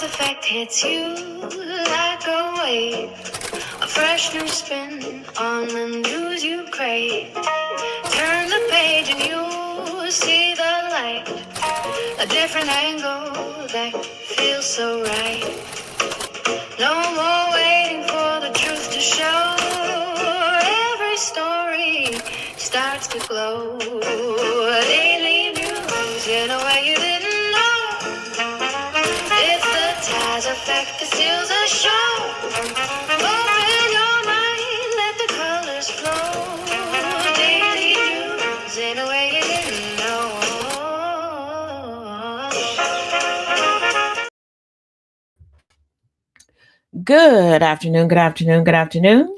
Taz effect hits you like a wave, a fresh new spin on the news you crave. Turn the page and you'll see the light, a different angle that feels so right. No more waiting for the truth to show. Every story starts to glow. Daily news in a way you didn't know. It's the Taz effect that steals a show. Open your mind, let the colors flow. Daily news in a way you didn't know. Good afternoon, good afternoon, good afternoon.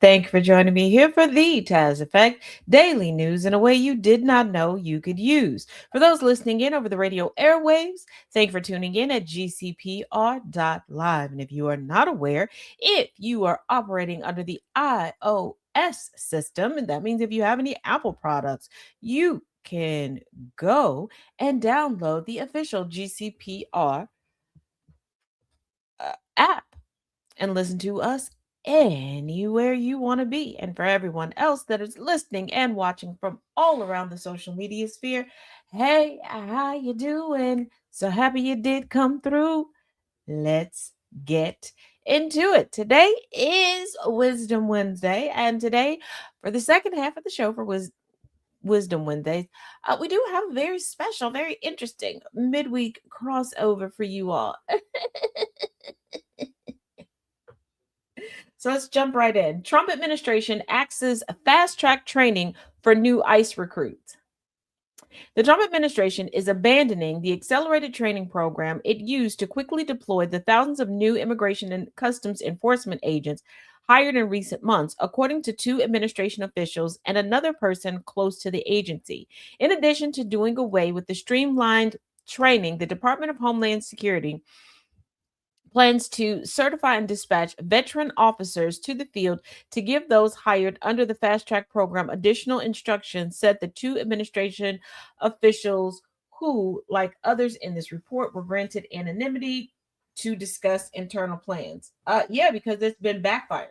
Thank you for joining me here for the Taz Effect, daily news in a way you did not know you could use. For those listening in over the radio airwaves, thank you for tuning in at gcpr.live. And if you are not aware, if you are operating under the iOS system, and that means if you have any Apple products, you can go and download the official GCPR app and listen to us anywhere you want to be. And for everyone else that is listening and watching from all around the social media sphere, hey, how you doing? So happy you did come through. Let's get into it. Today is Wisdom Wednesday, and today, for the second half of the show for Wisdom Wednesdays, we do have a very special, very interesting midweek crossover for you all. So let's jump right in. Trump administration axes fast-track training for new ICE recruits. The Trump administration is abandoning the accelerated training program it used to quickly deploy the thousands of new immigration and customs enforcement agents hired in recent months, according to two administration officials and another person close to the agency. In addition to doing away with the streamlined training, the Department of Homeland Security plans to certify and dispatch veteran officers to the field to give those hired under the fast track program additional instructions, said the two administration officials who, like others in this report, were granted anonymity to discuss internal plans. Yeah, because it's been backfiring.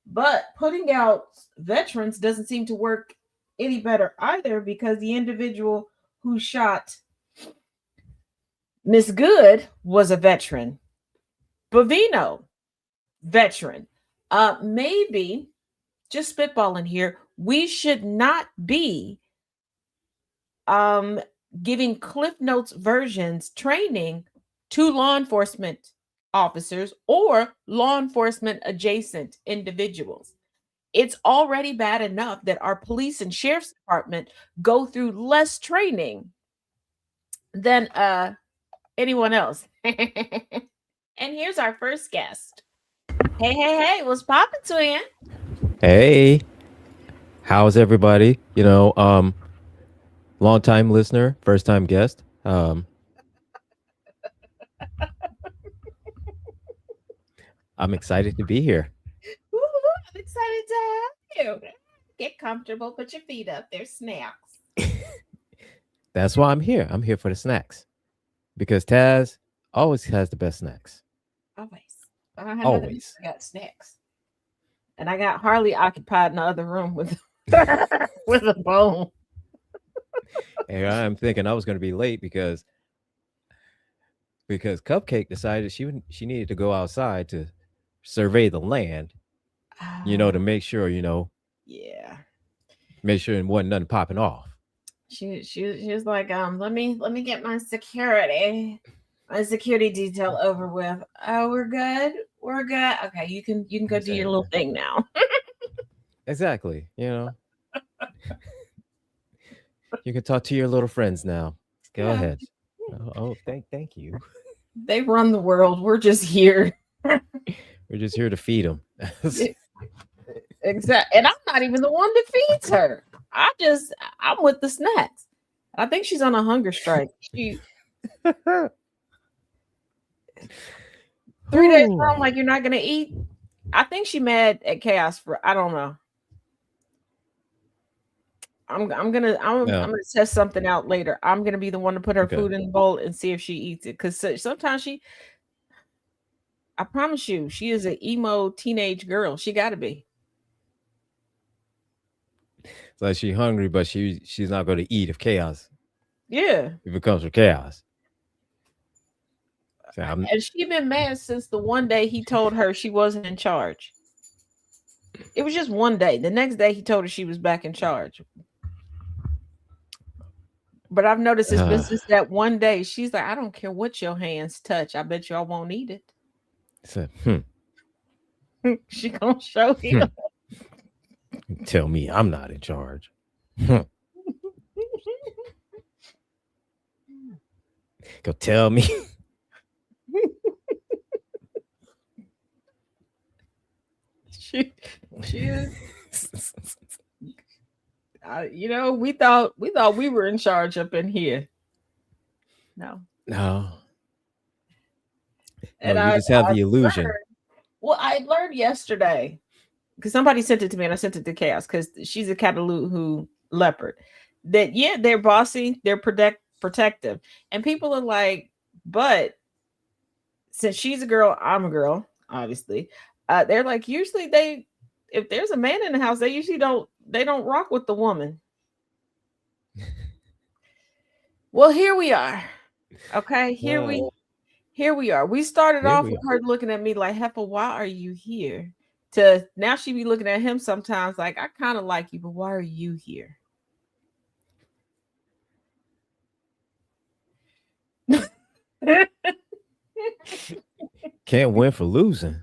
But putting out veterans doesn't seem to work any better either, because the individual who shot Miss Good was a veteran. Bovino, veteran. Maybe, just spitballing here, we should not be giving Cliff Notes versions training to law enforcement officers or law enforcement adjacent individuals. It's already bad enough that our police and sheriff's department go through less training than anyone else. And here's our first guest. Hey, what's poppin', twin? Hey, how's everybody? Long time listener, first time guest. I'm excited to be here. Woo, I'm excited to have you. Get comfortable, put your feet up. There's snacks. That's why I'm here. I'm here for the snacks because Taz always has the best snacks. Always. I don't have Always. I got snacks. And I got Harley occupied in the other room with with a bone. And I'm thinking I was going to be late because Cupcake decided she needed to go outside to survey the land, to make sure, Yeah. make sure it wasn't nothing popping off. She was like, let me get my security detail over with. Oh, we're good. Okay, you can go do your little thing now. Exactly. You can talk to your little friends now. Go ahead. Oh, thank you. They run the world. We're just here. We're just here to feed them. Exactly. And I'm not even the one that feeds her. I'm with the snacks. I think she's on a hunger strike. 3 days wrong, like you're not gonna eat. I think she mad at Chaos for, I don't know. I'm gonna test something out later. I'm gonna be the one to put her food in the bowl and see if she eats it. Because sometimes I promise you, she is an emo teenage girl. She got to be. It's like she's hungry, but she's not going to eat if chaos. Yeah. If it comes from chaos. So And she been mad since the one day he told her she wasn't in charge. It was just one day. The next day he told her she was back in charge. But I've noticed it's been since that one day. She's like, I don't care what your hands touch. I bet y'all won't eat it. So, She gonna show you. Tell me I'm not in charge. Go tell me. she is. You know, we thought we were in charge up in here. No. And you just have the illusion. I learned yesterday because somebody sent it to me and I sent it to Chaos because she's a Cataloo leopard. That they're bossy, they're protective, and people are like, but since she's a girl, I'm a girl, obviously. They're like, usually if there's a man in the house, they usually don't rock with the woman. Well, here we are. Okay, here we are. We started off with her looking at me like, Heifer, why are you here? To now she be looking at him sometimes like, I kind of like you, but why are you here? Can't win for losing.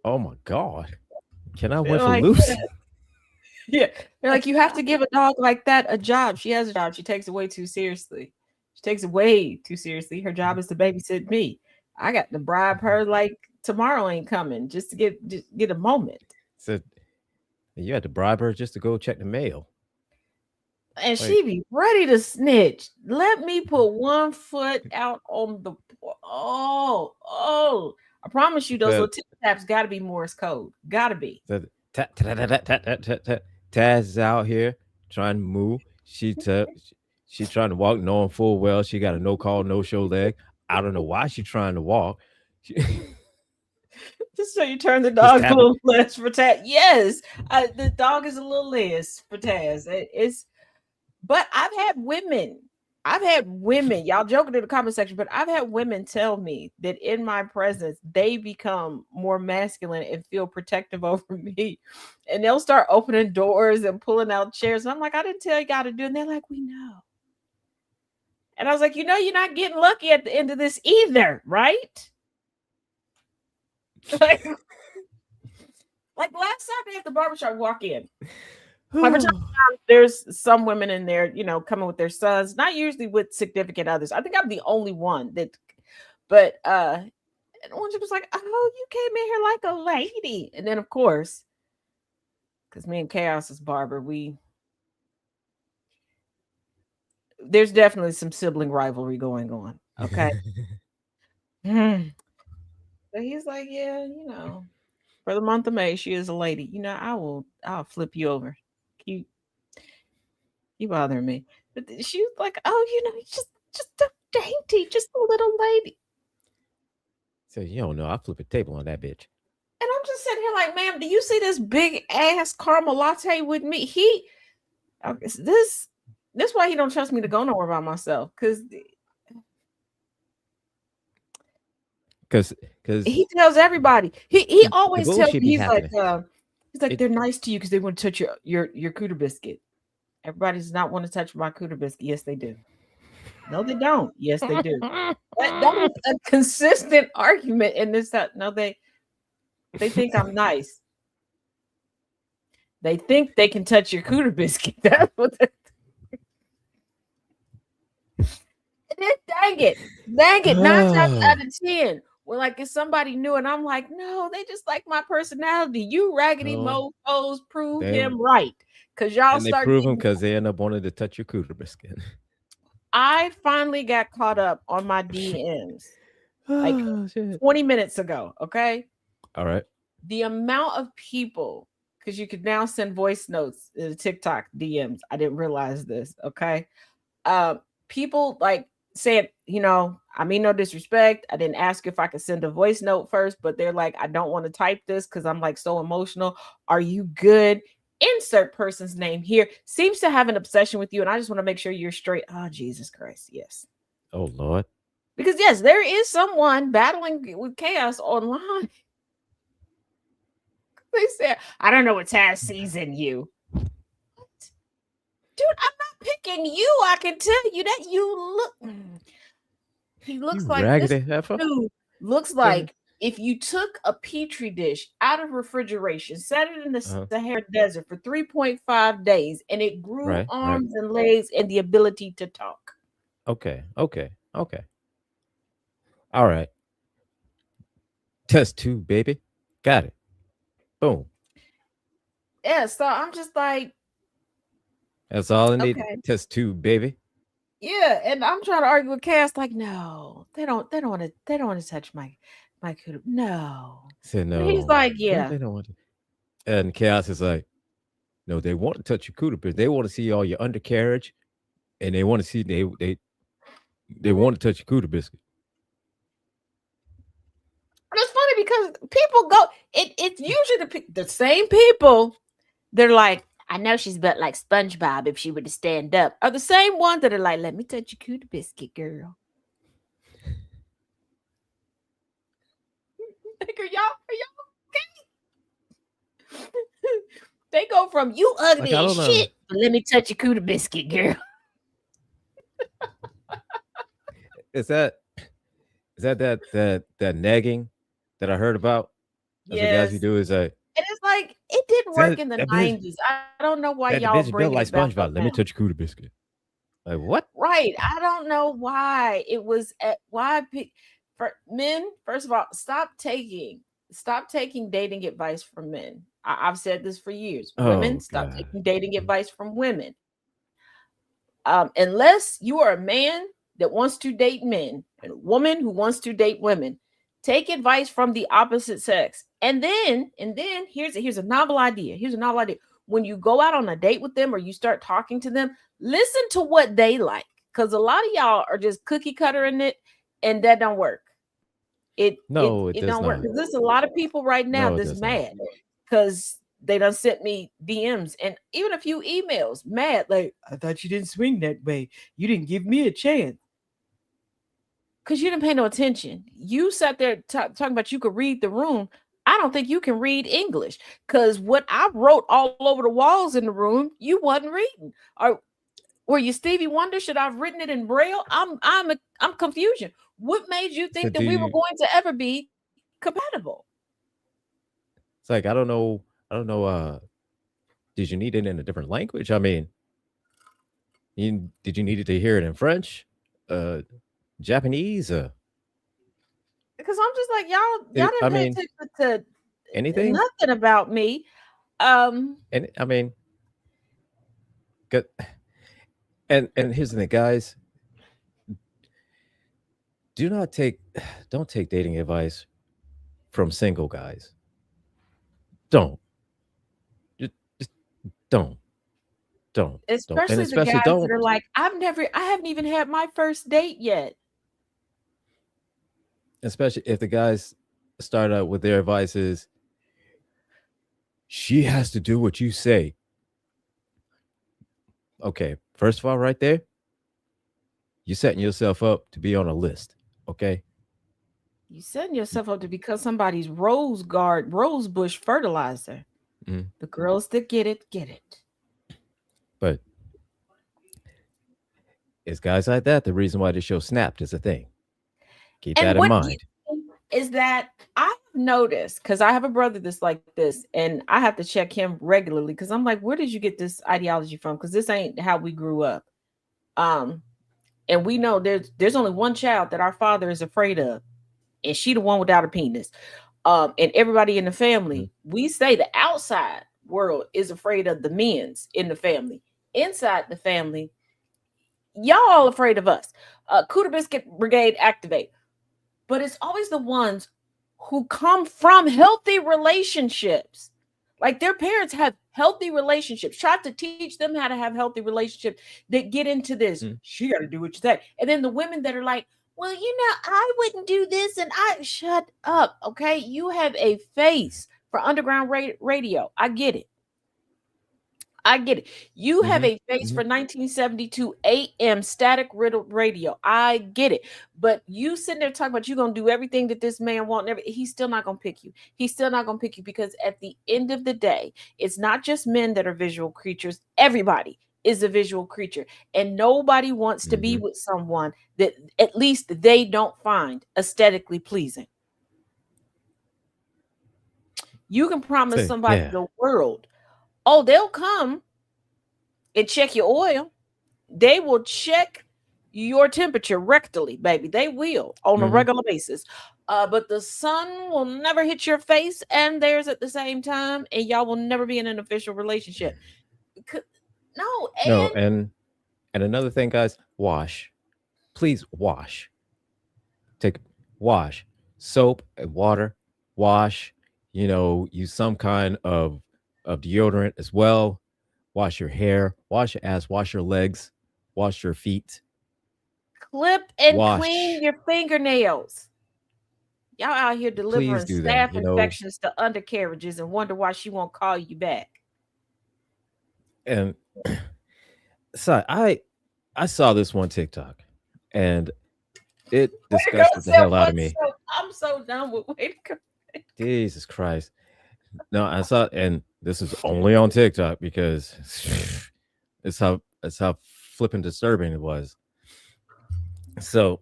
Oh my God. Can I win for losing? Yeah. They're like, you have to give a dog like that a job. She has a job. She takes it way too seriously. She takes it way too seriously. Her job is to babysit me. I got to bribe her like tomorrow ain't coming just to get a moment. So you had to bribe her just to go check the mail. And she be ready to snitch. Let me put one foot out on the I promise you those little tip taps got to be Morse code. Got to be. Taz is out here trying to move. She's trying to walk, knowing full well she got a no call, no show leg. I don't know why she's trying to walk. Just so you turn the dog a little less for Taz. Yes, the dog is a little less for Taz. But I've had women, y'all joking in the comment section, but I've had women tell me that in my presence, they become more masculine and feel protective over me. And they'll start opening doors and pulling out chairs. And I'm like, I didn't tell you how to do it. And they're like, we know. And I was like, you're not getting lucky at the end of this either, right? Like last Saturday at the barbershop, walk in. Every time there's some women in there, coming with their sons, not usually with significant others. I think I'm the only one but and one was like, oh, you came in here like a lady. And then of course, because me and Chaos's barber, there's definitely some sibling rivalry going on. Okay. So he's like, yeah, for the month of May, she is a lady. I'll flip you over. You bothering me. But she was like, oh, just a dainty, just a little lady. So you don't know, I flip a table on that bitch. And I'm just sitting here like, ma'am, do you see this big ass caramel latte with me? This why he don't trust me to go nowhere by myself. Because he tells everybody. He always tells me, he's like they're nice to you because they want to touch your cooter biscuit. Everybody does not want to touch my cooter biscuit. Yes, they do. No, they don't. Yes, they do. That is a consistent argument in this. No, they think I'm nice. They think they can touch your cooter biscuit. That's what they Dang it. 9 times out of 10. When it's somebody new and I'm like, no, they just like my personality. You raggedy mofos prove him right. Because y'all and they prove him because they end up wanting to touch your cooter biscuit. I finally got caught up on my DMs 20 minutes ago. Okay. All right. The amount of people, because you could now send voice notes in the TikTok DMs. I didn't realize this. Okay. People said, I mean no disrespect. I didn't ask if I could send a voice note first, but they're like, I don't want to type this because I'm like so emotional. Are you good? Insert person's name here. Seems to have an obsession with you, and I just want to make sure you're straight. Oh, Jesus Christ. Yes. Oh Lord. Because yes, there is someone battling with chaos online. They said, I don't know what Taz sees in you. What? Dude, I'm not picking you. I can tell you that you look. He looks You like this raggedy heifer. dude looks like if you took a petri dish out of refrigeration, set it in the Sahara Desert for 3.5 days, and it grew arms and legs and the ability to talk. Okay. All right. Test 2, baby. Got it. Boom. Yeah, so I'm just like, that's all I need. Okay. Test 2, baby. Yeah, and I'm trying to argue with Cass, like, no, they don't want to touch my cooter. No. Said no. And he's like, yeah. They don't want to. And Chaos is like, no, they want to touch your cooter, but they want to see all your undercarriage, and they want to see they want to touch your cooter biscuit. It's funny because people go. It's usually the same people. They're like, I know she's built like SpongeBob if she were to stand up. Are the same ones that are like, let me touch your cooter biscuit, girl. Like, are y'all okay? They go from you ugly as shit, but let me touch your cooter biscuit, girl. Is that nagging that I heard about? That's what guys you do is and it's like it didn't work in the 90s. I don't know why y'all bring it like SpongeBob. Let me touch your cooter biscuit. Like what? Right. I don't know why it was for men. First of all, stop taking dating advice from men. I've said this for years. Women, stop taking dating advice from women. Unless you are a man that wants to date men and a woman who wants to date women, take advice from the opposite sex. And then here's a novel idea. When you go out on a date with them or you start talking to them, listen to what they like. Because a lot of y'all are just cookie cuttering it, and that don't work. It don't work. Because there's a lot of people right now that's mad because they done sent me DMs and even a few emails mad. Like, I thought you didn't swing that way. You didn't give me a chance. Because you didn't pay no attention. You sat there talking about you could read the room. I don't think you can read English. Because what I wrote all over the walls in the room, you wasn't reading. Or were you Stevie Wonder? Should I have written it in Braille? I'm confusion. What made you think that we were going to ever be compatible? It's like I don't know. Did you need it in a different language? I mean, did you need it to hear it in French, Japanese? Because I'm just like y'all didn't pay attention to anything, nothing about me. And I mean, good. And here's the thing, guys. Don't take dating advice from single guys. Don't. Just don't. Especially the guys that are like, I haven't even had my first date yet. Especially if the guys start out with their advice is, she has to do what you say. Okay, first of all, right there, you're setting yourself up to be on a list. Okay, you setting yourself up to become somebody's rose bush fertilizer. The girls that get it. But it's guys like that the reason why the show Snapped is a thing. Keep that in mind. Is that I've noticed, because I have a brother that's like this, and I have to check him regularly because I'm like, where did you get this ideology from? Because this ain't how we grew up. And we know there's only one child that our father is afraid of, and she the one without a penis. And everybody in the family, we say the outside world is afraid of the men's in the family. Inside the family, y'all all afraid of us. Cooter Biscuit Brigade activate. But it's always the ones who come from healthy relationships. Like their parents have healthy relationships, try to teach them how to have healthy relationships that get into this. She got to do what you say. And then the women that are like, well, I wouldn't do this. And I shut up. Okay. You have a face for underground radio. I get it. You have a face for 1972 AM static riddled radio. I get it. But you sitting there talking about you're going to do everything that this man wants. He's still not going to pick you. He's still not going to pick you because at the end of the day, it's not just men that are visual creatures. Everybody is a visual creature. And nobody wants to be with someone that at least they don't find aesthetically pleasing. You can promise somebody the world. Oh, they'll come and check your oil. They will check your temperature rectally, baby. They will on a regular basis. But the sun will never hit your face and theirs at the same time, and y'all will never be in an official relationship. And another thing, guys, wash. Please wash. Wash. Soap and water. Wash. Use some kind of deodorant as well. Wash your hair, wash your ass, wash your legs, wash your feet. Clip and clean your fingernails. Y'all out here delivering staph infections to undercarriages and wonder why she won't call you back. And so I saw this one TikTok and it disgusted the hell out of me. I'm so done with Jesus Christ. No, I saw, and this is only on TikTok because it's how flipping disturbing it was. So,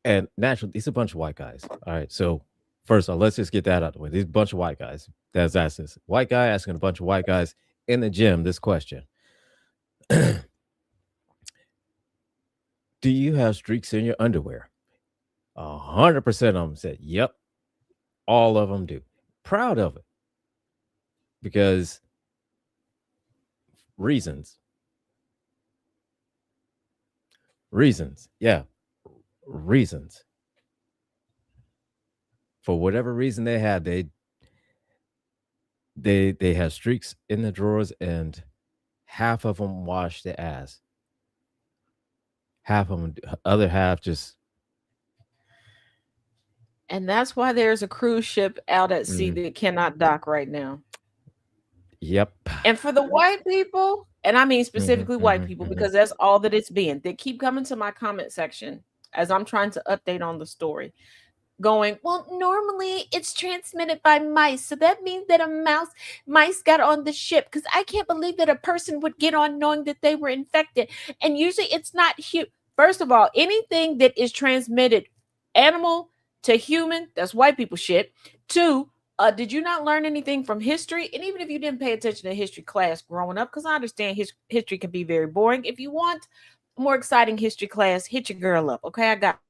and naturally, these are a bunch of white guys. All right, so first of all, let's just get that out of the way. These bunch of white guys. That's this white guy asking a bunch of white guys in the gym this question: do you have streaks in your underwear? 100% of them said, "Yep." All of them do. Proud of it. Because reasons. Yeah. Reasons. For whatever reason they have, they have streaks in the drawers and half of them wash their ass. Half of them, other half just. And that's why there's a cruise ship out at sea that cannot dock right now. Yep. And for the white people, and I mean specifically white people, because that's all that it's been. They keep coming to my comment section as I'm trying to update on the story, going, well, normally it's transmitted by mice. So that means that mice got on the ship, because I can't believe that a person would get on knowing that they were infected. And usually it's not First of all, anything that is transmitted animal to human, that's white people shit. Two, did you not learn anything from history? And even if you didn't pay attention to history class growing up, because I understand history can be very boring. If you want a more exciting history class, hit your girl up. Okay, I got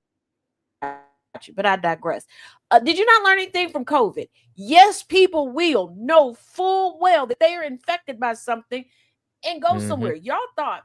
you, but I digress. Did you not learn anything from COVID? Yes, people will know full well that they are infected by something and go somewhere. Y'all thought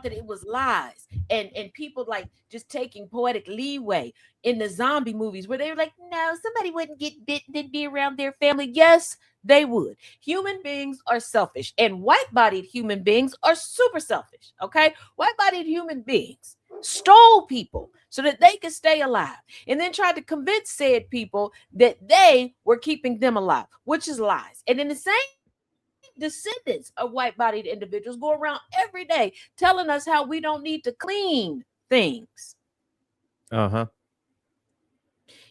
that it was lies and people like just taking poetic leeway in the zombie movies where they were like, no, somebody wouldn't get bitten and be around their family. Yes, they would. Human beings are selfish, and white-bodied human beings are super selfish. Okay, white-bodied human beings stole people so that they could stay alive, and then tried to convince said people that they were keeping them alive, which is lies. And in the same descendants of white-bodied individuals go around every day telling us how we don't need to clean things.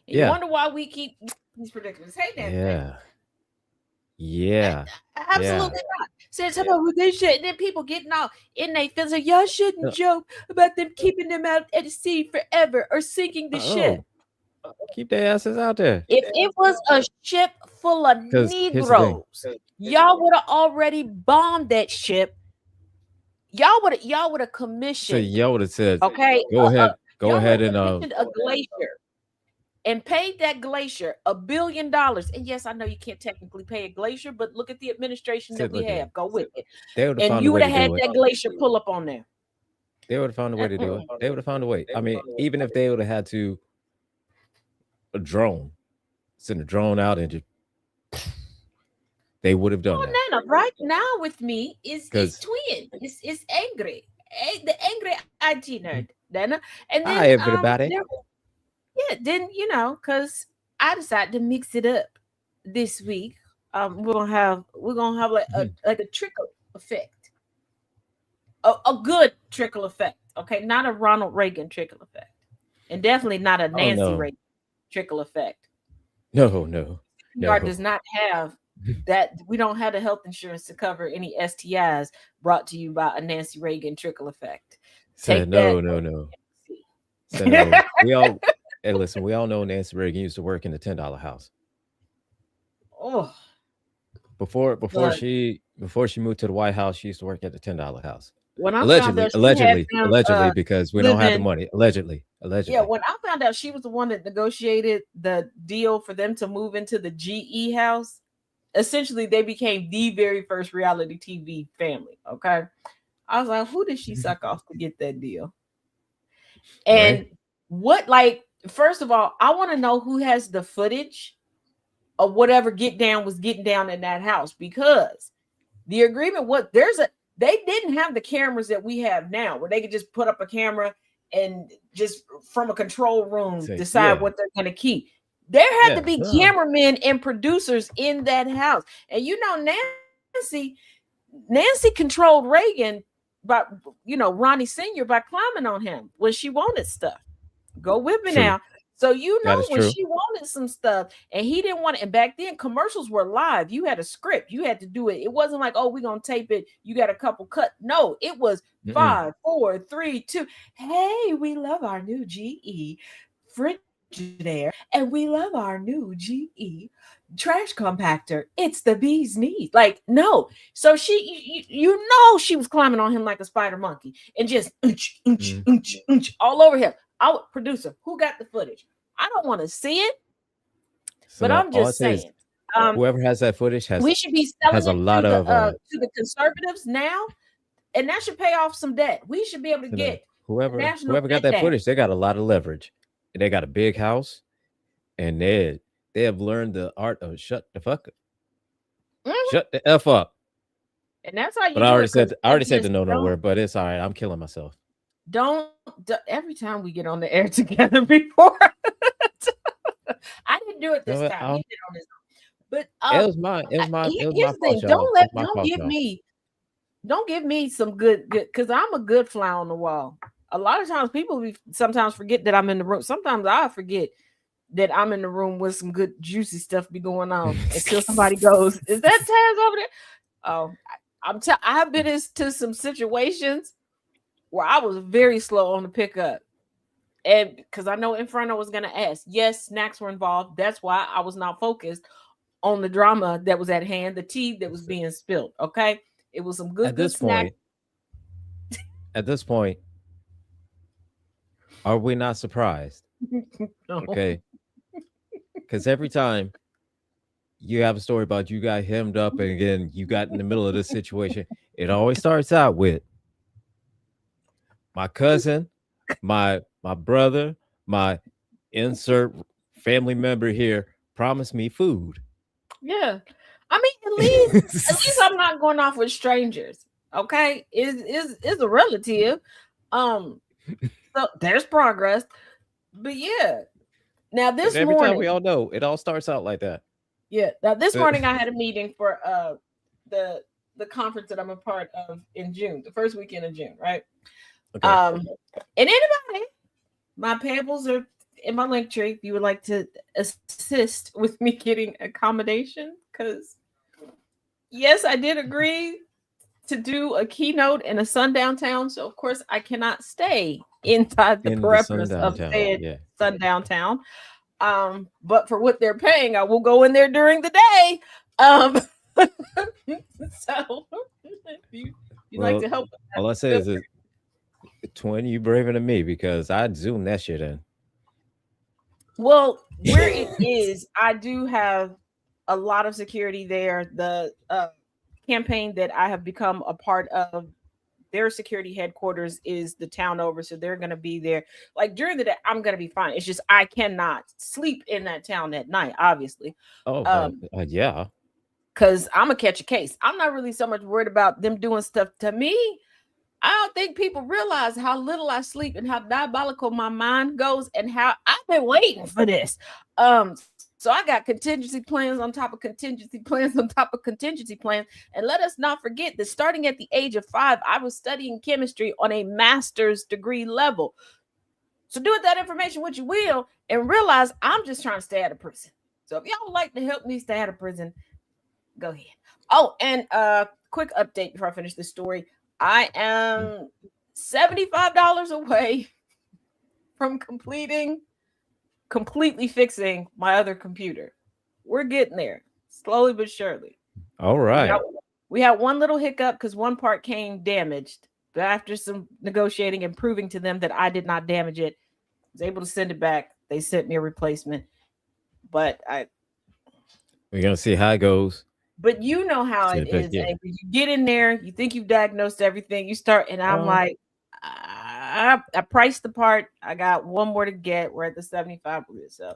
Yeah. You wonder why we keep these predictions. Hey, Dan. Yeah. Absolutely not. Says about they should, and then people getting out in their feelings like, y'all shouldn't joke about them keeping them out at sea forever or sinking the ship. Keep their asses out there. If it was a ship full of Negroes, y'all would have already bombed that ship. Y'all would have commissioned. So y'all would have said, okay, go ahead and a glacier and paid that glacier $1 billion. And yes, I know you can't technically pay a glacier, but look at the administration that we have. Go with it. And you would have had that glacier pull up on there. They would have found a way to do it. They would have found a way. I mean, even if they would have had to send a drone out and just they would have done Oh, that. Nana, right now with me is Because twin. Is angry. The angry IT nerd, Nana. And hi then everybody. yeah, then because I decided to mix it up this week. We're gonna have like a trickle effect. A good trickle effect. Okay, not a Ronald Reagan trickle effect. And definitely not a Oh Nancy no, Reagan trickle effect. no, Yard no. does not have that. We don't have the health insurance to cover any STIs brought to you by a Nancy Reagan trickle effect. Said Take that. no. Said no. We all hey listen, we all know Nancy Reagan used to work in the $10 house. Oh, Before but she moved to the White House, she used to work at the $10 house. when I found Allegedly, out she had them because we don't have the living, money. Allegedly. yeah, when I found out she was the one that negotiated the deal for them to move into the GE house, essentially they became the very first reality TV family. Okay. I was like, who did she suck off to get that deal? And Right? what, first of all, I want to know who has the footage of whatever get down was getting down in that house, because the agreement was they didn't have the cameras that we have now where they could just put up a camera and just from a control room Say, decide yeah, what they're going to keep. There had to yeah. be No. cameramen and producers in that house. And Nancy controlled Reagan by Ronnie Sr. by climbing on him when she wanted stuff. Go with me True. now. So That is when true. she wanted some stuff and he didn't want it. And back then commercials were live. You had a script. You had to do it. It wasn't like, oh, we're going to tape it. You got a couple cut. No, it was Mm-mm. 5, 4, 3, 2. Hey, we love our new GE Frigidaire and we love our new GE trash compactor. It's the bee's knees. Like, no. So she was climbing on him like a spider monkey and just all over him. Producer, who got the footage? I don't want to see it, So but now I'm all I just say is saying. whoever has that footage We should be selling has a it lot of to the conservatives now, and that should pay off some debt. We should be able to so now, get the national whoever got debt that down. footage, they got a lot of leverage. They got a big house, and they have learned the art of shut the fuck up. Mhm. Shut the F up. And that's how you But I do already it. 'Cause said the no don't word, but it's all right. I'm killing myself. every time we get on the air together before. I didn't do it You know this what? time. He did on his own. But It was my here's the fault, thing. y'all. It was my fault, y'all. Don't give me some good because I'm a good fly on the wall. A lot of times people sometimes forget that I'm in the room. Sometimes I forget that I'm in the room with some good juicy stuff be going on until somebody goes, "Is that Taz over there?" Oh, I have been into some situations where I was very slow on the pickup. And because I know Inferno was going to ask, yes, snacks were involved. That's why I was not focused on the drama that was at hand, the tea that was being spilled. Okay, it was some good snacks. At this point, are we not surprised? No. Okay, because every time you have a story about you got hemmed up and again you got in the middle of this situation, it always starts out with my cousin, my brother, my insert family member here promised me food. Yeah, I mean, at least I'm not going off with strangers. Okay, is a relative. So there's progress. But yeah, now this every morning, time we all know it all starts out like that. yeah. Now this morning I had a meeting for the conference that I'm a part of in June, the first weekend of June, right? Okay. And anybody, my payables are in my link tree if you would like to assist with me getting accommodation. Because yes, I did agree to do a keynote in a sundown town, so of course I cannot stay inside the perimeters of said sundown town. But for what they're paying, I will go in there during the day. So if you like to help, all I say is that, Twin, you braver than me because I'd zoom that shit in. Well, where it is, I do have a lot of security there. The campaign that I have become a part of, their security headquarters is the town over, so they're going to be there. Like during the day, I'm going to be fine. It's just I cannot sleep in that town at night, obviously. Oh, yeah. because I'm gonna catch a case. I'm not really so much worried about them doing stuff to me. I don't think people realize how little I sleep and how diabolical my mind goes, and how I've been waiting for this. So I got contingency plans on top of contingency plans on top of contingency plans. And let us not forget that starting at the age of 5, I was studying chemistry on a master's degree level. So do with that information what you will, and realize I'm just trying to stay out of prison. So if y'all would like to help me stay out of prison, go ahead. Oh, and quick update before I finish this story. I am $75 away from completely fixing my other computer. We're getting there, slowly but surely. All right. We had one little hiccup because one part came damaged. But after some negotiating and proving to them that I did not damage it, I was able to send it back. They sent me a replacement. But we're gonna see how it goes. But you know how it is. Yeah. You get in there, you think you've diagnosed everything, you start, and I'm like, I priced the part. I got one more to get. We're at the 75. So,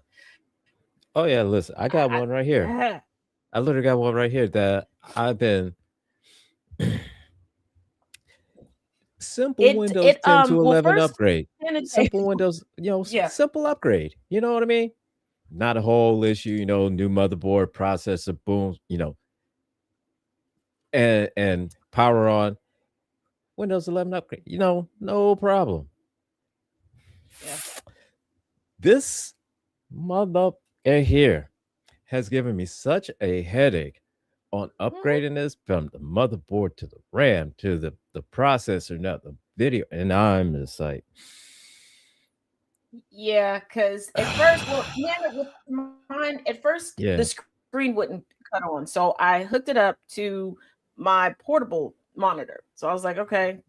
oh yeah, listen, I got one right here. I literally got one right here that I've been simple Windows 10 to 11 upgrade. Simple Windows, simple upgrade. You know what I mean? Not a whole issue, new motherboard, processor, boom, and power on. Windows 11 upgrade, no problem. Yeah. This mother here has given me such a headache on upgrading this from the motherboard to the RAM to the processor, not the video, and I'm just like, yeah, because at first, with mine, at first the screen wouldn't cut on, so I hooked it up to my portable monitor. So I was like, okay.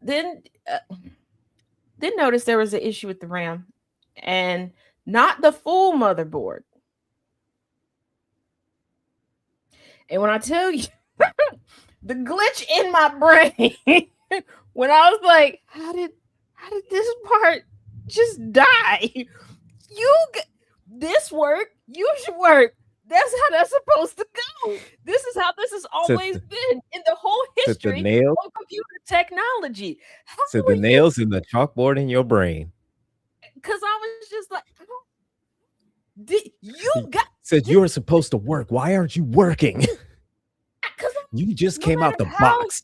Then notice there was an issue with the RAM, and not the full motherboard. And when I tell you the glitch in my brain, when I was like, how did this part just die? This work, you should work. That's how that's supposed to go. This is how this has always been in the whole history of computer technology. So the nails in the chalkboard in your brain. Because I was just like, said you were supposed to work. Why aren't you working? You just came out the box.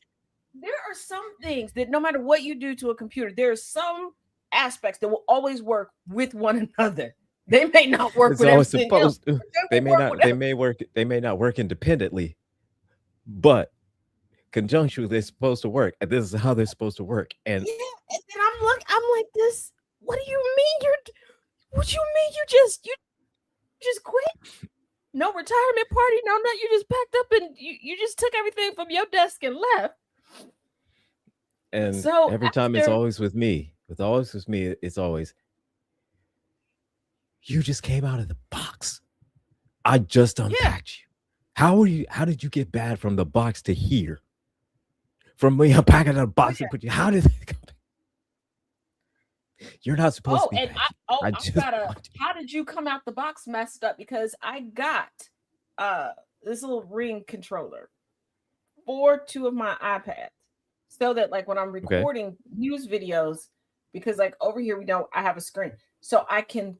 There are some things that no matter what you do to a computer, there are some aspects that will always work with one another. They may not work with everything else. They may not work independently, but conjunctually they're supposed to work. And this is how they're supposed to work. And yeah, and then I'm like this. What do you mean you just quit? No retirement party, no, you just packed up and you just took everything from your desk and left. And so every time it's always with me. It's always you just came out of the box. I just unpacked you. How did you get bad from the box to here? From me unpacking the box and put you. How did it come back? You're not supposed to be. And how did you come out the box messed up? Because I got this little ring controller for 2 of my iPads, so that like when I'm recording news videos, because like over here I have a screen, so I can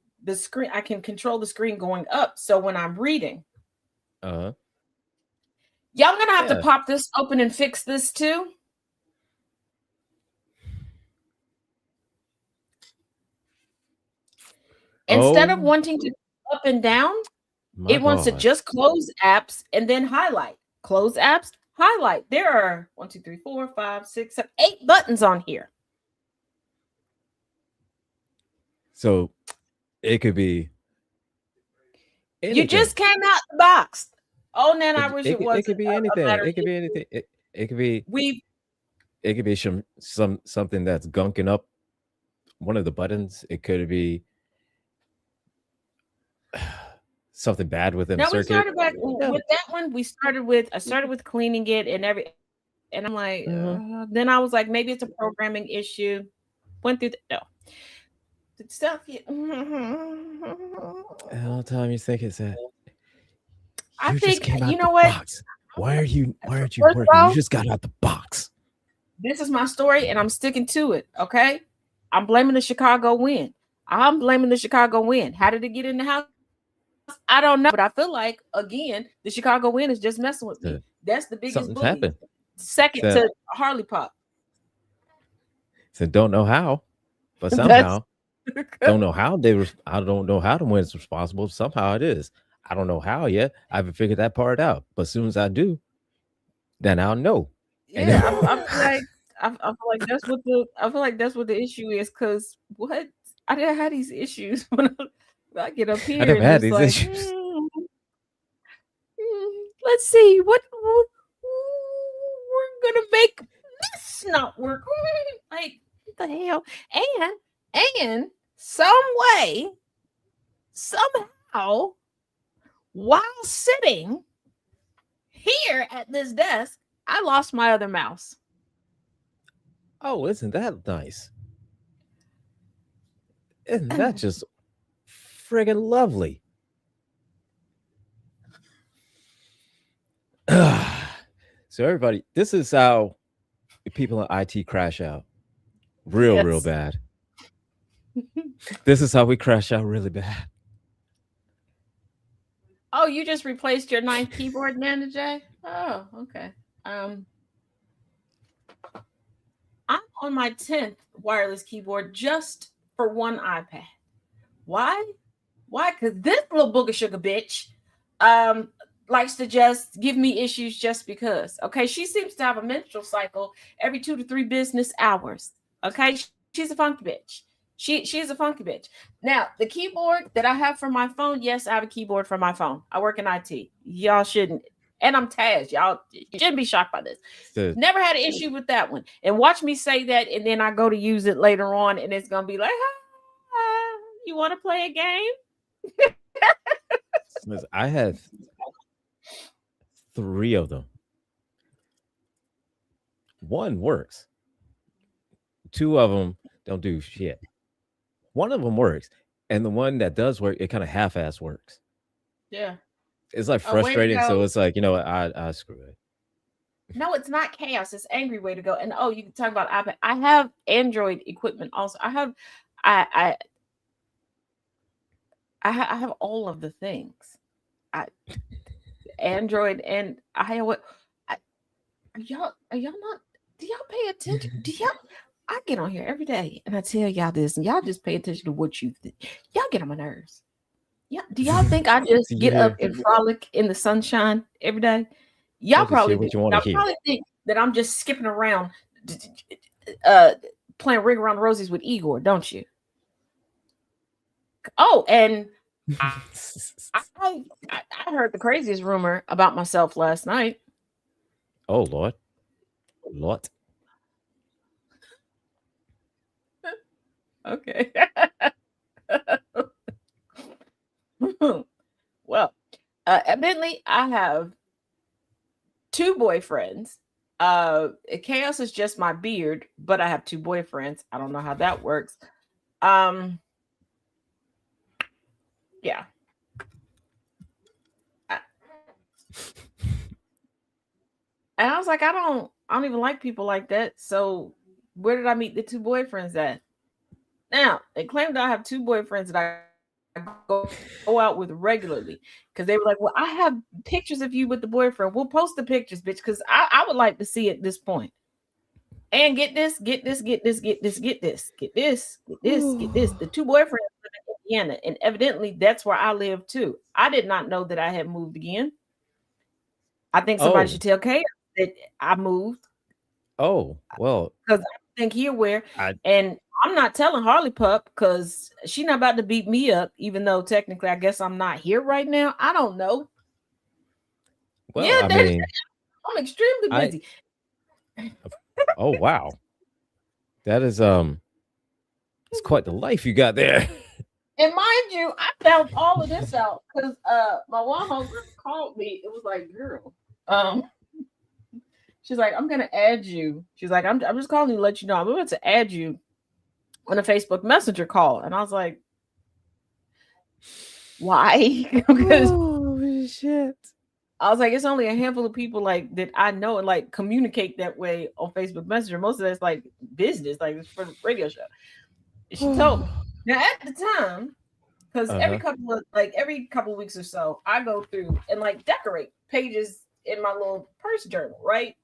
control the screen going up. So when I'm reading, y'all gonna have to pop this open and fix this too. Instead of wanting to go up and down, it wants to just close apps and then highlight. Close apps, highlight. There are 1, 2, 3, 4, 5, 6, 7, 8 buttons on here. So it could be anything. You just came out the box. Oh, man, I wish it was. It could be anything. It could be anything. It could be. It could be something that's gunking up one of the buttons. It could be something bad within the circuit. We started back with that one. I started with cleaning it and I'm like, then I was like, maybe it's a programming issue. Went through the stuff. All the time you think it's that. I You just think came out you know the what? box. Why aren't you First of working? all, You just got out the box. this is my story, and I'm sticking to it. Okay, I'm blaming the Chicago win. I'm blaming the Chicago win. How did it get in the house? I don't know, but I feel like again the Chicago win is just messing with me. That's the biggest Something's bully. happened. Second So- to Harley Pop. So don't know how, but That's- somehow don't know how I don't know how the win's responsible. Somehow it is. I don't know how yet. I haven't figured that part out. But as soon as I do, then I'll know. Yeah, I feel like that's what the issue is. Cause what I didn't have these issues when I get up here. I never and had it's these like, issues. let's see what we're gonna make this not work. Like what the hell? And some way, somehow, while sitting here at this desk, I lost my other mouse. Oh, isn't that nice? Isn't that just friggin' lovely? So everybody, this is how people in IT crash out. Real Yes. bad. This is how we crash out really bad. Oh, you just replaced your 9th keyboard, Nana J? Oh, okay. I'm on my 10th wireless keyboard just for one iPad. Why? Because this little booger sugar bitch likes to just give me issues just because. Okay, she seems to have a menstrual cycle every 2 to 3 business hours. Okay, she's a funky bitch. She's a funky bitch. Now, the keyboard that I have for my phone, yes, I have a keyboard for my phone. I work in IT. Y'all shouldn't. And I'm Taz. Y'all shouldn't be shocked by this. Never had an issue with that one. And watch me say that, and then I go to use it later on, and it's going to be like, you want to play a game? I have 3 of them. One works. 2 of them don't do shit. One of them works, and the one that does work, it kind of half-ass works. Yeah. It's like way to frustrating, so go. it's like, you know what, I screw it. No, it's not chaos. It's angry way to go. And you can talk about iPad. I have Android equipment also. I have all of the things. Android and iOS. Are y'all not? Do y'all pay attention? I get on here every day and I tell y'all this, and y'all just pay attention to what you think. Y'all get on my nerves. Yeah. Do y'all think I just get up and frolic in the sunshine every day? Y'all probably what do. you want to hear. Probably think that I'm just skipping around, playing Ring Around the Rosies with Igor, don't you? Oh, and I heard the craziest rumor about myself last night. Oh, Lord. Okay. Well, evidently I have 2 boyfriends. Chaos is just my beard, but I have 2 boyfriends. I don't know how that works. Yeah. And I was like, I don't even like people like that. So where did I meet the 2 boyfriends at? Now, they claim that I have 2 boyfriends that I go out with regularly, because they were like, well, I have pictures of you with the boyfriend. We'll post the pictures, bitch, because I would like to see at this point. And get this. The 2 boyfriends live in Indiana, and evidently that's where I live too. I did not know that I had moved again. I think somebody should tell Kay that I moved. Oh, well, because I think he aware. And I'm not telling Harley Pup because she's not about to beat me up, even though technically I guess I'm not here right now. I don't know. Well, yeah, I mean, I'm extremely busy. Oh, wow. That is it's quite the life you got there. And mind you, I found all of this out because my one homegirl called me. It was like, girl, she's like, I'm gonna add you. She's like, I'm just calling you to let you know I'm about to add you on a Facebook Messenger call. And I was like, why? Oh shit. I was like, it's only a handful of people like that I know and like communicate that way on Facebook Messenger. Most of that's like business, like it's for the radio show. She told me. Now at the time, because every couple of weeks or so, I go through and like decorate pages in my little purse journal, right?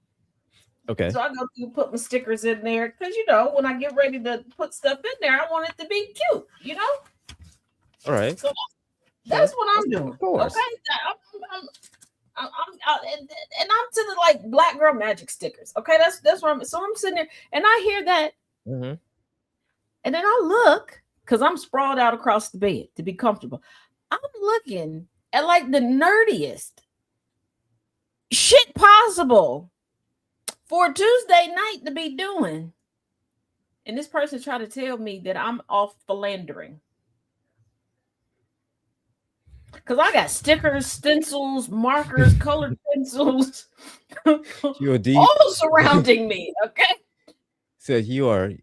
Okay. So I go through, put my stickers in there because you know when I get ready to put stuff in there, I want it to be cute, you know. All right. So that's what I'm doing. Of course. Okay, I'm and I'm to the like Black Girl Magic stickers. Okay, that's where I'm. So I'm sitting there and I hear that, and then I look because I'm sprawled out across the bed to be comfortable. I'm looking at like the nerdiest shit possible for a Tuesday night to be doing, and this person tried to tell me that I'm off philandering. Because I got stickers, stencils, markers, colored pencils, all surrounding me. Okay. Said you are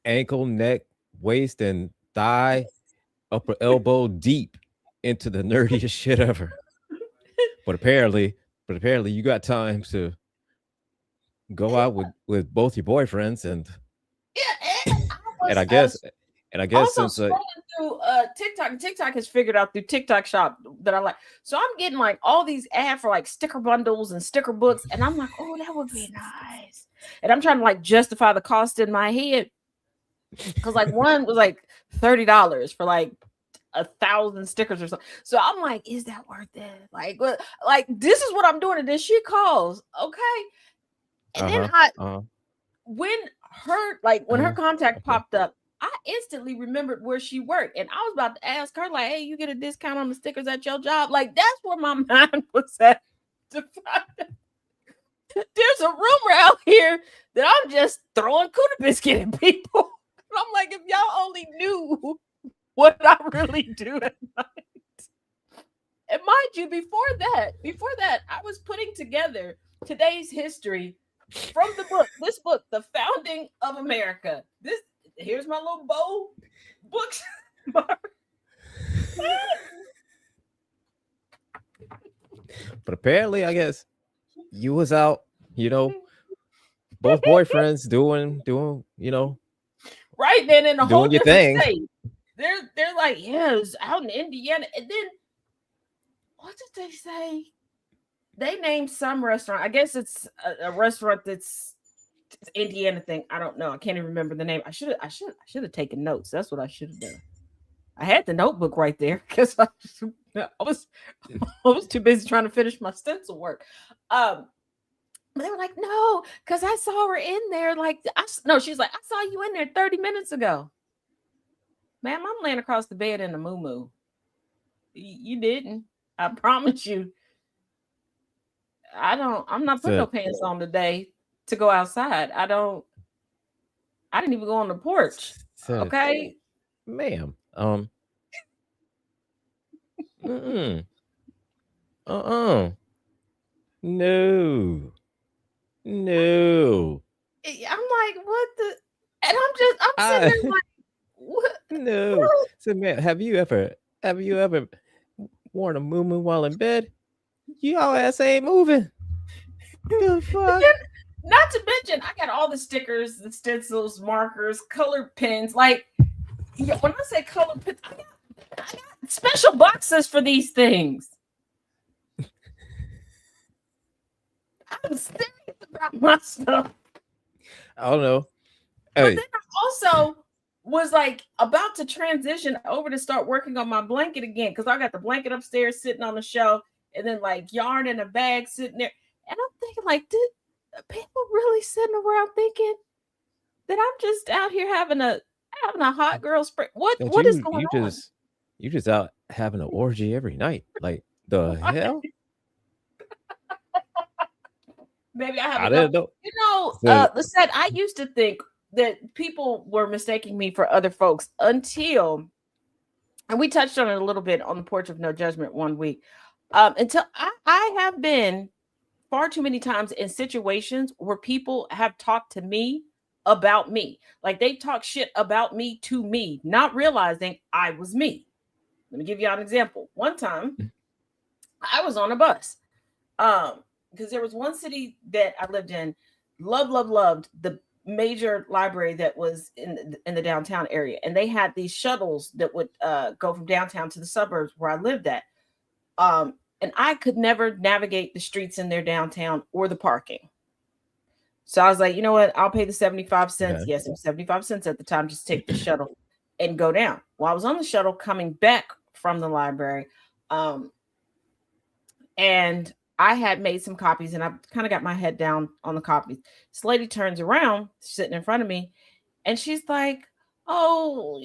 ankle, neck, waist, and thigh, upper elbow deep into the nerdiest shit ever. But apparently you got time to go out with both your boyfriends and and I guess also since scrolling through TikTok, and TikTok has figured out through TikTok Shop that I like. So I'm getting like all these ads for like sticker bundles and sticker books, and I'm like, oh, that would be nice. And I'm trying to like justify the cost in my head because like one was like $30 for like 1,000 stickers or something. So I'm like, is that worth it? Like this is what I'm doing, and then she calls, okay, and then when her contact popped up, I instantly remembered where she worked, and I was about to ask her, like, "Hey, you get a discount on the stickers at your job?" Like, that's where my mind was at. To find out. There's a rumor out here that I'm just throwing Cuda biscuit at people. And I'm like, if y'all only knew what I really do at night. And mind you, before that, I was putting together today's history from this book, The Founding of America. Here's my little bow books. But apparently, I guess you was out, both boyfriends doing, right then in a whole doing your different thing. state. They're like, yeah, it's out in Indiana. And then what did they say? They named some restaurant. I guess it's a restaurant that's Indiana thing. I don't know. I can't even remember the name. I should have taken notes. That's what I should have done. I had the notebook right there because I was too busy trying to finish my stencil work. But they were like, no, because I saw her in there. She's like, I saw you in there 30 minutes ago. Ma'am, I'm laying across the bed in a muumuu. You didn't. I promise you. I'm not putting no pants on today to go outside. I didn't even go on the porch. Okay. Ma'am. No. I'm like, what the? And I'm sitting there like, what? No. So, man, have you ever worn a muumuu while in bed? Y'all ass ain't moving. The fuck? Not to mention, I got all the stickers, the stencils, markers, colored pens. Like, when I say colored pens, I got special boxes for these things. I'm serious about my stuff. I don't know. But then I also was like about to transition over to start working on my blanket again because I got the blanket upstairs sitting on the shelf and then like yarn in a bag sitting there. And I'm thinking, like, did people really sitting around thinking that I'm just out here having a hot girl spring? What is going on? You just out having an orgy every night. Like, the hell? Maybe I have. I didn't know. Lisette, I used to think that people were mistaking me for other folks until, and we touched on it a little bit on the Porch of No Judgment one week, until I have been far too many times in situations where people have talked to me about me. Like they talk shit about me to me, not realizing I was me. Let me give you an example. One time I was on a bus. Because there was one city that I lived in, loved the major library that was in the downtown area, and they had these shuttles that would go from downtown to the suburbs where I lived at. And I could never navigate the streets in their downtown or the parking. So I was like, you know what? I'll pay the 75 cents. Okay. Yes, it was 75 cents at the time. Just take the shuttle and go down. While I was on the shuttle coming back from the library, and I had made some copies and I kind of got my head down on the copies. This lady turns around, sitting in front of me, and she's like, oh,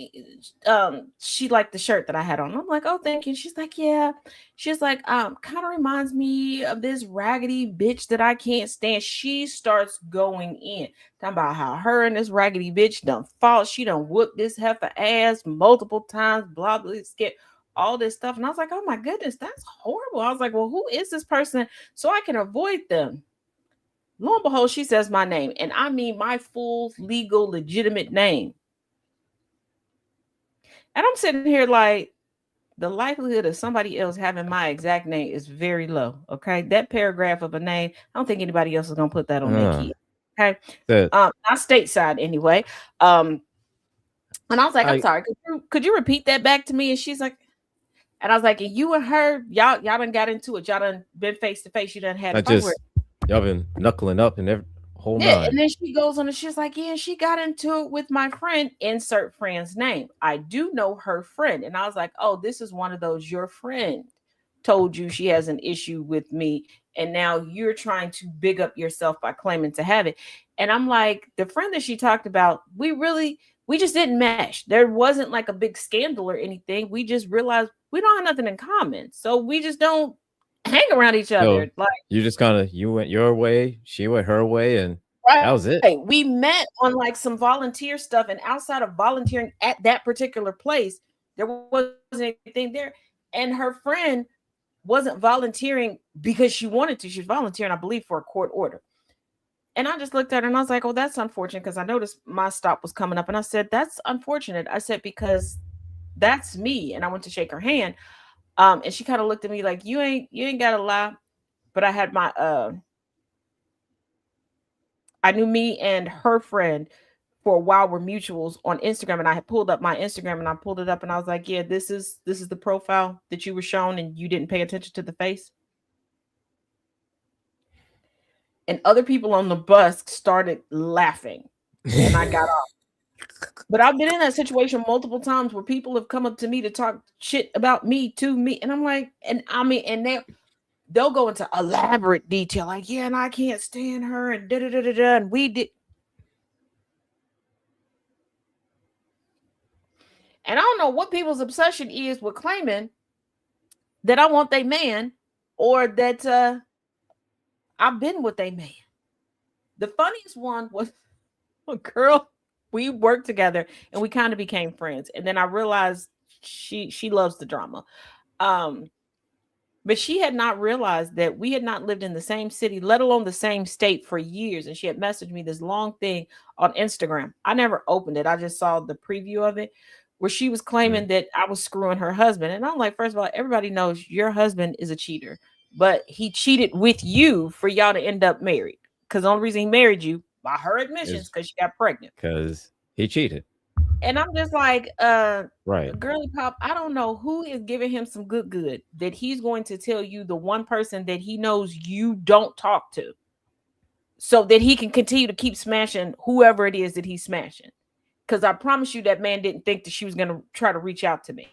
she liked the shirt that I had on. I'm like, oh, thank you. She's like, yeah. She's like, kind of reminds me of this raggedy bitch that I can't stand. She starts going in, talking about how her and this raggedy bitch done fought. She done whooped this heifer ass multiple times, blah, blah, skip all this stuff. And I was like, oh my goodness, that's horrible. I was like, well, who is this person so I can avoid them? Lo and behold, she says my name, and I mean my full legal legitimate name. And I'm sitting here like, the likelihood of somebody else having my exact name is very low. Okay. That paragraph of a name, I don't think anybody else is going to put that on their kid. Okay. Not stateside anyway. And I was like, I'm sorry. Could you repeat that back to me? And she's like, and I was like, and you and her, y'all done got into it. Y'all done been face to face. You done had a fight with her. Y'all been knuckling up and every whole Yeah, nine. and then she goes on and she's like, yeah, she got into it with my friend, insert friend's name. I do know her friend. And I was like, oh, this is one of those, your friend told you she has an issue with me. And now you're trying to big up yourself by claiming to have it. And I'm like, the friend that she talked about, we just didn't mesh. There wasn't like a big scandal or anything. We just realized we don't have nothing in common. So we just don't hang around each other. Like, you just kind of, you went your way, she went her way, and that was it. We met on like some volunteer stuff, and outside of volunteering at that particular place, there wasn't anything there. And her friend wasn't volunteering because she wanted to. She was volunteering, I believe, for a court order. And I just looked at her and I was like, oh, that's unfortunate, because I noticed my stop was coming up. And I said, that's unfortunate. I said, because that's me. And I went to shake her hand. And she kind of looked at me like, you ain't gotta lie. But I had my I knew me and her friend for a while were mutuals on Instagram, and I had pulled up my Instagram and I pulled it up and I was like, yeah, this is the profile that you were shown and you didn't pay attention to the face. And other people on the bus started laughing and I got off. But I've been in that situation multiple times where people have come up to me to talk shit about me to me. And I'm like, and I mean, and they'll go into elaborate detail, like, yeah, and I can't stand her, and da da da da da, and we did. And I don't know what people's obsession is with claiming that I want their man, or that I've been with their man. The funniest one was a girl. We worked together and we kind of became friends. And then I realized she loves the drama. But she had not realized that we had not lived in the same city, let alone the same state, for years. And she had messaged me this long thing on Instagram. I never opened it. I just saw the preview of it, where she was claiming that I was screwing her husband. And I'm like, first of all, everybody knows your husband is a cheater, but he cheated with you for y'all to end up married. Because the only reason he married you, by her admissions, because she got pregnant. Because he cheated. And I'm just like, right, girly pop, I don't know who is giving him some good that he's going to tell you the one person that he knows you don't talk to, so that he can continue to keep smashing whoever it is that he's smashing. Because I promise you, that man didn't think that she was going to try to reach out to me,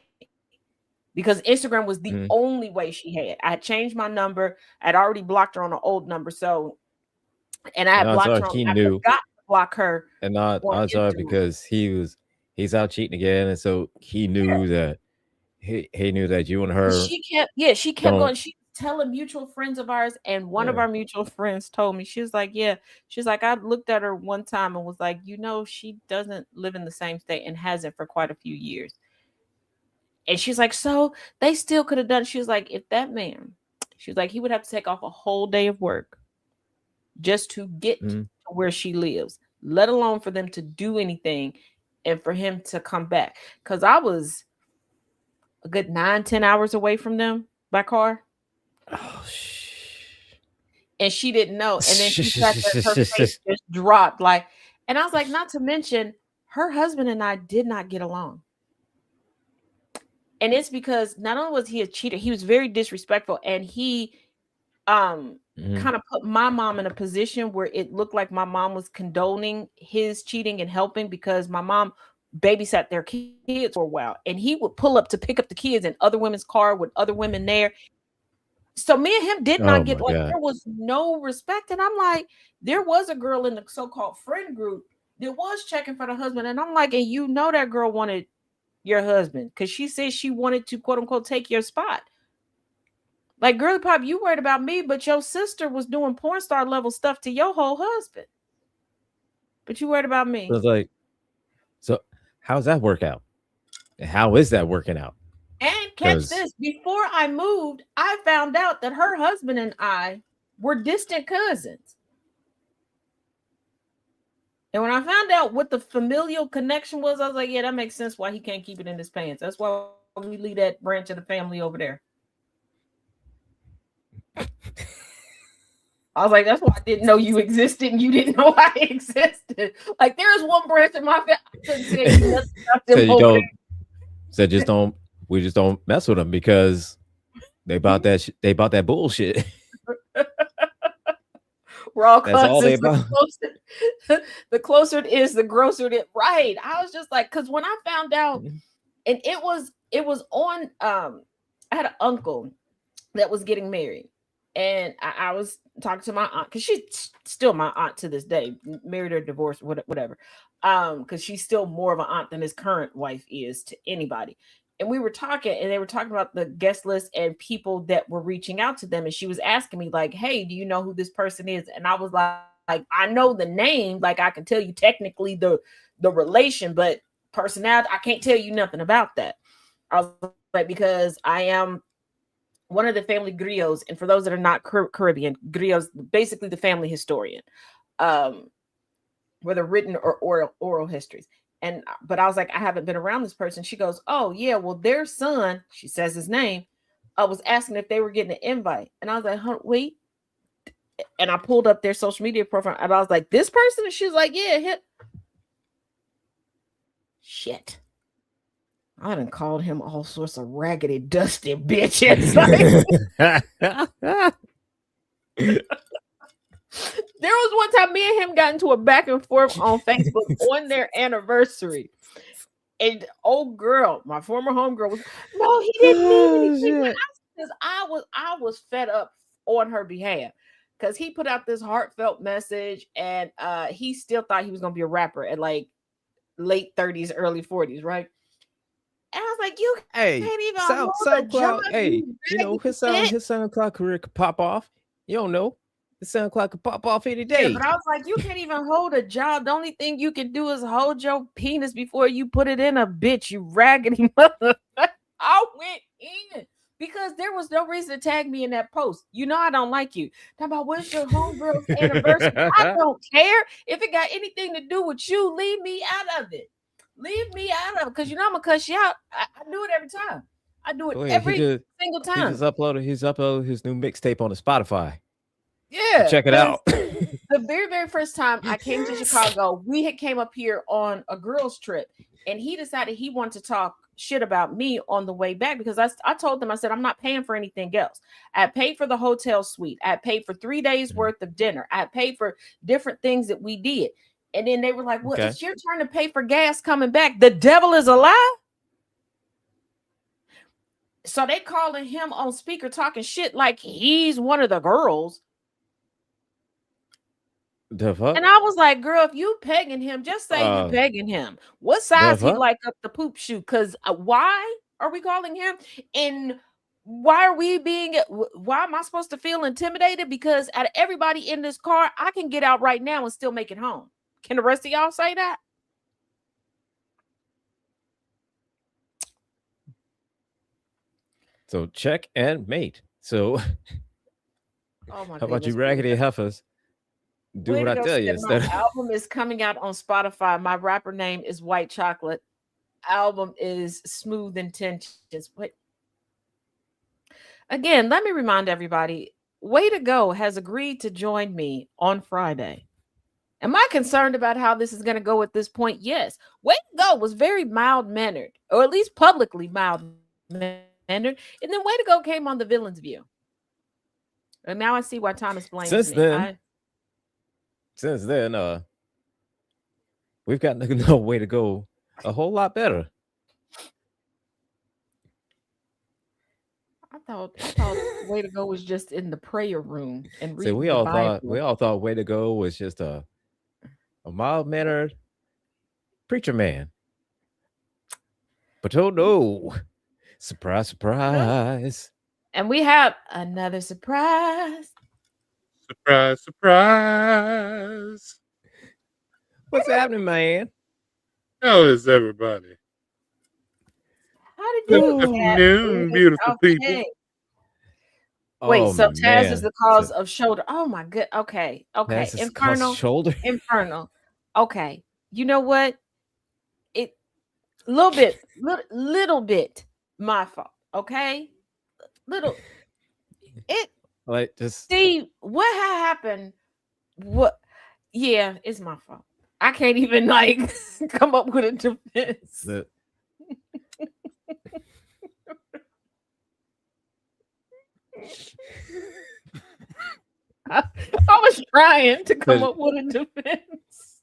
because Instagram was the only way she had. I had changed my number. I'd already blocked her on an old number. So, and I had blocked her. He I knew. forgot to block her. And not sorry, because he's out cheating again. And so he knew that he knew that you and her. She kept going. She telling mutual friends of ours, and one of our mutual friends told me, she was like, she's like, I looked at her one time and was like, she doesn't live in the same state and hasn't for quite a few years. And she's like, so they still could have done. She was like, if that man, she was like, he would have to take off a whole day of work just to get to where she lives, let alone for them to do anything and for him to come back. Because I was a good 9-10 hours away from them by car. Oh, and she didn't know. And then she sat there, her face just dropped. Like, and I was like, not to mention, her husband and I did not get along. And it's because not only was he a cheater, he was very disrespectful, and he kind of put my mom in a position where it looked like my mom was condoning his cheating and helping, because my mom babysat their kids for a while, and he would pull up to pick up the kids in other women's car with other women there. So me and him did Oh not get, my like, God. there was no respect. And I'm like, there was a girl in the so-called friend group that was checking for the husband, and I'm like, and you know that girl wanted your husband because she said she wanted to, quote unquote, take your spot. Like, girly pop, you worried about me, but your sister was doing porn star level stuff to your whole husband. But you worried about me. So it's like, so how's that work out? How is that working out? And catch 'Cause- this, before I moved, I found out that her husband and I were distant cousins. And when I found out what the familial connection was, I was like, yeah, that makes sense why he can't keep it in his pants. That's why we leave that branch of the family over there. I was like, that's why I didn't know you existed and you didn't know I existed. Like, there is one branch in my family. I couldn't say nothing about them So you over don't. there. So just don't. We just don't mess with them because they bought that. They bought that bullshit. We're all That's all they cousins. The closer it is, the grosser it is. Right. I was just like, because when I found out, and it was on, I had an uncle that was getting married. And I was talking to my aunt, because she's still my aunt to this day, married or divorced, whatever. Because she's still more of an aunt than his current wife is to anybody. And we were talking, and they were talking about the guest list and people that were reaching out to them. And she was asking me, like, hey, do you know who this person is? And I was like, I know the name, like I can tell you technically the relation, but personality, I can't tell you nothing about that. I was like, because I am one of the family griots, and for those that are not Caribbean, griots, basically the family historian, whether written or oral histories. And but I was like, I haven't been around this person. She goes, oh yeah, well their son, she says his name, I was asking if they were getting an invite, and I was like, huh, wait. And I pulled up their social media profile, and I was like, this person, and she was like, yeah, shit. I done called him all sorts of raggedy, dusty bitches. There was one time me and him got into a back and forth on Facebook on their anniversary. And old girl, my former homegirl, was, no, he didn't mean anything. Because I was fed up on her behalf. Because he put out this heartfelt message, and he still thought he was gonna be a rapper at like late 30s, early 40s, right? And I was like, you can't even hold a job. Hey, you know, his SoundCloud career could pop off. You don't know. The SoundCloud could pop off any day. Yeah, but I was like, you can't even hold a job. The only thing you can do is hold your penis before you put it in a bitch, you raggedy mother. I went in because there was no reason to tag me in that post. You know I don't like you. Talk about when's your homegirl's anniversary. I don't care. If it got anything to do with you, leave me out of it. Leave me out of it, because you know I'm gonna cuss you out. I do it every time. I do it every single time. He just uploaded his new mixtape on the Spotify. Yeah, check it out. The very first time I came to Chicago, we had came up here on a girls' trip, and he decided he wanted to talk shit about me on the way back, because I told them, I said, I'm not paying for anything else. I paid for the hotel suite. I paid for 3 days worth of dinner. I paid for different things that we did. And then they were like, well, it's your turn to pay for gas coming back. The devil is alive. So they calling him on speaker talking shit like he's one of the girls. The fuck? And I was like, girl, if you pegging him, just say you pegging him. What size he like up the poop shoe? Because why are we calling him? And why am I supposed to feel intimidated? Because out of everybody in this car, I can get out right now and still make it home. Can the rest of y'all say that? So check and mate. So oh my how about you raggedy heifers? Do what I tell you. My album is coming out on Spotify. My rapper name is White Chocolate. Album is Smooth Intentions. Wait. Again, let me remind everybody, Way to Go has agreed to join me on Friday. Am I concerned about how this is going to go at this point? Yes. Way to Go was very mild mannered, or at least publicly mild mannered. And then Way to Go came on the villain's view. And now I see why Thomas blames Since me. then, we've gotten to know Way to Go a whole lot better. I thought Way to Go was just in the prayer room and See, reading the we Bible. all thought Way to Go was just a mild mannered preacher man. But oh no. Surprise, surprise. And we have another surprise. Surprise, surprise. What's happening, man? How is everybody? How did Good you afternoon, beautiful people. Wait, Oh, so Taz is man. the cause of shoulder. Oh my good. Okay. That's his Infernal. shoulder. Infernal. Okay. You know what? It little bit my fault. Okay. Little it Like just see what happened. What yeah, it's my fault. I can't even like come up with a defense. the I was trying to come But- up with a defense.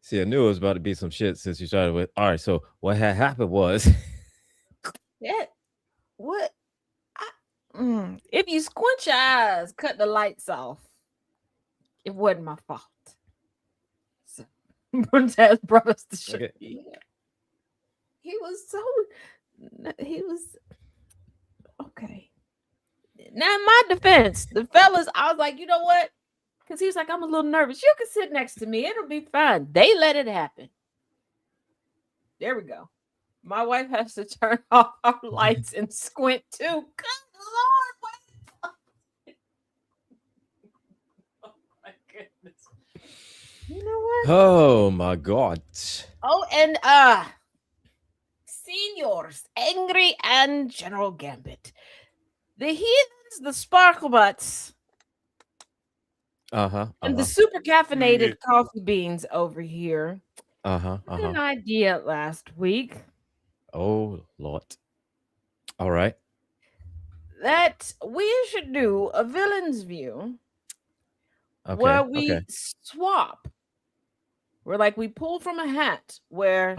See, I knew it was about to be some shit since you started with. All right, so what had happened was That what? If you squint your eyes, cut the lights off. It wasn't my fault. So, Taz brought us the show. Okay. Yeah. He was okay. Now, in my defense, the fellas, I was like, you know what? Because he was like, I'm a little nervous. You can sit next to me. It'll be fine. They let it happen. There we go. My wife has to turn off our lights and squint too. Good Lord. What? Oh my goodness. You know what? oh my god. Oh, and seniors, Angry and General Gambit. The heathens, the sparkle butts, and the super caffeinated coffee beans over here. I had an idea last week Oh Lord. All right. that we should do a villain's view Okay. where we okay. swap. Where like we pull from a hat where,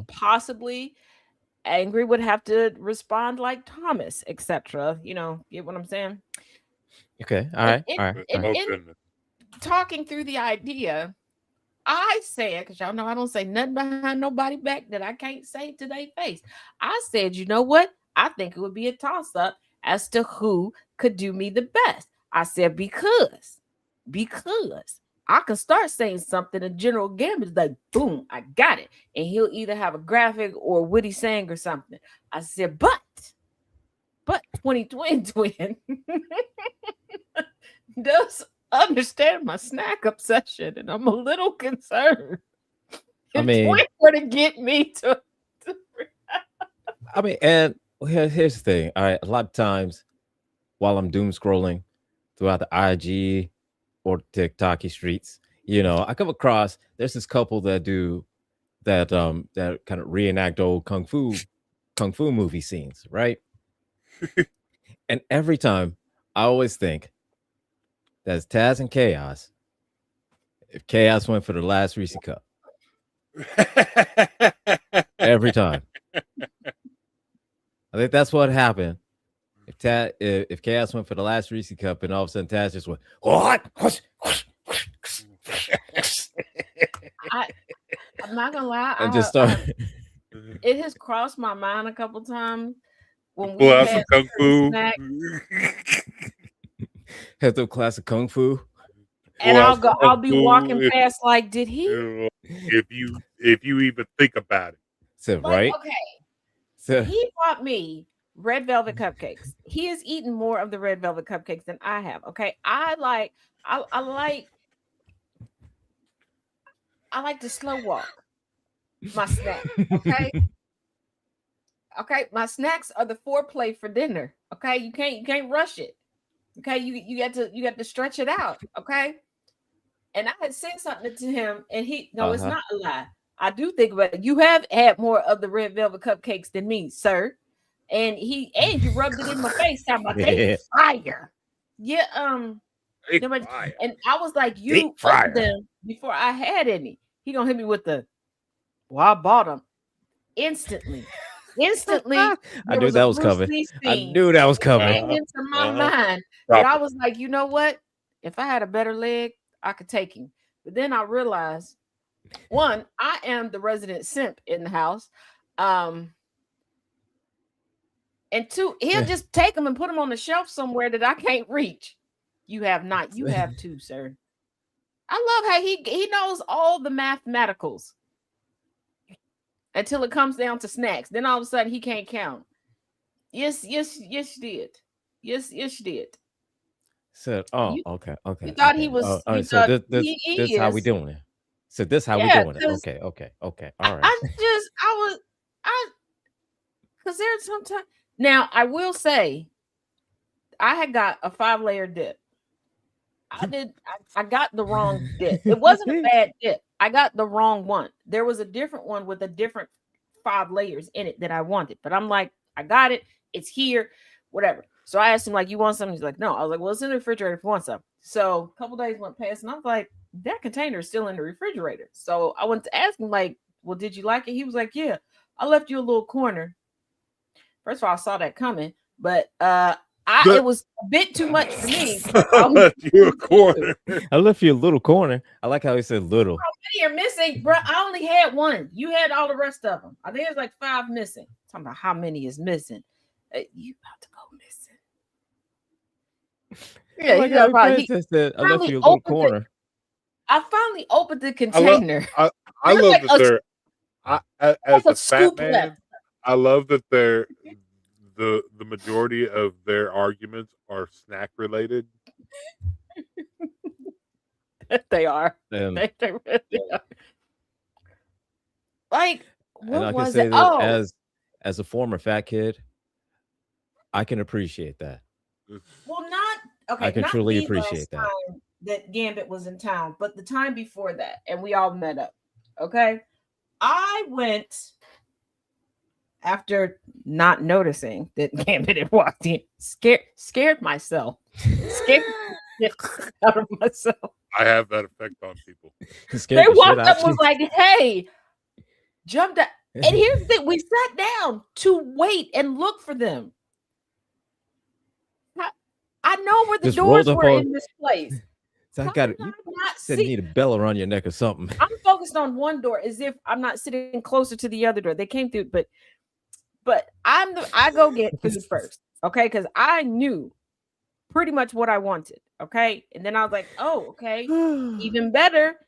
possibly Angry would have to respond like Thomas, etc. Get what I'm saying? Okay. All right. In- All right. in- all right. Oh, in- goodness. Talking through the idea, I said, because y'all know I don't say nothing behind nobody back that I can't say to their face. I said, you know what? I think it would be a toss-up as to who could do me the best. I said, because I can start saying something and General Gambit is like, boom, I got it. And he'll either have a graphic or witty saying or something. I said, but 2020 does understand my snack obsession, and I'm a little concerned. I mean- Twin were to get me to I mean, and here's the thing. All right, a lot of times while I'm doom scrolling throughout the IG or TikToky streets, I come across there's this couple that do that kind of reenact old kung fu movie scenes, right? And every time I always think that's Taz and Chaos. If Chaos went for the last Reese Cup. Every time. I think that's what happened. If Chaos went for the last Reese Cup and all of a sudden Taz just went, what? I'm not gonna lie, And just start it has crossed my mind a couple times when we Pull out some had kung fu. snack, have the classic kung fu. and Pull out I'll some I'll kung be fu walking past like, did he? if you even think about it. Said Like, right. okay, So, he bought me red velvet cupcakes. He has eaten more of the red velvet cupcakes than I have. Okay, I like to slow walk my snack. Okay, Okay, my snacks are the foreplay for dinner. Okay, you can't rush it. Okay, you got to stretch it out. Okay, and I had said something to him, and no, it's Uh-huh. not a lie. I do think about it. You have had more of the red velvet cupcakes than me, sir. And you rubbed it in my face, talking about they Yeah. fire. Yeah, Big nobody, fire. and I was like, Deep you fryer. opened them before I had any. He gonna hit me with well, I bought them instantly. I There knew was that a was Bruce coming. Lee I scene knew that was coming. came into my mind Stop that I it. was like, you know what? If I had a better leg, I could take him. But then I realized, one, I am the resident simp in the house. And two, he'll just take them and put them on the shelf somewhere that I can't reach. You have not. You have too, sir. I love how he knows all the mathematicals until it comes down to snacks. Then all of a sudden he can't count. Yes, you did. Yes, you did. So, You, okay. you thought he Okay. was. All You right. So thought this he how we is. doing it. So this how we Yeah, doing it. because Okay. All I right. because there's sometimes now I will say I had got a 5-layer dip. I got the wrong dip. It wasn't a bad dip. I got the wrong one. There was a different one with a different 5 layers in it that I wanted. But I'm like, I got it. It's here. Whatever. So I asked him, like, you want something? He's like, no. I was like, well, it's in the refrigerator if you want some. So a couple days went past, and I was like, that container is still in the refrigerator. So I went to ask him, like, well, did you like it? He was like, yeah. I left you a little corner. First of all, I saw that coming, but it was a bit too much for me. I left you a corner. I left you a little corner. I like how he said little. How many are missing, bro? I only had one. You had all the rest of them. I think there's like 5 missing. Talking about how many is missing. You about to go missing? Yeah, Like you know, how probably. Princess said, I left you a little corner. I finally opened the container. I love like that they're. As like a a fat scoop man, left. I love that they're the majority of their arguments are snack related. They are. And, They really are. Like, and what I can was say it? that Oh, as a former fat kid, I can appreciate that. well, not okay. I can not truly the appreciate last that. time that Gambit was in town, but the time before that, and we all met up. Okay, I went after not noticing that Gambit had walked in. Scared myself. Scared out of myself. I have that effect on people. Scared They the shit walked out up of and was you. like, "Hey, jumped up." And here's the thing: we sat down to wait and look for them. I know where the Just doors rolled up were on- in this place. So I How got did it. I You not said you see? need a bell around your neck or something. I'm focused on one door as if I'm not sitting closer to the other door. They came through, but I go get food first, okay? Because I knew pretty much what I wanted, okay? And then I was like, oh, okay, even better,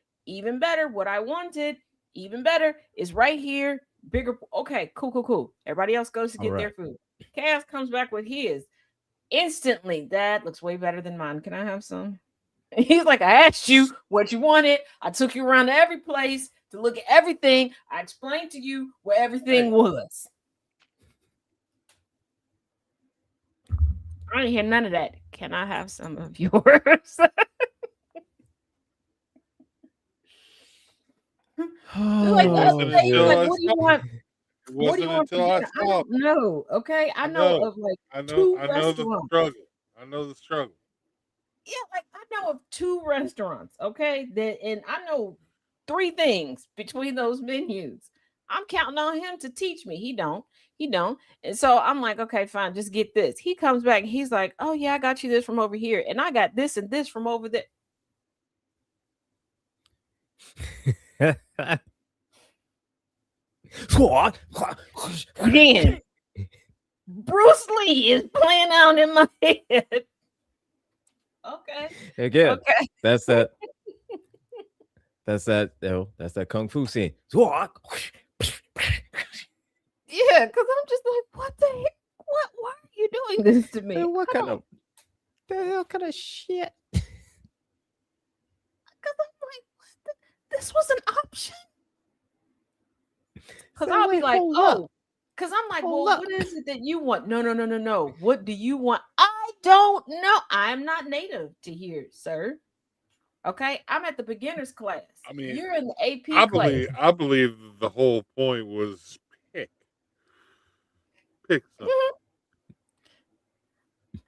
what I wanted, even better is right here, bigger. Okay, cool. Everybody else goes to get their food. Cass comes back with his. Instantly, that looks way better than mine. Can I have some? He's like, I asked you what you wanted. I took you around to every place to look at everything. I explained to you where everything was. I didn't hear none of that. Can I have some of yours? Like the other day, he was like, what do you want? It What do you wasn't want for until I dinner? I saw. don't know. Okay. I know of like I know 2 the restaurants. struggle. I know the struggle. Yeah, like I know of 2 restaurants, okay? And I know 3 things between those menus. I'm counting on him to teach me. He don't. And so I'm like, okay, fine, just get this. He comes back and he's like, oh yeah, I got you this from over here, and I got this and this from over there. Again, Bruce Lee is playing out in my head. Okay. Again, Okay. that's that. That's that kung fu scene. Yeah, because I'm just like, what the heck? Why are you doing this to me? Man, what kind of shit? Because I'm like, this was an option. Because I'll be like, oh, Because I'm like, Hold well, up. what is it that you want? No. What do you want? I don't know. I'm not native to here, sir. Okay, I'm at the beginner's class. I mean, You're in the AP I class. believe the whole point was pick something.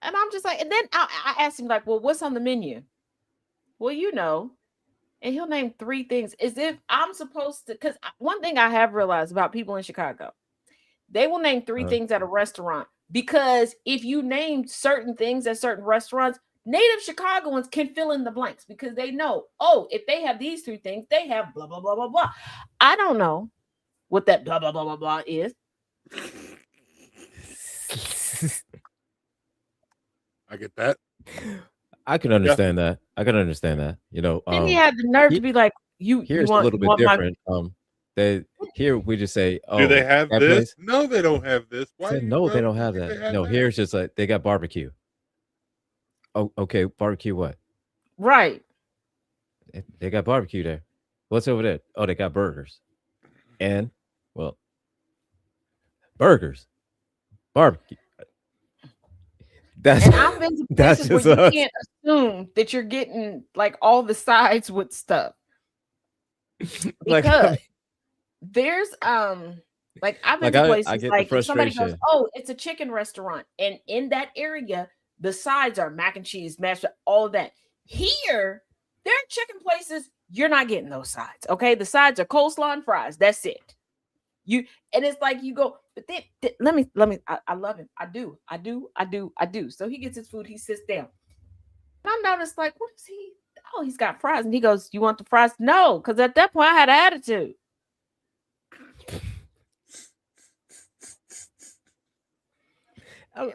And I'm just like, and then I asked him, like, well, what's on the menu? Well, you know. And he'll name 3 things as if I'm supposed to. Because one thing I have realized about people in Chicago, they will name 3 things at a restaurant. Because if you name certain things at certain restaurants, native Chicagoans can fill in the blanks because they know, oh, if they have these 3 things, they have blah, blah, blah, blah, blah. I don't know what that blah, blah, blah, blah, blah is. I get that. I can understand that. I can understand that. You know, Then he had the nerve to be like, here's want, a little bit different. Here we just say, oh, do they have that this? place? No, they don't have this. Why? Said, no, they don't have that. No, here's just like they got barbecue. Oh, okay, barbecue what? Right. They got barbecue there. What's over there? Oh, they got burgers. And well, barbecue. And I've been to places where you can't assume that you're getting like all the sides with stuff. Because there's like I've been to places like somebody goes, oh, it's a chicken restaurant, and in that area the sides are mac and cheese, mashed, all of that. Here there are chicken places, you're not getting those sides. Okay, the sides are coleslaw and fries. That's it. And it's like you go, but then let me I love him. I do. So he gets his food, he sits down. And I noticed, like, what is he? Oh, he's got fries. And he goes, you want the fries? No, because at that point I had an attitude.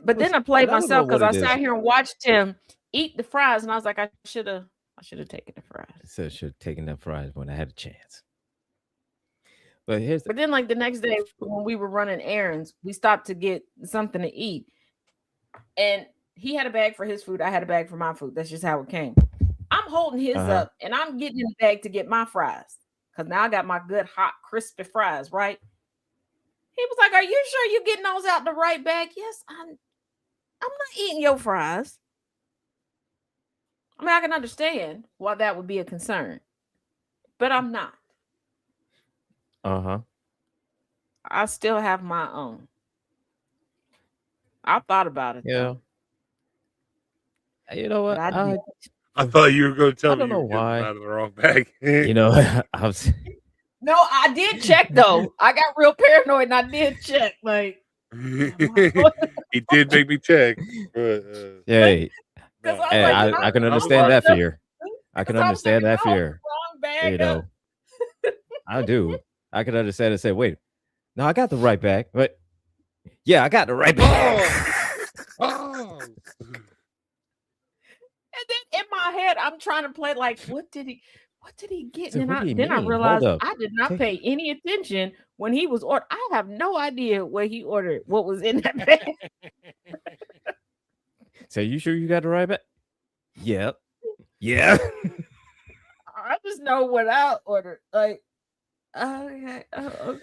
But then I played myself because I sat here and watched him eat the fries, and I was like, I should have taken the fries. So I should have taken the fries when I had a chance. But then, like the next day when we were running errands, we stopped to get something to eat, and he had a bag for his food. I had a bag for my food. That's just how it came. I'm holding his up, and I'm getting in the bag to get my fries because now I got my good hot crispy fries. Right? He was like, "Are you sure you're getting those out the right bag?" Yes, I'm not eating your fries. I mean, I can understand why that would be a concern, but I'm not. I still have my own. I thought about it. Yeah. Though. You know what? I thought you were going to tell me you were why. out of the wrong bag. You know, I was. No, I did check though. I got real paranoid and I did check. Like he did make me check. But, hey, I can understand that fear. I can understand that fear. You know, I do. I can understand and say, wait, no, I got the right bag. But yeah, I got the right bag. And then in my head, I'm trying to play like, what did he get? So And then I realized I did not pay any attention when he was ordered. I have no idea what he ordered, what was in that bag. So you sure you got the right bag? Yep. Yeah. I just know what I ordered. Like, okay. Okay.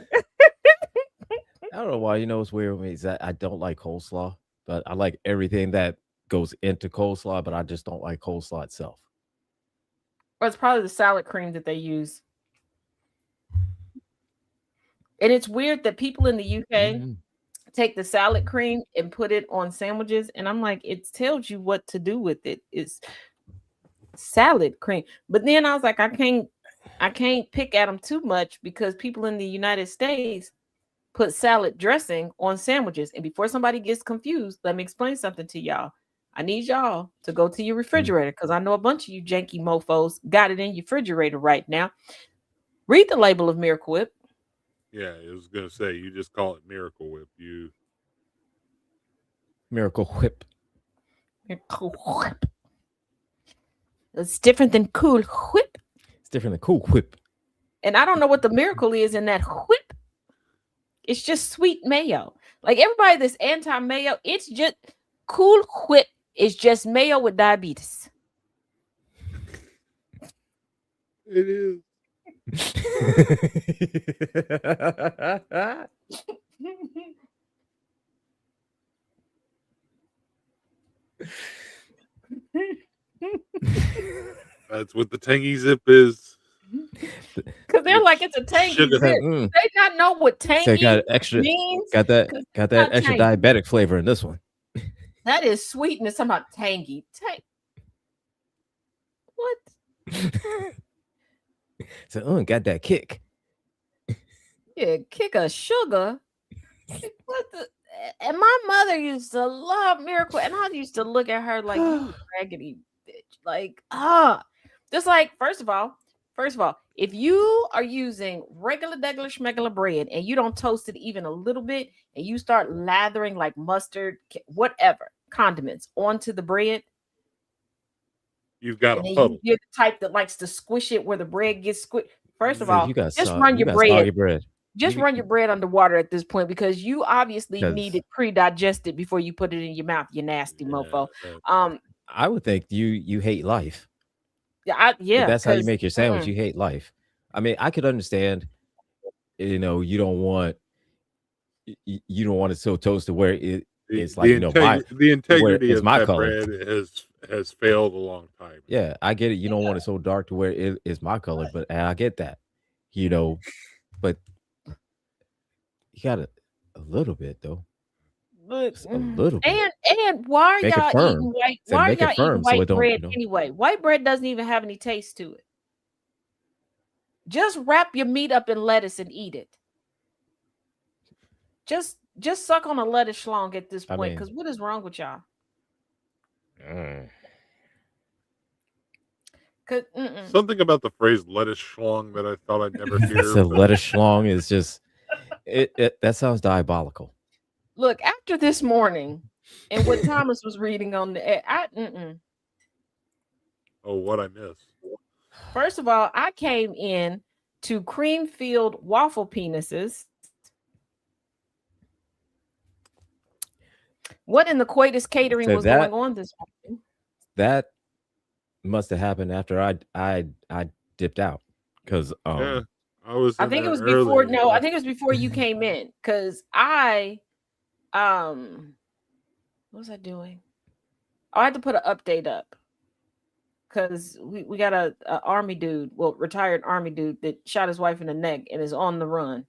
I don't know why. You know what's weird with me is that I don't like coleslaw, but I like everything that goes into coleslaw, but I just don't like coleslaw itself. Well, it's probably the salad cream that they use. And it's weird that people in the UK take the salad cream and put it on sandwiches. And I'm like, it tells you what to do with it. It's salad cream. But then I was like, I can't pick at them too much because people in the United States put salad dressing on sandwiches. And before somebody gets confused, let me explain something to y'all. I need y'all to go to your refrigerator because I know a bunch of you janky mofos got it in your refrigerator right now. Read the label of Miracle Whip. Yeah, I was going to say, you just call it Miracle Whip. Miracle Whip. Miracle Whip. It's different than Cool Whip. It's different than Cool Whip. And I don't know what the miracle is in that whip. It's just sweet mayo. Like everybody that's anti-mayo, it's just Cool Whip is just mayo with diabetes. It is. That's what the tangy zip is. Because they're like, it's a tangy Sugar zip. Mm. They not know what So tangy got extra, means. got that 'cause got it's that not extra tangy. diabetic flavor in this one. That is sweet and it's talking about tangy. What? So got that kick. Yeah, kick of sugar. What the? And my mother used to love Miracle, and I used to look at her like, you raggedy bitch. Like, just like first of all, if you are using regular schmegular bread and you don't toast it even a little bit, and you start lathering like mustard, whatever condiments onto the bread, You've got a and then puddle. you're the type that likes to squish it where the bread gets squished. First of So all, you got just so- run you your got soggy bread. bread. Just You- run your bread underwater at this point because you obviously 'Cause- need it pre-digested before you put it in your mouth, you nasty mofo. I would think you hate life. Yeah, If that's how you 'cause, make your sandwich. You hate life. I mean, I could understand. You don't want it so toasted where it's like the integrity it's of my that color. bread has failed a long time. Yeah, I get it. You don't want it so dark to where it is my color, but I get that. But you got a little bit though. But, Just a little bit. and why are Make it y'all firm. eating white? Say Why are make it y'all eating firm so white it don't, bread anyway? White bread doesn't even have any taste to it. Just wrap your meat up in lettuce and eat it. Just suck on a lettuce schlong at this point, because what is wrong with y'all? Something about the phrase lettuce schlong that I thought I'd never hear. So lettuce schlong is just that sounds diabolical. Look, after this morning and what Thomas was reading on the Oh, what I missed. First of all, I came in to Creamfield waffle penises. What in the coitus catering was going on this morning? That must have happened after I dipped out because I think it was before. No, I think it was before you came in because what was I doing? I had to put an update up because we got a army dude, retired army dude that shot his wife in the neck and is on the run.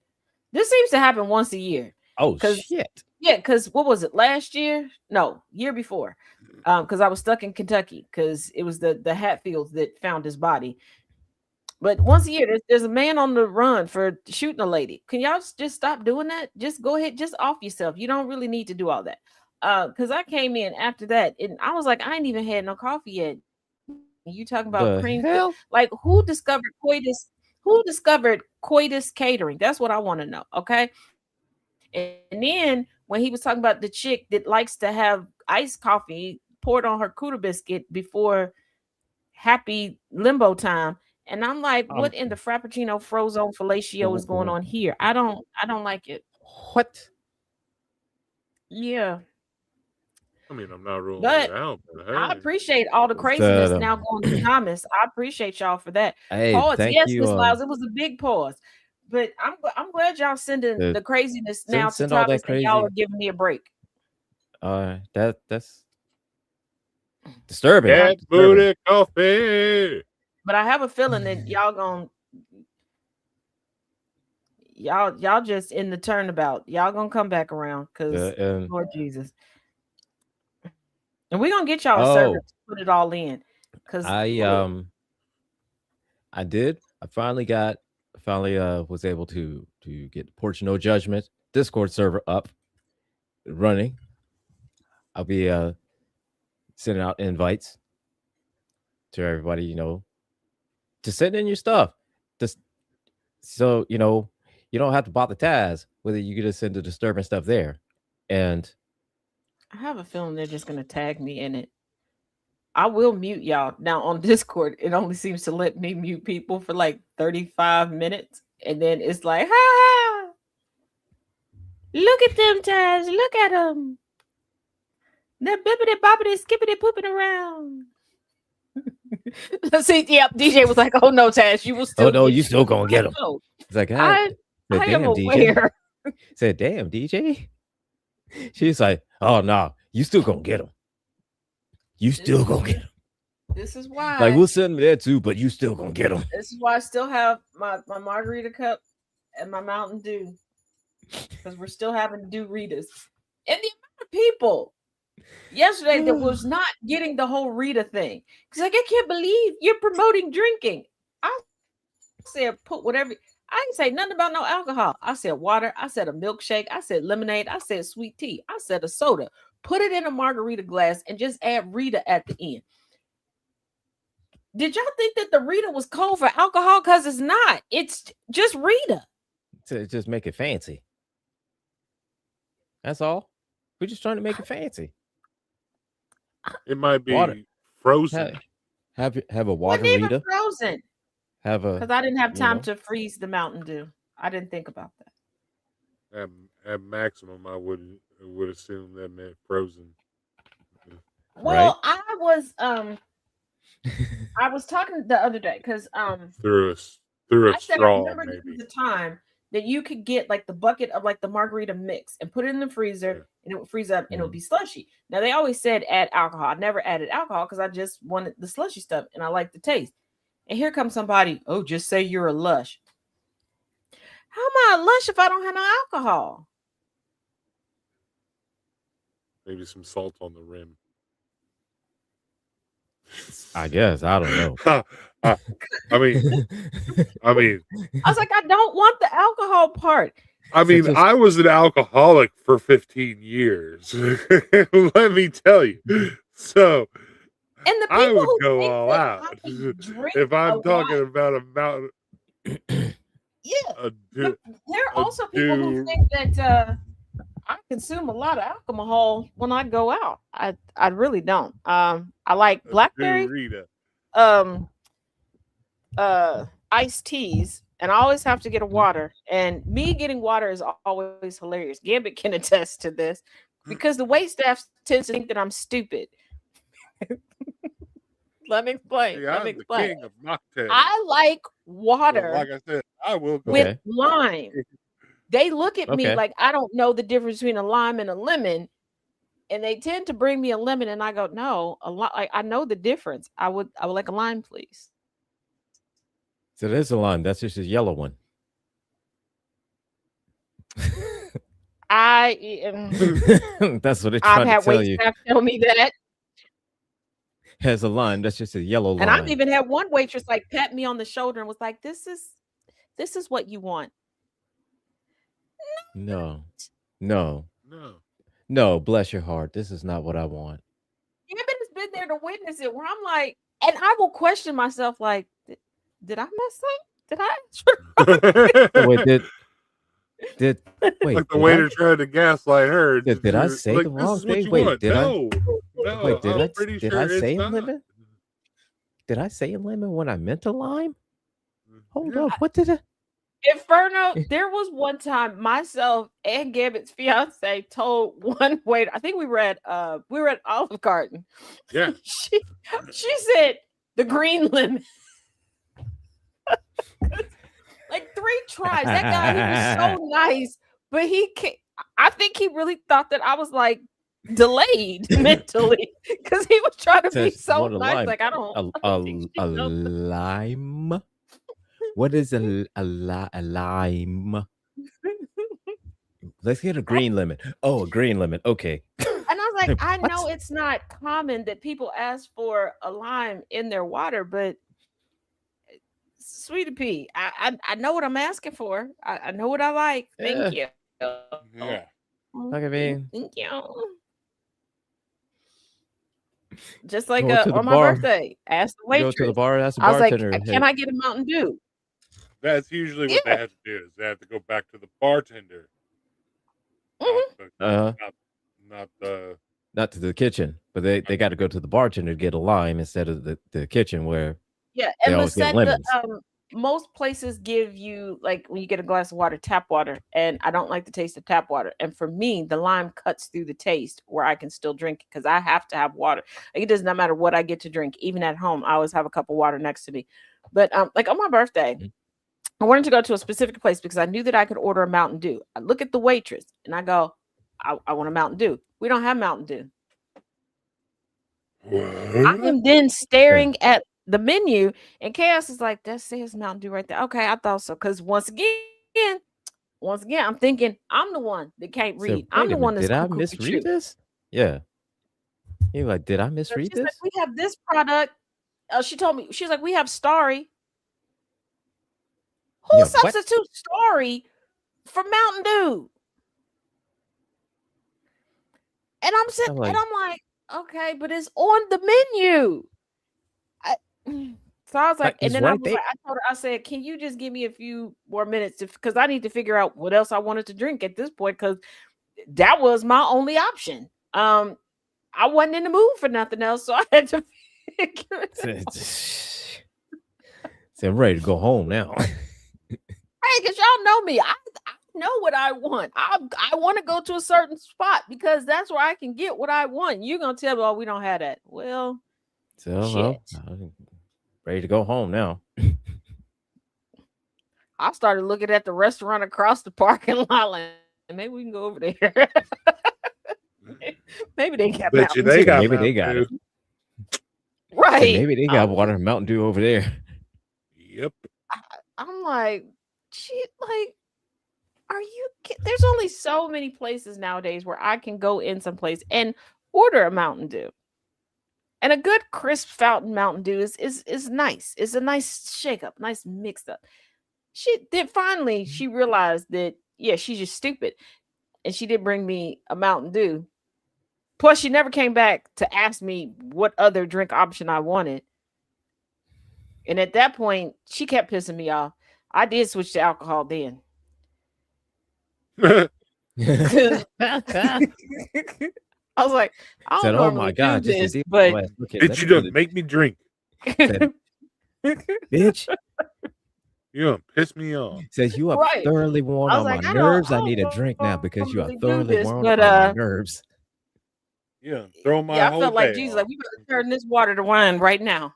This seems to happen once a year. Oh shit! Yeah, because what was it, last year? No, year before. Because I was stuck in Kentucky because it was the Hatfields that found his body. But once a year, there's a man on the run for shooting a lady. Can y'all just stop doing that? Just go ahead, just off yourself. You don't really need to do all that. Because I came in after that and I was like, I ain't even had no coffee yet. You talking about cream? Like who discovered coitus? Who discovered coitus catering? That's what I want to know. Okay. And then when he was talking about the chick that likes to have iced coffee poured on her Cuda biscuit before happy limbo time, and I'm like, what in the Frappuccino Frozone fellatio is going on here? I don't like it. What? Yeah. I mean, I'm not ruling it out, but hey. I appreciate all the craziness now going to Thomas. I appreciate y'all for that. Hey, pause. Thank you. Miss Lyles, it was a big pause. But I'm glad y'all sending the craziness now to Thomas, and y'all are giving me a break. That's disturbing. Cat booty coffee. But I have a feeling that y'all just in the turnabout. Y'all gonna come back around because Lord Jesus. And we're gonna get y'all a server to put it all in. Because I did. I finally was able to get the Porch No Judgment Discord server up running. I'll be sending out invites to everybody, to send in your stuff. Just so you don't have to bother Taz, whether you can just send the disturbing stuff there. And I have a feeling they're just gonna tag me in it. I will mute y'all. Now on Discord, it only seems to let me mute people for like 35 minutes. And then it's like, ha! Look at them, Taz. Look at them. They're bippity boppity skippity pooping around. See, DJ was like, "Oh no, Taz, you will still." Oh no, you still gonna get them. It's like, I am aware. Said, "Damn, DJ." She's like, "Oh no, you still gonna get them. You still gonna get them." This is why. Like we'll send them there too, but you still gonna get them. This is why I still have my margarita cup and my Mountain Dew, because we're still having to do Ritas. And the amount of people yesterday that was not getting the whole Rita thing, because like, I can't believe you're promoting drinking. I said put whatever. I didn't say nothing about no alcohol. I said water. I said a milkshake. I said lemonade. I said sweet tea. I said a soda. Put it in a margarita glass and just add Rita at the end. Did y'all think that the Rita was cold for alcohol? Because it's not. It's just Rita. To just make it fancy. That's all. We're just trying to make it fancy. It might be Water. frozen. Have a Wasn't even waterita. frozen. Have a Because I didn't have time know. to freeze the Mountain Dew. I didn't think about that. At maximum, I would assume that meant frozen. Well, I was talking the other day because Through a I said I straw, remember there maybe. was a time that you could get like the bucket of like the margarita mix and put it in the freezer and it would freeze up and it would be slushy. Now they always said add alcohol. I never added alcohol because I just wanted the slushy stuff and I like the taste. And here comes somebody, oh, just say you're a lush. How am I a lush if I don't have no alcohol? Maybe some salt on the rim. I guess. I don't know. I mean, I was like, I don't want the alcohol part. I mean, just- I was an alcoholic for 15 years. Let me tell you. So And the people I would who go think all that out I can drink if I'm a talking lot- about a mountain. yeah. A But there are also people who dude. think that I consume a lot of alcohol when I go out. I really don't. I like blackberry, Rita. iced teas, and I always have to get a water. And me getting water is always hilarious. Gambit can attest to this because the wait staff tends to think that I'm stupid. Let me explain. Hey, Let I'm me the explain. king of mocktails. I like water. Like I said, I will go. with Okay. lime. They look at me Okay. like I don't know the difference between a lime and a lemon, and they tend to bring me a lemon, and I go, no, a lot. Like I know the difference. I would like a lime, please. So there's a lime. That's just a yellow one. That's what they're I've trying had to tell wait you. staff tell me that, Has a lime. That's just a yellow lime. and I've even had one waitress like pat me on the shoulder and was like, "This is what you want." No. No. Bless your heart. This is not what I want. Gambit has been there to witness it. Where I'm like, and I will question myself, like, did I mess up? Did I? Oh, wait, wait, Like the did waiter tried to gaslight her. Did I say like, the this wrong is what thing? you Wait, want. did I- No. Wait, did I'm I pretty did sure I it's say not. lemon? Did I say lemon when I meant a lime? Hold Yeah. up. What did I? Inferno, there was one time myself and Gambit's fiance told one waiter, I think we were at Olive Garden. Yeah. she said the green lemon. Like 3 tries. That guy, he was so nice, but I think he really thought that I was like delayed mentally because he was trying to be Says, so what a nice. lime. Like I don't think she A knows. lime. What is a lime? Let's get a green lemon. Oh, a green lemon. Okay. And I was like, I What? know it's not common that people ask for a lime in their water, but sweetie pea, I know what I'm asking for. I know what I like. Thank you. Yeah. Look at me. Thank you. Just like Go to the on my bar. birthday, ask the Go waitress. to the bar. Ask the I was like, bartender. can I get a Mountain Dew? That's usually what they have to do. Is they have to go back to the bartender. Mhm. Not the. Not to the kitchen, but they got to go to the bartender to get a lime instead of the kitchen where Yeah, They and always get Lisette, lemons. most places give you like when you get a glass of water, tap water, and I don't like the taste of tap water. And for me, the lime cuts through the taste where I can still drink it because I have to have water. Like, it does not matter what I get to drink, even at home. I always have a cup of water next to me. But like on my birthday, Mhm. I wanted to go to a specific place because I knew that I could order a Mountain Dew. I look at the waitress and I go, I want a Mountain Dew. We don't have Mountain Dew. I What? am then staring at the menu, and Chaos is like, that says Mountain Dew right there. Okay, I thought so. Because once again, I'm thinking I'm the one that can't So read. I'm wait the a one minute, that's did I cuckoo misread this? Yeah. You're like, did I So misread she's like, this? we have this product. She told me, she's like, we have Starry. Who Yeah, what? substitutes Starry for Mountain Dew? And I'm sitting I'm and like, I'm like, okay, but it's on the menu. I, so I was like, and it's then I right was there. like, I told her, I said, can you just give me a few more minutes because I need to figure out what else I wanted to drink at this point because that was my only option. I wasn't in the mood for nothing else, so I had to figure it out. So I'm ready to go home now. Hey, because y'all know me. I know what I want. I want to go to a certain spot because that's where I can get what I want. You're gonna tell me, oh, we don't have that. Well, So shit. I'm ready to go home now. I started looking at the restaurant across the parking lot, like maybe we can go over there. Maybe they got Bet you Mountain they Dew. got Maybe they Mountain got Dew. it. So Right. maybe they got water and Mountain Dew over there. Yep. I'm like, shit, like, are you there's only so many places nowadays where I can go in someplace and order a Mountain Dew. And a good crisp fountain Mountain Dew is nice. It's a nice shake up, nice mix up. She realized that yeah, she's just stupid. And she did bring me a Mountain Dew. Plus, she never came back to ask me what other drink option I wanted. And at that point, she kept pissing me off. I did switch to alcohol then. I was like, I don't Said, "Oh normally my god, do just to this, deal but with okay, Bitch, you done make me drink. Said, bitch. You done piss me off. Says you are Right. thoroughly worn I was on like, my I nerves. I don't need a drink now because you are normally do thoroughly this, worn but on my nerves. You done throw my yeah, I whole felt like day Jesus, off. like we better turn this water to wine right now.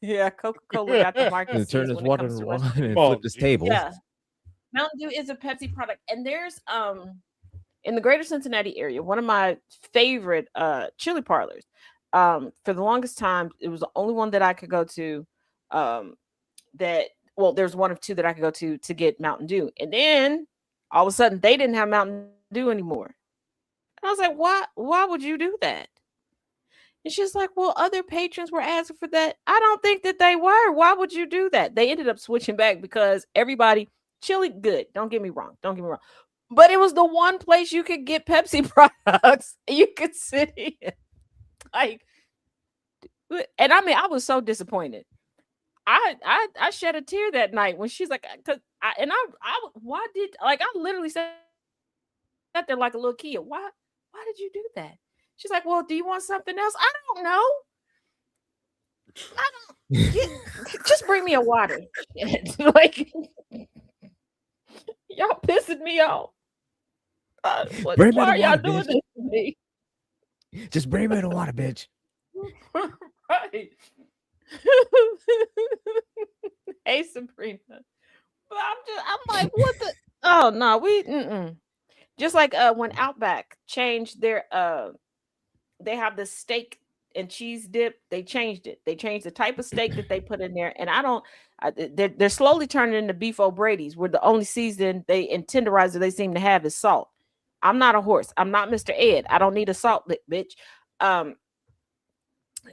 Yeah, Coca-Cola got the market And turn seats this when it water comes into to wine restaurants. and Come flip on, this G. table. Yeah. Mountain Dew is a Pepsi product. And there's in the greater Cincinnati area, one of my favorite chili parlors. For the longest time, it was the only one that I could go to. There's one of two that I could go to get Mountain Dew. And then all of a sudden they didn't have Mountain Dew anymore. And I was like, why would you do that? And she's like, well, other patrons were asking for that. I don't think that they were. Why would you do that? They ended up switching back because everybody, chili, good. Don't get me wrong. But it was the one place you could get Pepsi products. You could sit in. Like, and I mean, I was so disappointed. I shed a tear that night when she's like, why did like I literally sat there like a little kid. Why did you do that? She's like, well, do you want something else? I don't know. Just bring me a water. Like y'all pissing me off. Why are y'all doing this to me? Just bring me the water, bitch. Right. Hey, Sabrina. But I'm like, what the? Oh no, just like when Outback changed their they have the steak and cheese dip. They changed it. They changed the type of steak that they put in there, and they're slowly turning into beef O'Brady's, where the only season and tenderizer they seem to have is salt. I'm not a horse. I'm not Mr. Ed. I don't need a salt lick, bitch.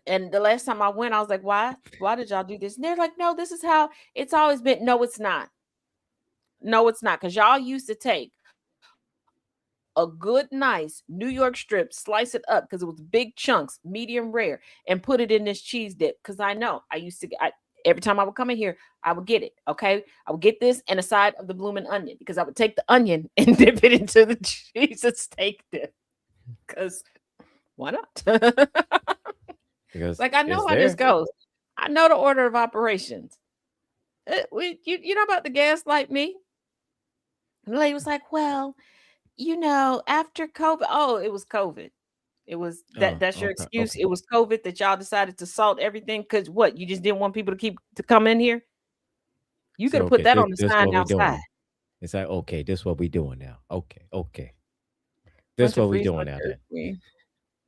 And the last time I went, I was like, why did y'all do this? And they're like, no, this is how it's always been. No, it's not. Because y'all used to take a good, nice New York strip, slice it up because it was big chunks, medium rare, and put it in this cheese dip. Because I know I used to, every time I would come in here, I would get it. Okay. I would get this and a side of the blooming onion because I would take the onion and dip it into the cheese and steak dip. Because why not? Because like I know how this goes. I know the order of operations. You know about the gaslight me? And the lady was like, well, after COVID. Oh, it was COVID. It was that's your excuse. Okay. It was COVID that y'all decided to salt everything because what? You just didn't want people to come in here? You could have put that on the sign outside. It's like, okay, this is what we doing now. Okay. This is what we doing now then.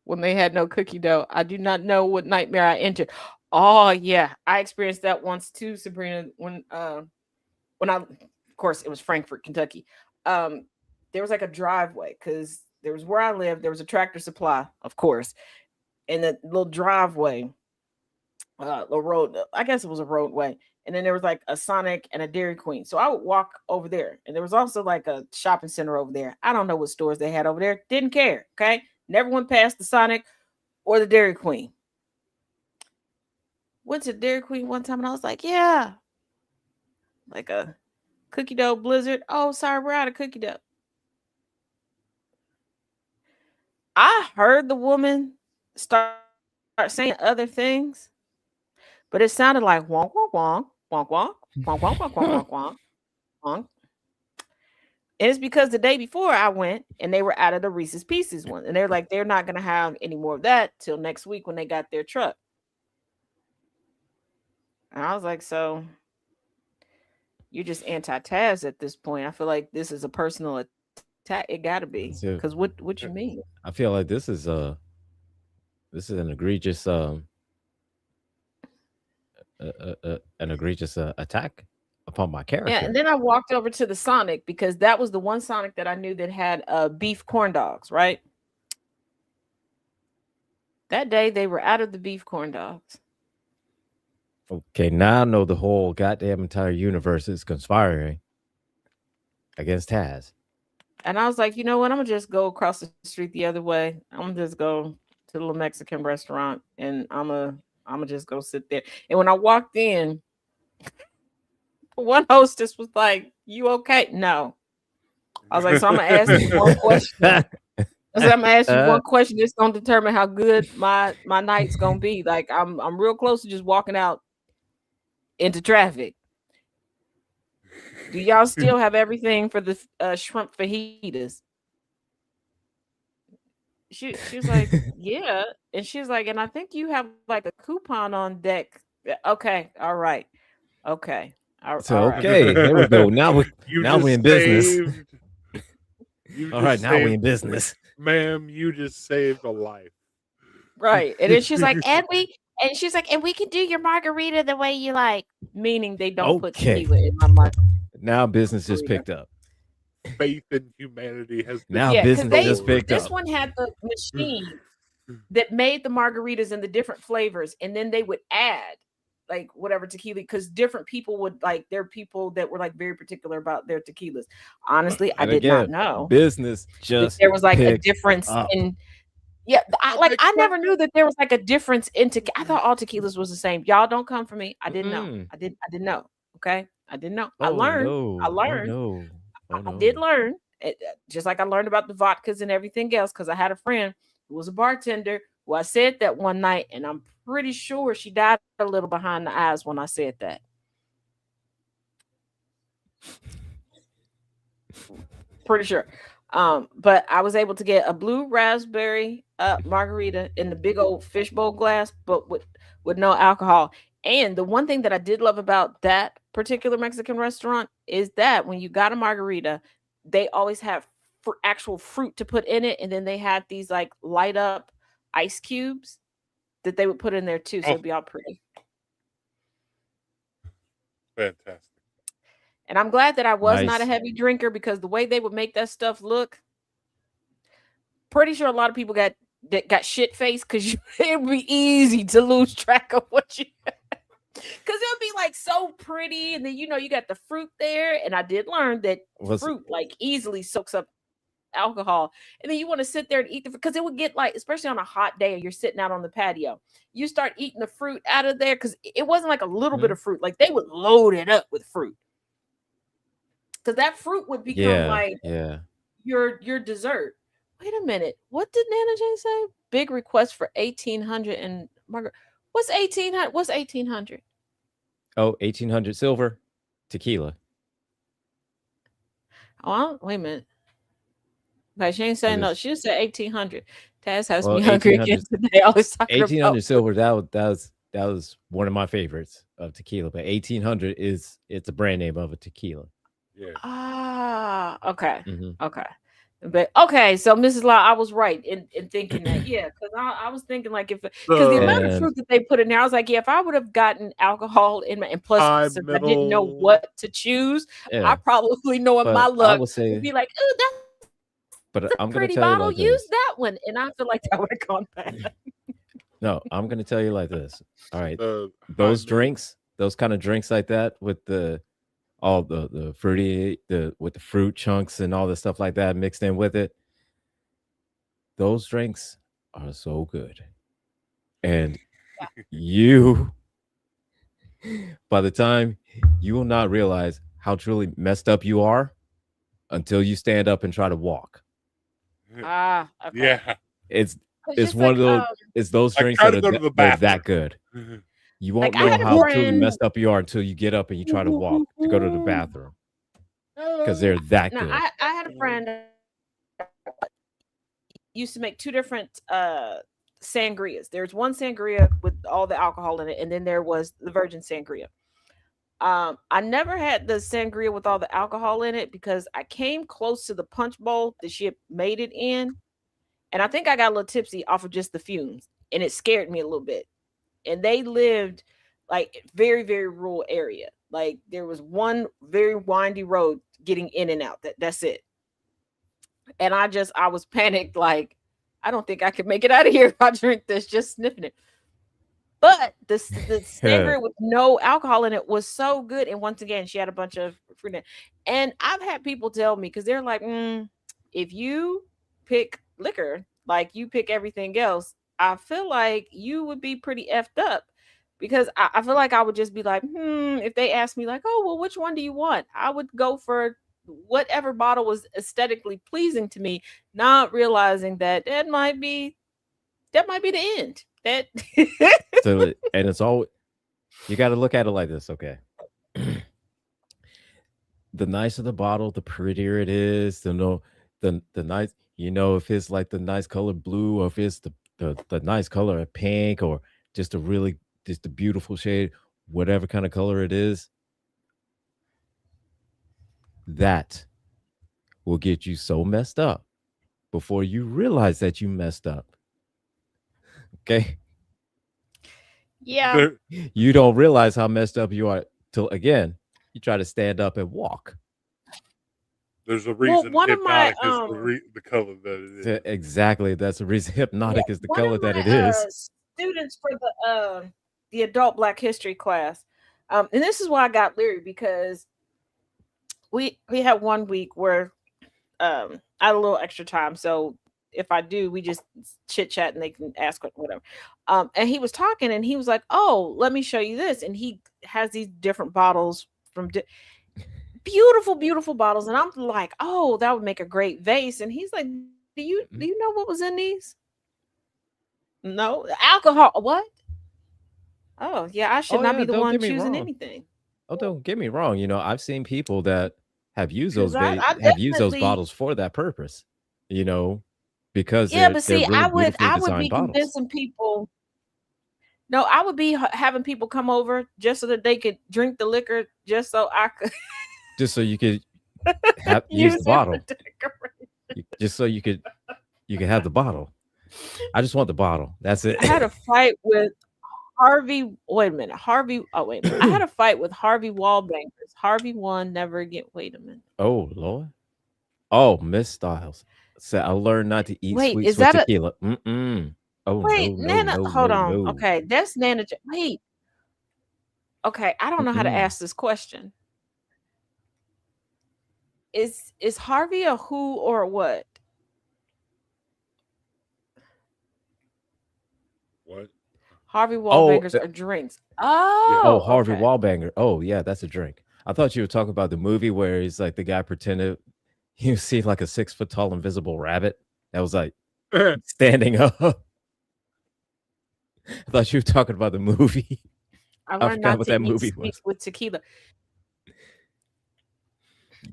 when they had no cookie dough. I do not know what nightmare I entered. Oh yeah, I experienced that once too, Sabrina. When I, of course, it was Frankfort, Kentucky. There was like a driveway because there was where I lived. There was a Tractor Supply, of course, and the little driveway, the road. I guess it was a roadway, and then there was like a Sonic and a Dairy Queen. So I would walk over there, and there was also like a shopping center over there. I don't know what stores they had over there. Didn't care. Okay, never went past the Sonic or the Dairy Queen. Went to Dairy Queen one time, and I was like, yeah, like a cookie dough blizzard. Oh, sorry, we're out of cookie dough. I heard the woman start saying other things, but it sounded like wonk wonk wonk wonk wonk wonk wonk wonk wonk wonk wonk. And it's because the day before I went and they were out of the Reese's Pieces one, and they're like they're not gonna have any more of that till next week when they got their truck. And I was like, so you're just anti-Taz at this point. I feel like this is a personal attack. It got to be So, because what you mean? I feel like this is an egregious attack upon my character. Yeah, and then I walked over to the Sonic because that was the one Sonic that I knew that had beef corn dogs, right? That day they were out of the beef corn dogs. Okay, now I know the whole goddamn entire universe is conspiring against Taz. And I was like, you know what? I'm gonna just go across the street the other way. I'm gonna just go to the little Mexican restaurant and I'm gonna just go sit there. And when I walked in, one hostess was like, "You okay?" No. I was like, so I'm gonna ask you one question. I said, I'm gonna ask you one question that's gonna determine how good my night's gonna be. Like I'm real close to just walking out into traffic. Do y'all still have everything for the shrimp fajitas? She was like, yeah, and she's like, and I think you have like a coupon on deck. Okay, all right, okay, So all right. okay, there we go. Now we're in business. All right, now we're in business, ma'am. You just saved a life, right? And then she's like, and we can do your margarita the way you like, meaning they don't put tequila in my margarita. Now business just picked up. Faith in humanity has been now business just picked up. This one had the machine that made the margaritas in the different flavors, and then they would add like whatever tequila, because different people would like, there are people that were like very particular about their tequilas. Honestly, I did not know business just there was like a difference in. Yeah, I never knew that there was like a difference in tequila. I thought all tequilas was the same. Y'all don't come for me. I didn't know. I didn't know. Okay, I didn't know. I learned. I did learn, just like I learned about the vodkas and everything else, because I had a friend who was a bartender who I said that one night, and I'm pretty sure she died a little behind the eyes when I said that. Pretty sure. But I was able to get a blue raspberry margarita in the big old fishbowl glass, but with no alcohol. And the one thing that I did love about that particular Mexican restaurant is that when you got a margarita, they always have actual fruit to put in it, and then they had these like light up ice cubes that they would put in there too, so it'd be all pretty. Fantastic. And I'm glad that I was not a heavy drinker, because the way they would make that stuff look, pretty sure a lot of people got shit faced, because it would be easy to lose track of what you because it would be like so pretty, and then you got the fruit there, and I did learn that fruit like easily soaks up alcohol, and then you want to sit there and eat because it would get like, especially on a hot day, you're sitting out on the patio, you start eating the fruit out of there, because it wasn't like a little bit of fruit, like they would load it up with fruit, because that fruit would become your dessert. Wait a minute, what did Nana Jane say? Big request for 1800 and Margaret. What's 1800? What's 1800? Oh, 1800 silver tequila. Oh, wait a minute. Like, she ain't saying no. She just said 1800. Taz has me hungry again today. I was talking 1800 about silver. That was one of my favorites of tequila. But 1800 it's a brand name of a tequila. Yeah. Okay. Mm-hmm. Okay. But okay, so Mrs. Law, I was right in thinking that, yeah, because I was thinking like because the amount of The And fruit that they put in there, I was like, yeah, if I would have gotten alcohol in my, and plus high since I didn't know middle. what to choose, I yeah, probably knowing my but I luck would would say, be like, oh, but that's a I'm gonna pretty tell you bottle. like Use this. that one, and I feel like that would have gone bad. No, I'm gonna tell you like this. All right, The high those middle. drinks, those kind of drinks like that with all the fruity, with the fruit chunks and all the stuff like that mixed in with it. Those drinks are so good, and you, by the time you will not realize how truly messed up you are until you stand up and try to walk. Ah, okay. Yeah. It's It's it's just one like of those. It's those Like drinks try that to are go to the they're bathroom. that good. You won't I know had a how truly friend. messed up you are until you get up and you try to walk to go to the bathroom because they're that Now good. I had a friend used to make two different sangrias. There's one sangria with all the alcohol in it, and then there was the virgin sangria. I never had the sangria with all the alcohol in it because I came close to the punch bowl that she had made it in, and I think I got a little tipsy off of just the fumes, and it scared me a little bit. And they lived like very, very rural area. Like there was one very windy road getting in and out. That's it. And I was panicked, like, I don't think I could make it out of here if I drink this, just sniffing it. But the sangria with no alcohol in it was so good. And once again, she had a bunch of fruit in it. And I've had people tell me because they're like, if you pick liquor like you pick everything else, I feel like you would be pretty effed up because I feel like I would just be like, if they asked me, like, oh, well, which one do you want? I would go for whatever bottle was aesthetically pleasing to me, not realizing that that might be the end. That So and it's all you got to look at it like this. Okay, the nicer the bottle, the prettier it is. The nice, if it's like the nice color blue, or if it's the nice color of pink, or just a really just a beautiful shade, whatever kind of color it is, that will get you so messed up before you realize that you messed up. Okay, yeah. There, you don't realize how messed up you are till again you try to stand up and walk. there's a Well, reason one of my hypnotic is the color that it is. Exactly, that's the reason yeah, hypnotic is the one of color that my it is. students for the adult Black History class, and this is why I got leery because we had 1 week where I had a little extra time, so if I do, we just chit chat and they can ask whatever. And he was talking and he was like, "Oh, let me show you this," and he has these different bottles from beautiful, beautiful bottles, and I'm like, "Oh, that would make a great vase," and he's like, do you know what was in these? No, alcohol. What? Oh, yeah, I should Oh not yeah, be the don't one get me choosing wrong. anything. Oh, don't get me wrong. I've seen people that have used Because I have used those definitely, bottles for that purpose. You know, because yeah, they're but they're see, really beautifully I would designed be bottles. convincing people. No, I would be having people come over just so that they could drink the liquor, just so I could Just so you could use the use it for bottle. decoration. Just so you could have the bottle. I just want the bottle. That's it. I had a fight with Harvey. Wait a minute, Harvey. Oh, wait a minute. I had a fight with Harvey Wallbankers. Harvey won. Never again. Wait a minute. Oh Lord. Oh, Miss Styles said I learned not to eat Wait, sweets is with that a tequila. Mm-mm. Oh wait, no, no, Nana? no, Hold no, on. no. Okay, that's Nana. Wait. Okay, I don't know how to Mm-mm. ask this question. Is Harvey a who or a what? What? Harvey Oh, Wallbangers are drinks. Yeah. oh, Oh, Harvey okay. Wallbanger. Oh, yeah, that's a drink. I thought you were talking about the movie where he's like the guy pretended he see like a 6 foot tall invisible rabbit that was like standing up. I thought you were talking about the movie. I I learned forgot not what to that eat movie sweets was. with tequila.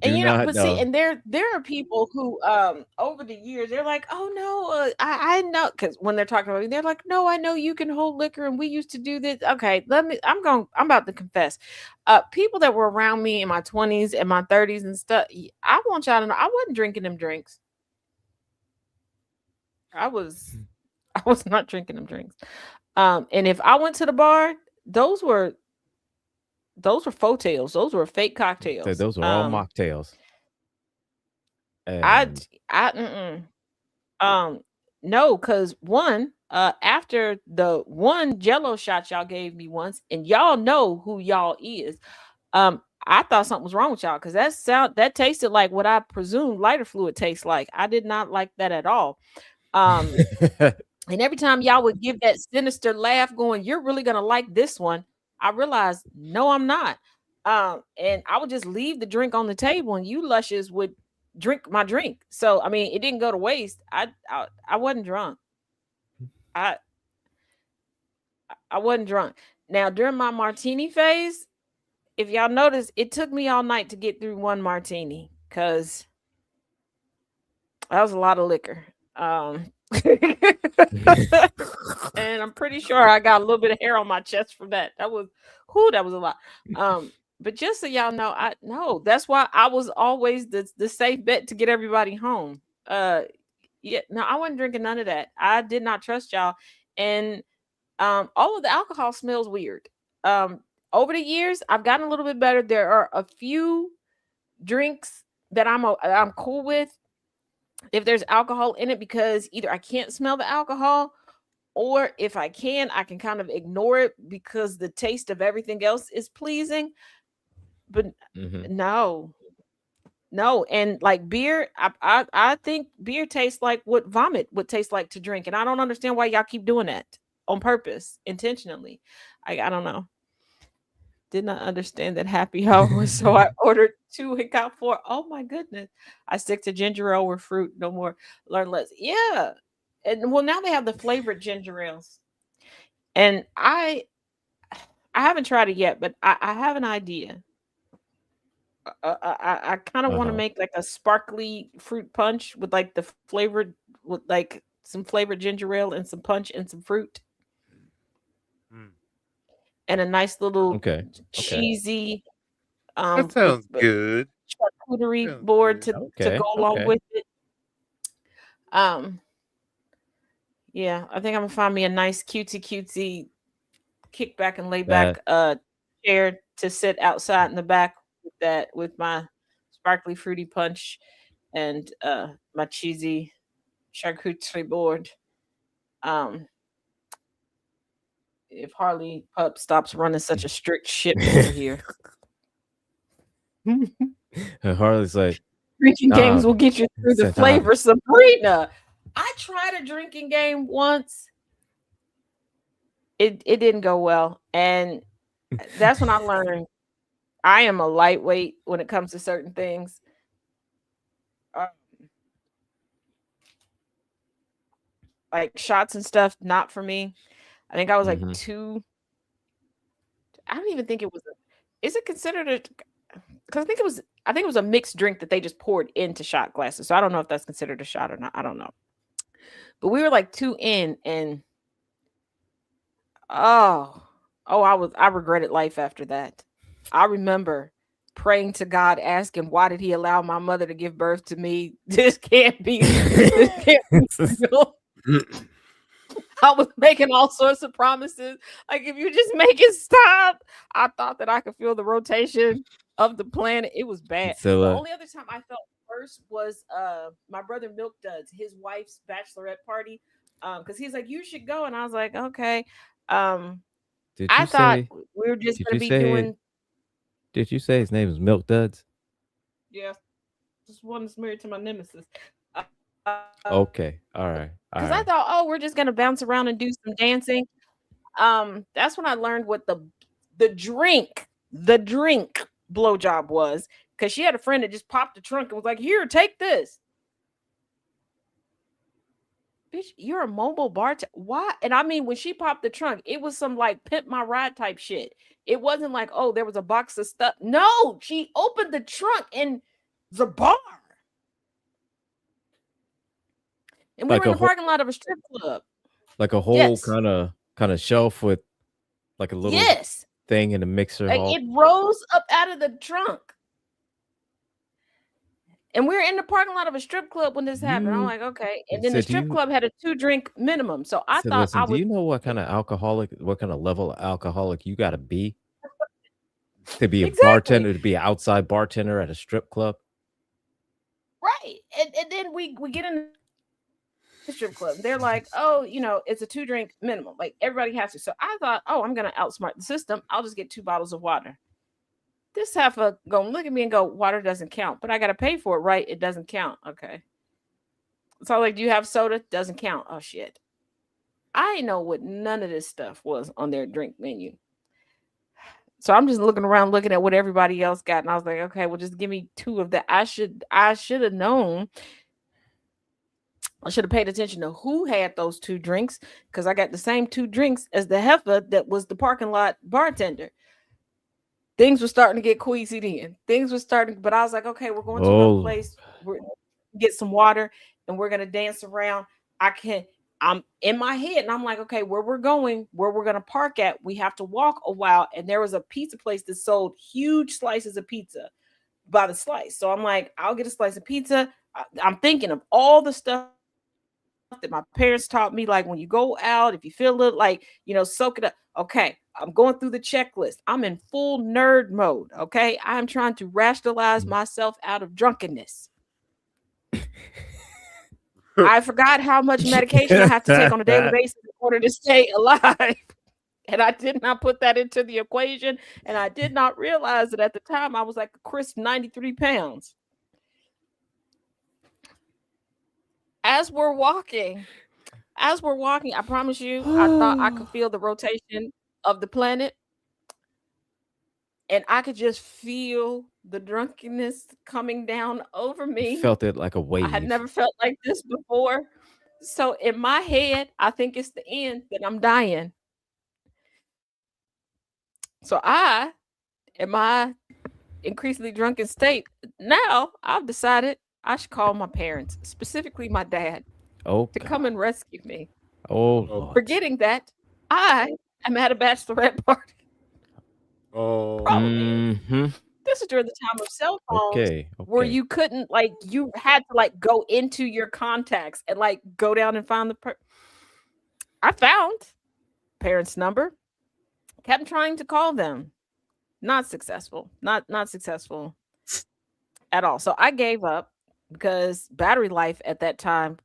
And Do not but see, know. and there are people who over the years they're like, oh no, I know, because when they're talking about me, they're like, no, I know you can hold liquor and we used to do this. Okay, I'm about to confess. People that were around me in my 20s and my 30s and stuff, I want y'all to know I wasn't drinking them drinks. I was not drinking them drinks. And if I went to the bar, those were faux tails. Those were fake So cocktails. those are all mocktails. I And no, because one, after the one Jello shot y'all gave me once, and y'all know who y'all is, I thought something was wrong with y'all because that tasted like what I presume lighter fluid tastes like. I did not like that at all. And every time y'all would give that sinister laugh, going, "You're really gonna like this one," I realized, no, I'm not. And I would just leave the drink on the table, and you lushes would drink my drink. So I mean, it didn't go to waste. I wasn't drunk. I I wasn't drunk. Now during my martini phase, if y'all notice, it took me all night to get through one martini because that was a lot of liquor. And I'm pretty sure I got a little bit of hair on my chest from that. That was a lot. But just so y'all know, I know that's why I was always the safe bet to get everybody home. Yeah, no, I wasn't drinking none of that. I did not trust y'all. And all of the alcohol smells weird. Over the years, I've gotten a little bit better. There are a few drinks that I'm cool with if there's alcohol in it, because either I can't smell the alcohol, or if I can kind of ignore it because the taste of everything else is pleasing. But no, and like beer, I think beer tastes like what vomit would taste like to drink, and I don't understand why y'all keep doing that on purpose, intentionally. I don't know. Did not understand that happy hour, so I ordered 2 and got 4. Oh my goodness! I stick to ginger ale with fruit, no more. Learn less. Yeah, and well, now they have the flavored ginger ales, and I haven't tried it yet, but I have an idea. I kind of want to make like a sparkly fruit punch with like the flavored, with like some flavored ginger ale and some punch and some fruit and a nice little cheesy That sounds good. charcuterie Sounds board good. to go along with it. Yeah, I think I'm gonna find me a nice cutesy kick back and lay back chair to sit outside in the back with my sparkly fruity punch and my cheesy charcuterie board. If Harley Pup stops running such a strict ship over here. And Harley's like, drinking games will get you through the flavor, Sabrina. I tried a drinking game once. It didn't go well, and that's when I learned I am a lightweight when it comes to certain things. Like shots and stuff, not for me. I think I was like 2. I don't even think it was. Is it considered a? Because I think it was a mixed drink that they just poured into shot glasses. So I don't know if that's considered a shot or not. I don't know. But we were like 2 in, and I regretted life after that. I remember praying to God, asking, why did he allow my mother to give birth to me? This can't be real. I was making all sorts of promises. Like, if you just make it stop. I thought that I could feel the rotation of the planet. It was bad. So, the only other time I felt worse was my brother Milk Duds, his wife's bachelorette party. Because he's like, you should go. And I was like, okay. I thought we were just going to be doing. Did you say his name is Milk Duds? Yeah. Just one that's married to my nemesis. Okay. All right. Because I thought, we're just going to bounce around and do some dancing. That's when I learned what the drink blowjob was. Because she had a friend that just popped the trunk and was like, here, take this. Bitch, you're a mobile bartender. Why? And I mean, when she popped the trunk, it was some like pimp my ride type shit. It wasn't like, there was a box of stuff. No, she opened the trunk and the bar. And we were in the parking lot of a strip club. Like a whole kind of shelf with like a little thing in the mixer. Like it rose up out of the trunk. And we're in the parking lot of a strip club when this happened. I'm like, okay. And then the strip club had a 2-drink minimum. So I thought listen, I do would. you know what kind of level of alcoholic you got to be be a bartender, to be an outside bartender at a strip club? Right. And then we get in the strip club. They're like, oh, it's a 2-drink minimum. Like everybody has to. So I thought, oh, I'm going to outsmart the system. I'll just get 2 bottles of water. This heifer gonna look at me and go, water doesn't count, but I got to pay for it, right? It doesn't count. Okay. So like, do you have soda? Doesn't count. Oh, shit. I didn't know what none of this stuff was on their drink menu. So I'm just looking around, looking at what everybody else got. And I was like, okay, well, just give me 2 of that. I should have known. I should have paid attention to who had those 2 drinks, because I got the same 2 drinks as the heifer that was the parking lot bartender. Things were starting to get queasy then. But I was like, okay, we're going to another place. We're get some water and we're gonna dance around. I'm in my head and I'm like, okay, where we're going to park at, we have to walk a while. And there was a pizza place that sold huge slices of pizza by the slice. So I'm like, I'll get a slice of pizza. I'm thinking of all the stuff that my parents taught me, like when you go out, if you feel it, like, soak it up. Okay, I'm going through the checklist. I'm in full nerd mode. Okay, I'm trying to rationalize myself out of drunkenness. I forgot how much medication I have to take on a daily basis in order to stay alive. And I did not put that into the equation. And I did not realize that at the time I was like a crisp 93 pounds. As we're walking, I promise you, I thought I could feel the rotation of the planet. And I could just feel the drunkenness coming down over me. Felt it like a wave. I had never felt like this before. So in my head, I think it's the end, that I'm dying. So in my increasingly drunken state, now I've decided I should call my parents, specifically my dad, to come and rescue me. Forgetting that I am at a bachelorette party. This is during the time of cell phones, where you couldn't, like, you had to like go into your contacts and like go down and find I found parents' number, kept trying to call them, not successful at all. So I gave up because battery life at that time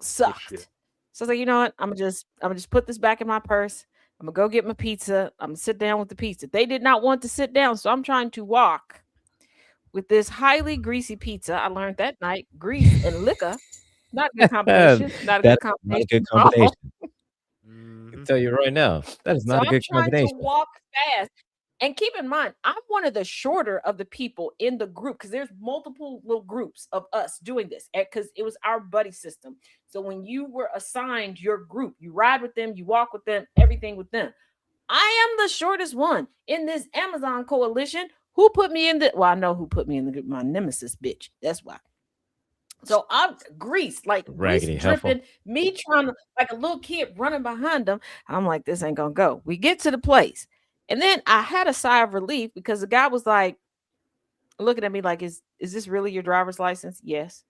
sucked. So I was like, you know what? I'm gonna just put this back in my purse. I'm gonna go get my pizza. I'm gonna sit down with the pizza. They did not want to sit down, so I'm trying to walk with this highly greasy pizza. I learned that night, grease and liquor, not a good combination. Not a good combination. I can tell you right now, that is not a good combination. I'm trying to walk fast. And keep in mind, I'm one of the shorter of the people in the group, because there's multiple little groups of us doing this, because it was our buddy system. So when you were assigned your group, you ride with them, you walk with them, everything with them. I am the shortest one in this Amazon coalition. Who put me in well, I know who put me in the group. My nemesis bitch. That's why. So I'm greased, like raggedy, dripping, me trying to, like a little kid running behind them. I'm like, this ain't gonna go. We get to the place. And then I had a sigh of relief, because the guy was like looking at me like, is this really your driver's license? Yes.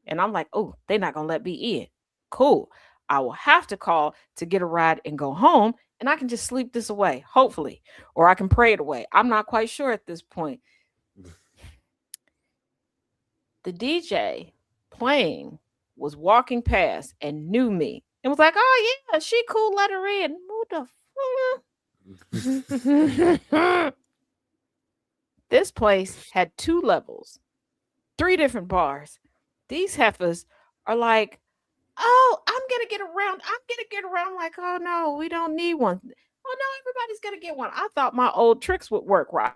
And I'm like, oh, they're not going to let me in. Cool. I will have to call to get a ride and go home, and I can just sleep this away, hopefully, or I can pray it away. I'm not quite sure at this point. The DJ playing was walking past and knew me and was like, oh, yeah, she cool, let her in. What the fuck? This place had 2 levels, 3 different bars. These heifers are like, oh, I'm gonna get around. Like, oh no, we don't need one. Oh no, everybody's gonna get one. I thought my old tricks would work, right?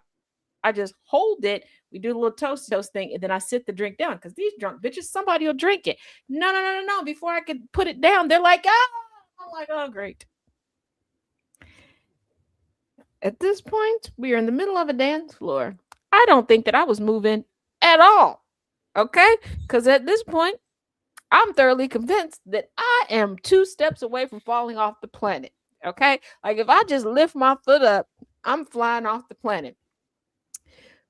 I just hold it. We do a little toast thing, and then I sit the drink down, because these drunk bitches, somebody will drink it. No. Before I could put it down, they're like, oh, I'm like, oh, great. At this point, we are in the middle of a dance floor. I don't think that I was moving at all. Okay? Because at this point, I'm thoroughly convinced that I am 2 steps away from falling off the planet. Okay? Like, if I just lift my foot up, I'm flying off the planet.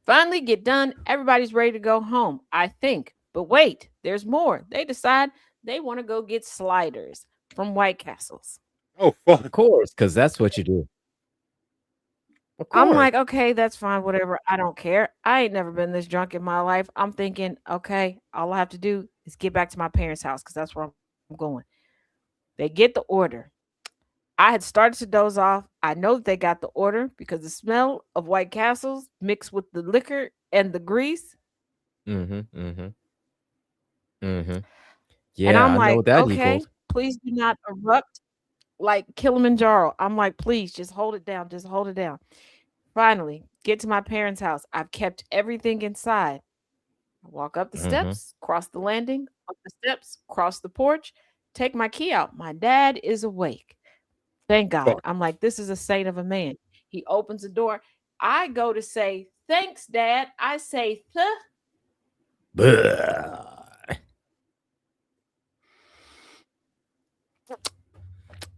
Finally get done. Everybody's ready to go home, I think. But wait, there's more. They decide they want to go get sliders from White Castles. Oh, fun. Of course, because that's what you do. Of I'm course. like, okay, that's fine, whatever. I don't care. I ain't never been this drunk in my life. I'm thinking, okay, all I have to do is get back to my parents' house because that's where I'm going. They get the order. I had started to doze off. I know that they got the order because the smell of White Castles mixed with the liquor and the grease. Mm-hmm. Mm-hmm. Mm-hmm. And Yeah, I'm I know like, what that okay, equals. please do not erupt like Kilimanjaro. I'm like, please just hold it down. Just hold it down. Finally, get to my parents' house. I've kept everything inside. I walk up the Mm-hmm. steps, cross the landing, up the steps, cross the porch, take my key out. My dad is awake. Thank Fun. God. I'm like, this is a saint of a man. He opens the door. I go to say, thanks, Dad. I say, Blah.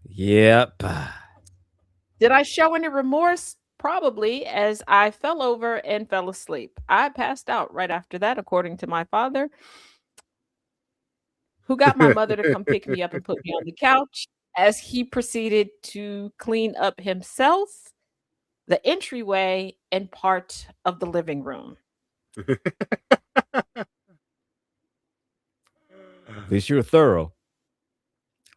Yep. did I show any remorse? Probably, as I fell over and fell asleep. I passed out right after that, according to my father, who got my mother to come pick me up and put me on the couch as he proceeded to clean up himself, the entryway, and part of the living room. At least you were thorough.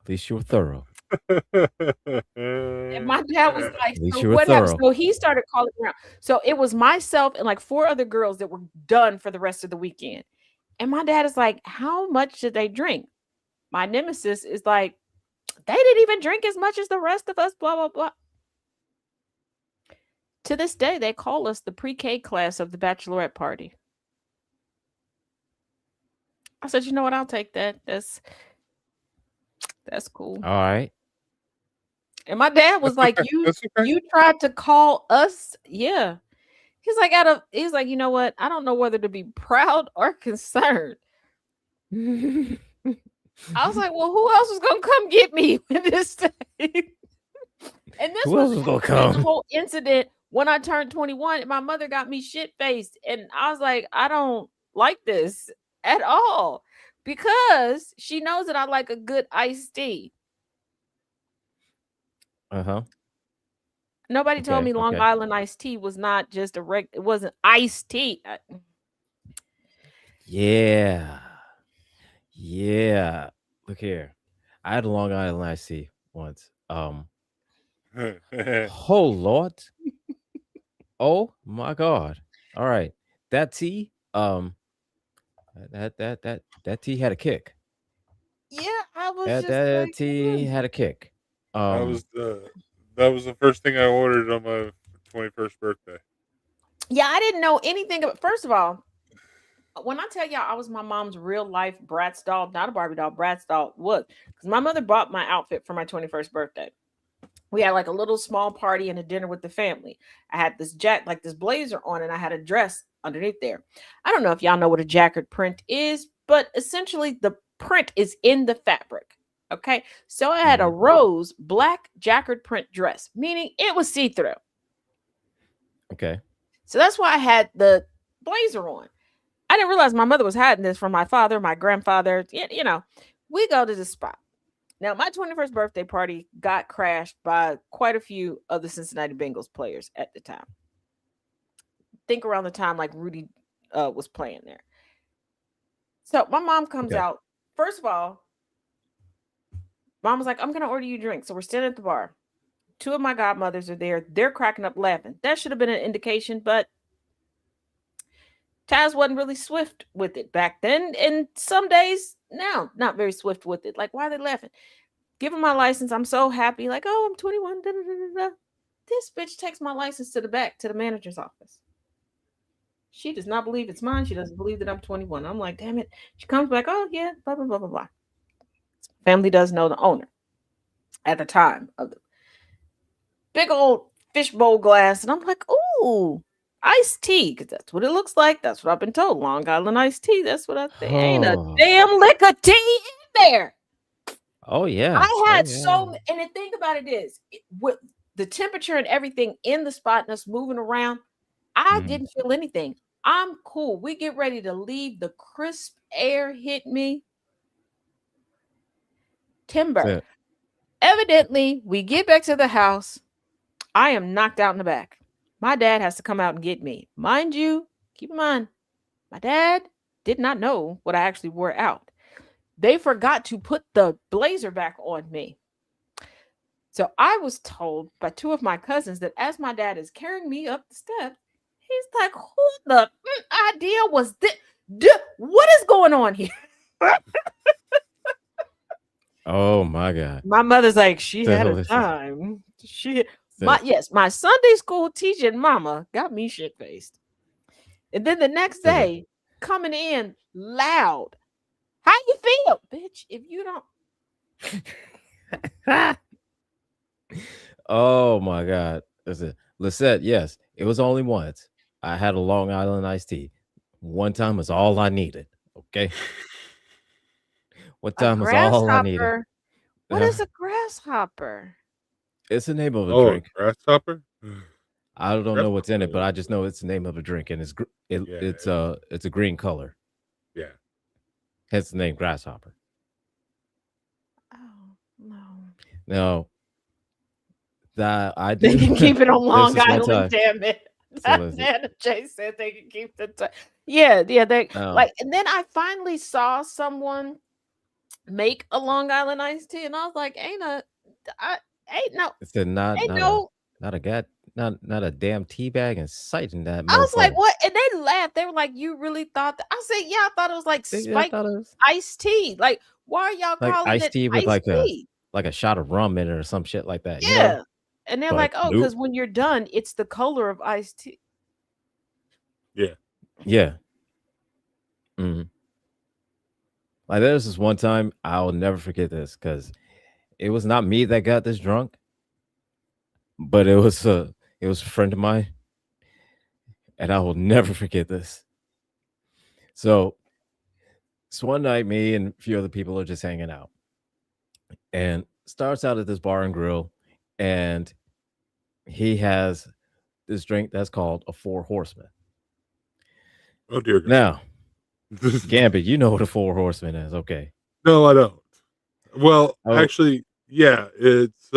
At least you were thorough. And my dad was like, At least so you were what happened? thorough. So he started calling around. So it was myself and like 4 other girls that were done for the rest of the weekend. And my dad is like, how much did they drink? My nemesis is like, they didn't even drink as much as the rest of us, blah, blah, blah. To this day, they call us the pre-K class of the bachelorette party. I said, you know what? I'll take that. That's cool. All right. And my dad was like, That's okay. you tried to call us? Yeah. He's like, you know what? I don't know whether to be proud or concerned. I was like, well, who else was gonna come get me when this day? And this Who else was gonna the come? whole incident when I turned 21 and my mother got me shit faced. And I was like, I don't like this at all. Because she knows that I like a good iced tea. Uh-huh. Nobody told Okay. me Long Okay. Island iced tea was not just it wasn't iced tea. Yeah. Yeah. Look here. I had a Long Island iced tea once. Oh Lord. Oh my God. All right. That tea, that tea had a kick. Yeah, I was That just that like, tea had a kick. That was the first thing I ordered on my 21st birthday. yeah, I didn't know anything about. First of all, when I tell y'all I was my mom's real life Bratz doll, not a Barbie doll, Bratz doll was because my mother bought my outfit for my 21st birthday. We had like a little small party and a dinner with the family. I had this like this blazer on, and I had a dress underneath there. I don't know if y'all know what a jacquard print is, but essentially the print is in the fabric. Okay, so I had a rose black jacquard print dress, meaning it was see through. Okay. So that's why I had the blazer on. I didn't realize my mother was hiding this from my father, my grandfather. You know, we go to the spot. Now, my 21st birthday party got crashed by quite a few of the Cincinnati Bengals players at the time. Think around the time like Rudy was playing there. So my mom comes Okay. out. First of all, mom was like, I'm going to order you drinks. So we're standing at the bar. 2 of my godmothers are there. They're cracking up laughing. That should have been an indication, but Taz wasn't really swift with it back then. And some days now, not very swift with it. Like, why are they laughing? Give her my license. I'm so happy. Like, oh, I'm 21. Da, da, da, da. This bitch takes my license to the back to the manager's office. She does not believe it's mine. She doesn't believe that I'm 21. I'm like, damn it. She comes back. Oh, yeah, blah, blah, blah, blah, blah. Family does know the owner at the time of the big old fishbowl glass. And I'm like, ooh, iced tea. Because that's what it looks like. That's what I've been told. Long Island iced tea. That's what I think. Ain't a damn lick of tea in there. Oh yeah. I had Oh, yeah. and the thing about it is, with the temperature and everything in the spot and us moving around, I Mhm. didn't feel anything. I'm cool. We get ready to leave. The crisp air hit me. Timber. So, Evidently, we get back to the house. I am knocked out in the back. My dad has to come out and get me. Mind you, keep in mind, my dad did not know what I actually wore out. They forgot to put the blazer back on me. So I was told by two of my cousins that as my dad is carrying me up the steps, he's like, "Who the idea was this? What is going on here?" oh my God. My mother's like, "She The had hell a is this? time. She So, my Sunday school teaching mama got me shit faced." And then the next so day, coming in loud, "How you feel, bitch? If you don't." oh my God. Listen, Lisette, yes, it was only once. I had a Long Island iced tea. One time was all I needed. Okay. One A time was all I needed. grasshopper. What is a grasshopper? It's the name of a Oh, a drink. grasshopper. I don't know what's in it, but I Grasshopper. just know it's the name of a drink, and Yeah, it's a green color. yeah. Hence the name grasshopper. Oh no. Now that I They do, can keep it on there's Long this one Island, time. damn it. So listen, Nana Jay said they can keep the yeah, they now like, and then I finally saw someone make a Long Island iced tea, and I was like, I ain't no, it's a ain't no. not a god not a damn tea bag in sight in that I was like, mofo. what? And they laughed. They were like, "You really thought that?" I said, "Yeah, I thought it was like I spiked thought it was iced tea. Like, why are y'all like calling iced it tea with iced tea?" like a shot of rum in it or some shit like that, you know? Yeah. And they're But like, "Oh, nope. because when you're done, it's the color of iced tea." Yeah. Yeah. Mhm. Like there's this one time I'll never forget this because it was not me that got this drunk, but it was a friend of mine, and I will never forget this. So one night, me and a few other people are just hanging out, and starts out at this bar and grill, and he has this drink that's called a Four Horsemen. Oh dear God. Now, Gambit, you know what a Four Horsemen is, okay? No, I don't. Well, Oh, actually, yeah. It's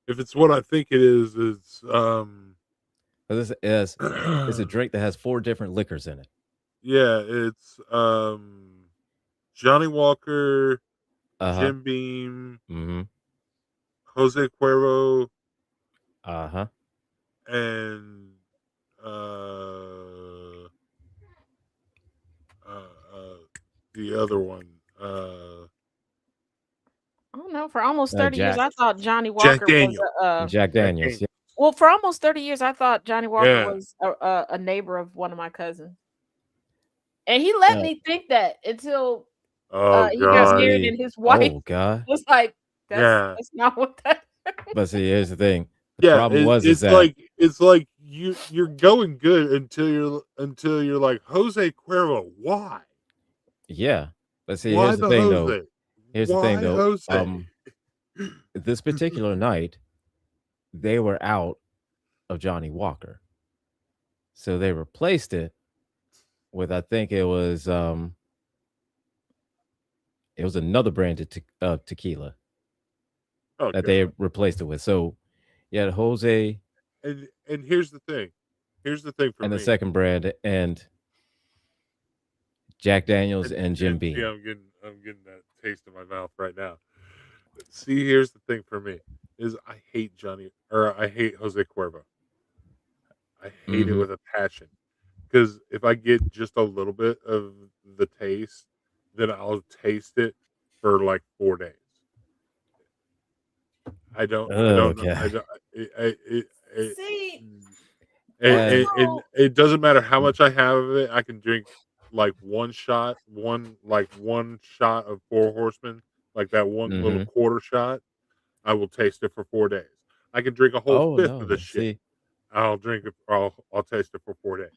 if it's what I think it is, it's this is it's a drink that has four different liquors in it. yeah, it's Johnny Walker, Uh huh. Jim Beam, Mm-hmm. Jose Cuervo, Uh huh. and uh, uh, the other one, I don't know. For almost 30 years, Jack I thought Johnny Jack Walker was Daniel. Jack Jack Daniels. Daniel. Yeah. well, for almost 30 years, I thought Johnny Walker Yeah. was a neighbor of one of my cousins. And he let me think that until Oh he got God. married, and his wife Oh God. was like, Yeah. that's not what that." But see, here's the thing. The Yeah. problem is that It's like you're going good until you're like Jose Cuervo. Why? yeah. But see, Why here's the the thing though. Jose? Here's the Why thing though. Jose? This particular night, they were out of Johnny Walker. So they replaced it with I think it was another brand of tequila Oh that God. they replaced it with. So you had Jose And here's the thing. Here's the thing for and the me. second brand and Jack Daniels and Jim See, Beam. I'm getting that taste in my mouth right now. See, here's the thing for me is I hate Jose Cuervo. I hate it Mhm. with a passion because if I get just a little bit of the taste, then I'll taste it for like 4 days. I Oh don't know. I God. don't. It, See, that's Uh, and how it doesn't matter how much I have of it. I can drink like one shot of Four Horsemen, like that one little mhm. quarter shot. I will taste it for 4 days. I can drink a whole Oh fifth of no. this shit. I'll drink it. I'll taste it for 4 days.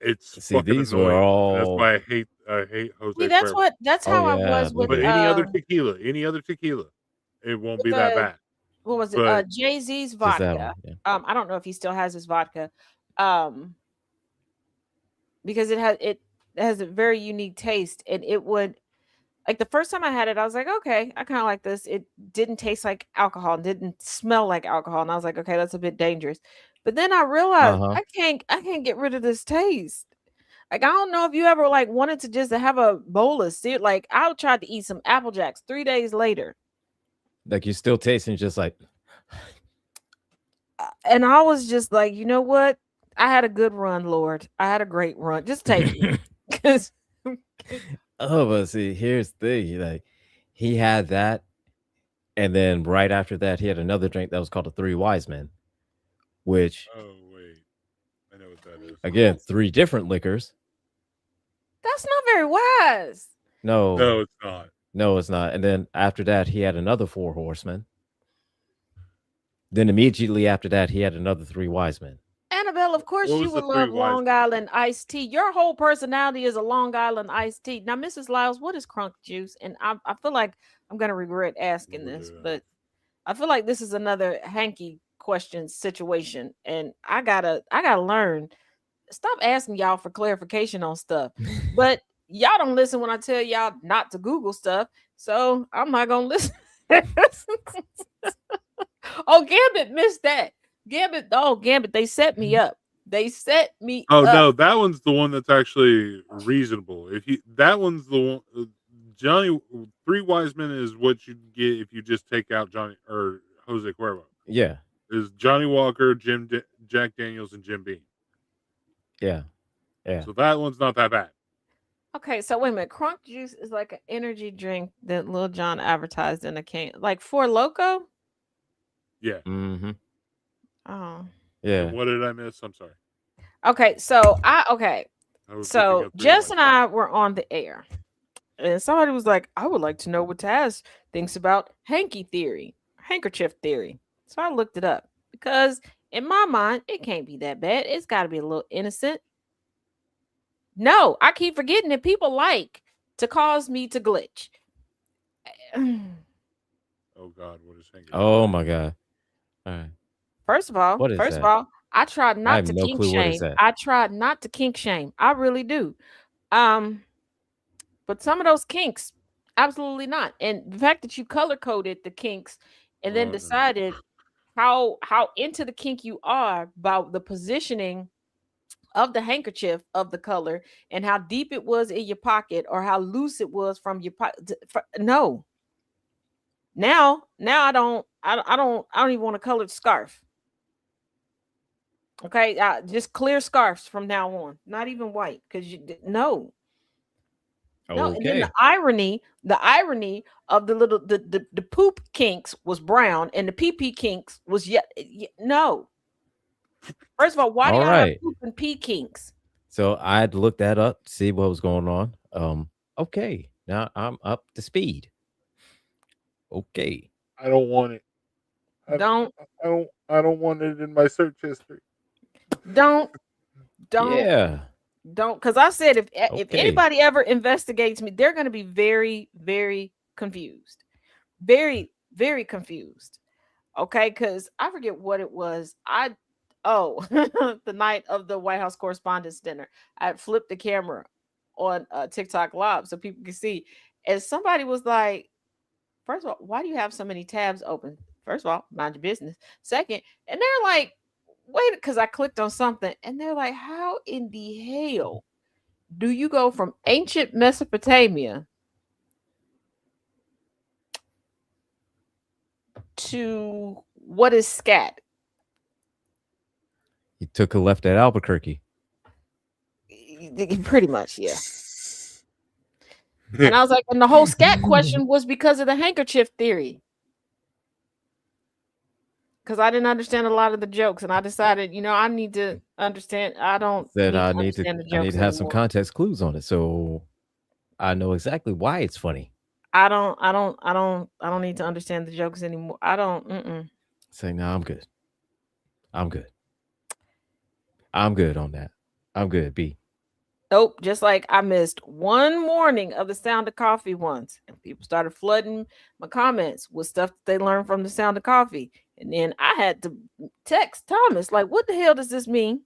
It's See, fucking these were annoying, and that's all why I hate see, Jose Cuervo. that's oh how I yeah, was with look But at any other tequila, it won't be that the bad. what was it? But Jay-Z's just that vodka. one. Yeah. I don't know if he still has his vodka, because it has a very unique taste, and it would, like, the first time I had it, I was like, okay, I kind of like this. It didn't taste like alcohol, didn't smell like alcohol, and I was like, okay, that's a bit dangerous. But then I realized Uh-huh. I can't get rid of this taste. Like, I don't know if you ever like wanted to just have a bowl of cereal. Like, I tried to eat some Apple Jacks 3 days later, Like you're still tasting just like and I was just like, you know what? I had a good run, Lord. I had a great run. Just take me, because oh, but see, here's the thing. Like he had that, and then right after that, he had another drink that was called the Three Wise Men, which Oh wait, I know what that is. again, three different liquors. that's not very wise. No, No, it's not. no, it's not. And then after that, he had another Four Horsemen. Then immediately after that, he had another Three Wise Men. Annabelle, of course What you was the would Three love Wise Long Island iced tea. Your whole personality is a Long Island iced tea. Now, Mrs. Lyles, what is crunk juice? And I feel like I'm gonna regret asking this, Yeah. but I feel like this is another hanky question situation, and I gotta learn. Stop asking y'all for clarification on stuff, but y'all don't listen when I tell y'all not to Google stuff, so I'm not gonna listen. Oh, Gambit missed that. Gambit, they set me up. They set me Oh up. no, that one's the one that's actually reasonable. If you that one's the one. Johnny Three Wise Men is what you get if you just take out Johnny or Jose Cuervo. Yeah, Is Johnny Walker, Jack Daniels, and Jim Beam. yeah, yeah. So that one's not that bad. Okay, so wait a minute. Crunk juice is like an energy drink that Lil Jon advertised in a can, like For Loco. Yeah. Mm-hmm. Oh, Yeah. And what did I miss? I'm sorry. okay. So I was looking So up Three Jess Wise and Men. I were on the air, and somebody was like, "I would like to know what Taz thinks about handkerchief theory." So I looked it up because in my mind, it can't be that bad. It's got to be a little innocent. No, I keep forgetting that people like to cause me to glitch. Oh God, what is hanging? Oh my God. All right. First of all, What is that? I tried I not have to no kink clue what is shame. that. I tried not to kink shame. I really do. Um, but some of those kinks, absolutely not. And the fact that you color coded the kinks and then Oh, no. decided how into the kink you are by the positioning of the handkerchief of the color and how deep it was in your pocket or how loose it was from your pocket. No. Now I don't even want a colored scarf. Okay, just clear scarves from now on. Not even white, because no. No, and then Okay. the irony of the poop kinks was brown and the pee pee kinks was no. First of all, why do All y'all have right. poop and pee kinks? So I had to look that up, see what was going on. Okay. Now I'm up to speed. Okay. I don't want it. Don't I don't want it in my search history. don't Yeah. because I said if Okay. anybody ever investigates me, they're going to be very, very confused, very, very confused. Okay, because I forget what it was. The night of the White House Correspondents' Dinner, I had flipped the camera on TikTok Live so people could see, and somebody was like, first of all, why do you have so many tabs open? First of all, mind your business. Second, and they're like, wait, because I clicked on something, and they're like, how in the hell do you go from ancient Mesopotamia to what is scat? He took a left at Albuquerque. Pretty much, yeah. And I was like, and the whole scat question was because of the handkerchief theory. Because I didn't understand a lot of the jokes, and I decided, I need to understand. I don't Said need I to need to understand the I need jokes to have some anymore. context clues on it, so I know exactly why it's funny. I don't need to understand the jokes anymore. I don't. Say, no, I'm good. I'm good. I'm good on that. I'm good, B. Nope. Just like I missed one morning of the Sound of Coffee once, and people started flooding my comments with stuff that they learned from the Sound of Coffee, and then I had to text Thomas, like, "What the hell does this mean?"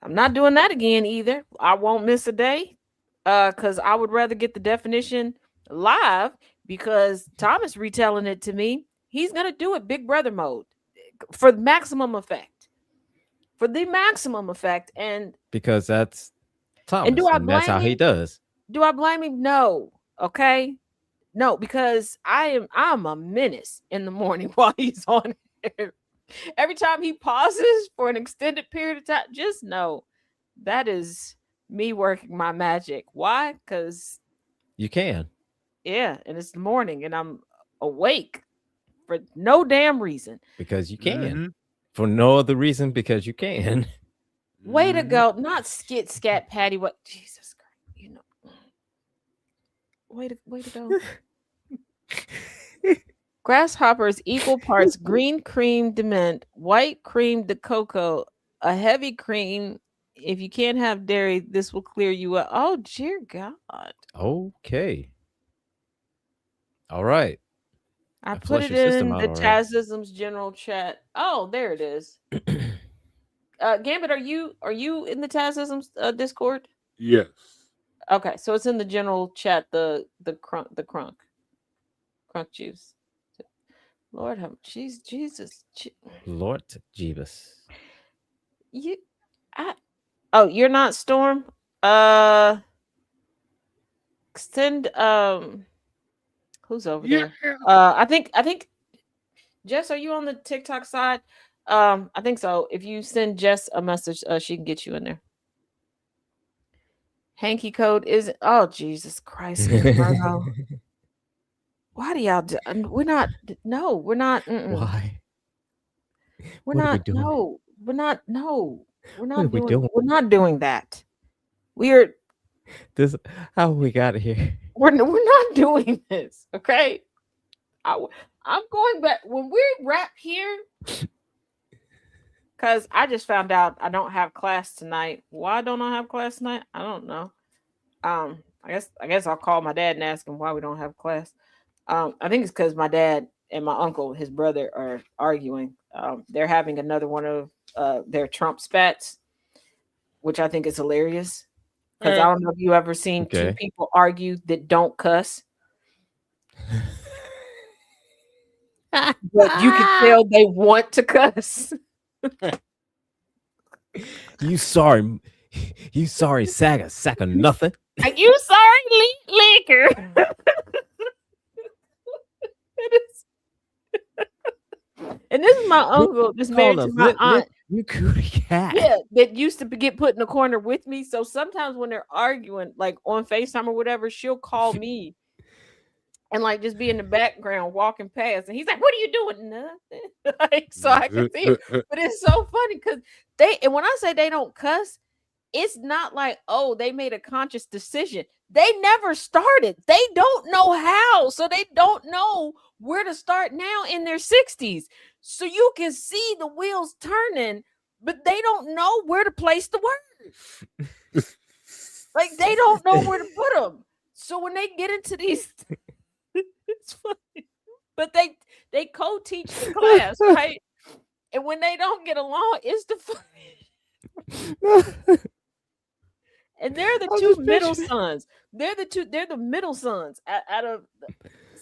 I'm not doing that again either. I won't miss a day. Because I would rather get the definition live because Thomas retelling it to me. He's gonna do it Big Brother mode for maximum effect. For the maximum effect. And Because that's Thomas, and do I and that's how blame he him? does. Do I blame him? No. Okay. No, because I'm a menace in the morning while he's on here. Every time he pauses for an extended period of time, just know that is me working my magic. Why? Because You can. yeah, and it's the morning and I'm awake for no damn reason. Because you can. Mhm. For no other reason, because you can. Way to Mhm. go. Not skit scat patty. What Jesus Christ. You know. Way to go. Grasshoppers equal parts green cream de mint, white cream de cocoa, a heavy cream. If you can't have dairy, this will clear you up. Oh dear God. Okay. All right. I I put flushed it your system in out the already. Tazisms general chat. Oh, there it is. Gambit, are you in the Tazisms Discord? Yes. Okay, so it's in the general chat. The crunk juice. Lord have Jesus. Lord Jeebus. You, you're not Storm. Send who's over Yeah. there? I think Jess, are you on the TikTok side? I think so. If you send Jess a message, she can get you in there. Hanky code is Jesus Christ, Inferno. Why do y'all do? We're not. No, we're not. Why? We're What are we not. doing? No, we're not. No, we're What are not we doing. doing? We're not doing that. We're How we got here? we're not doing this. Okay. I'm going back when we wrap here because I just found out I don't have class tonight. Why don't I have class tonight? I don't know. I guess I'll call my dad and ask him why we don't have class. I think it's because my dad and my uncle, his brother, are arguing. They're having another one of their Trump spats, which I think is hilarious. Because I don't know if you ever seen two Okay. people argue that don't cuss, but you can tell they want to cuss. You sorry sack of nothing. Are you sorry, liquor? And this is my uncle, just married to my aunt. You cootie cat. Yeah, that used to get put in the corner with me. So sometimes when they're arguing, like on FaceTime or whatever, she'll call me and like just be in the background walking past. And he's like, "What are you doing?" Nothing. Like, so I can see it. But it's so funny because and when I say they don't cuss, it's not like, oh, they made a conscious decision. They never started. They don't know how. So they don't know where to start now in their 60s. So you can see the wheels turning, but they don't know where to place the word. Like they don't know where to put them. So when they get into these, it's funny. But they co-teach the class, right? And when they don't get along, it's the funny. And they're the two middle sons. They're the middle sons out of.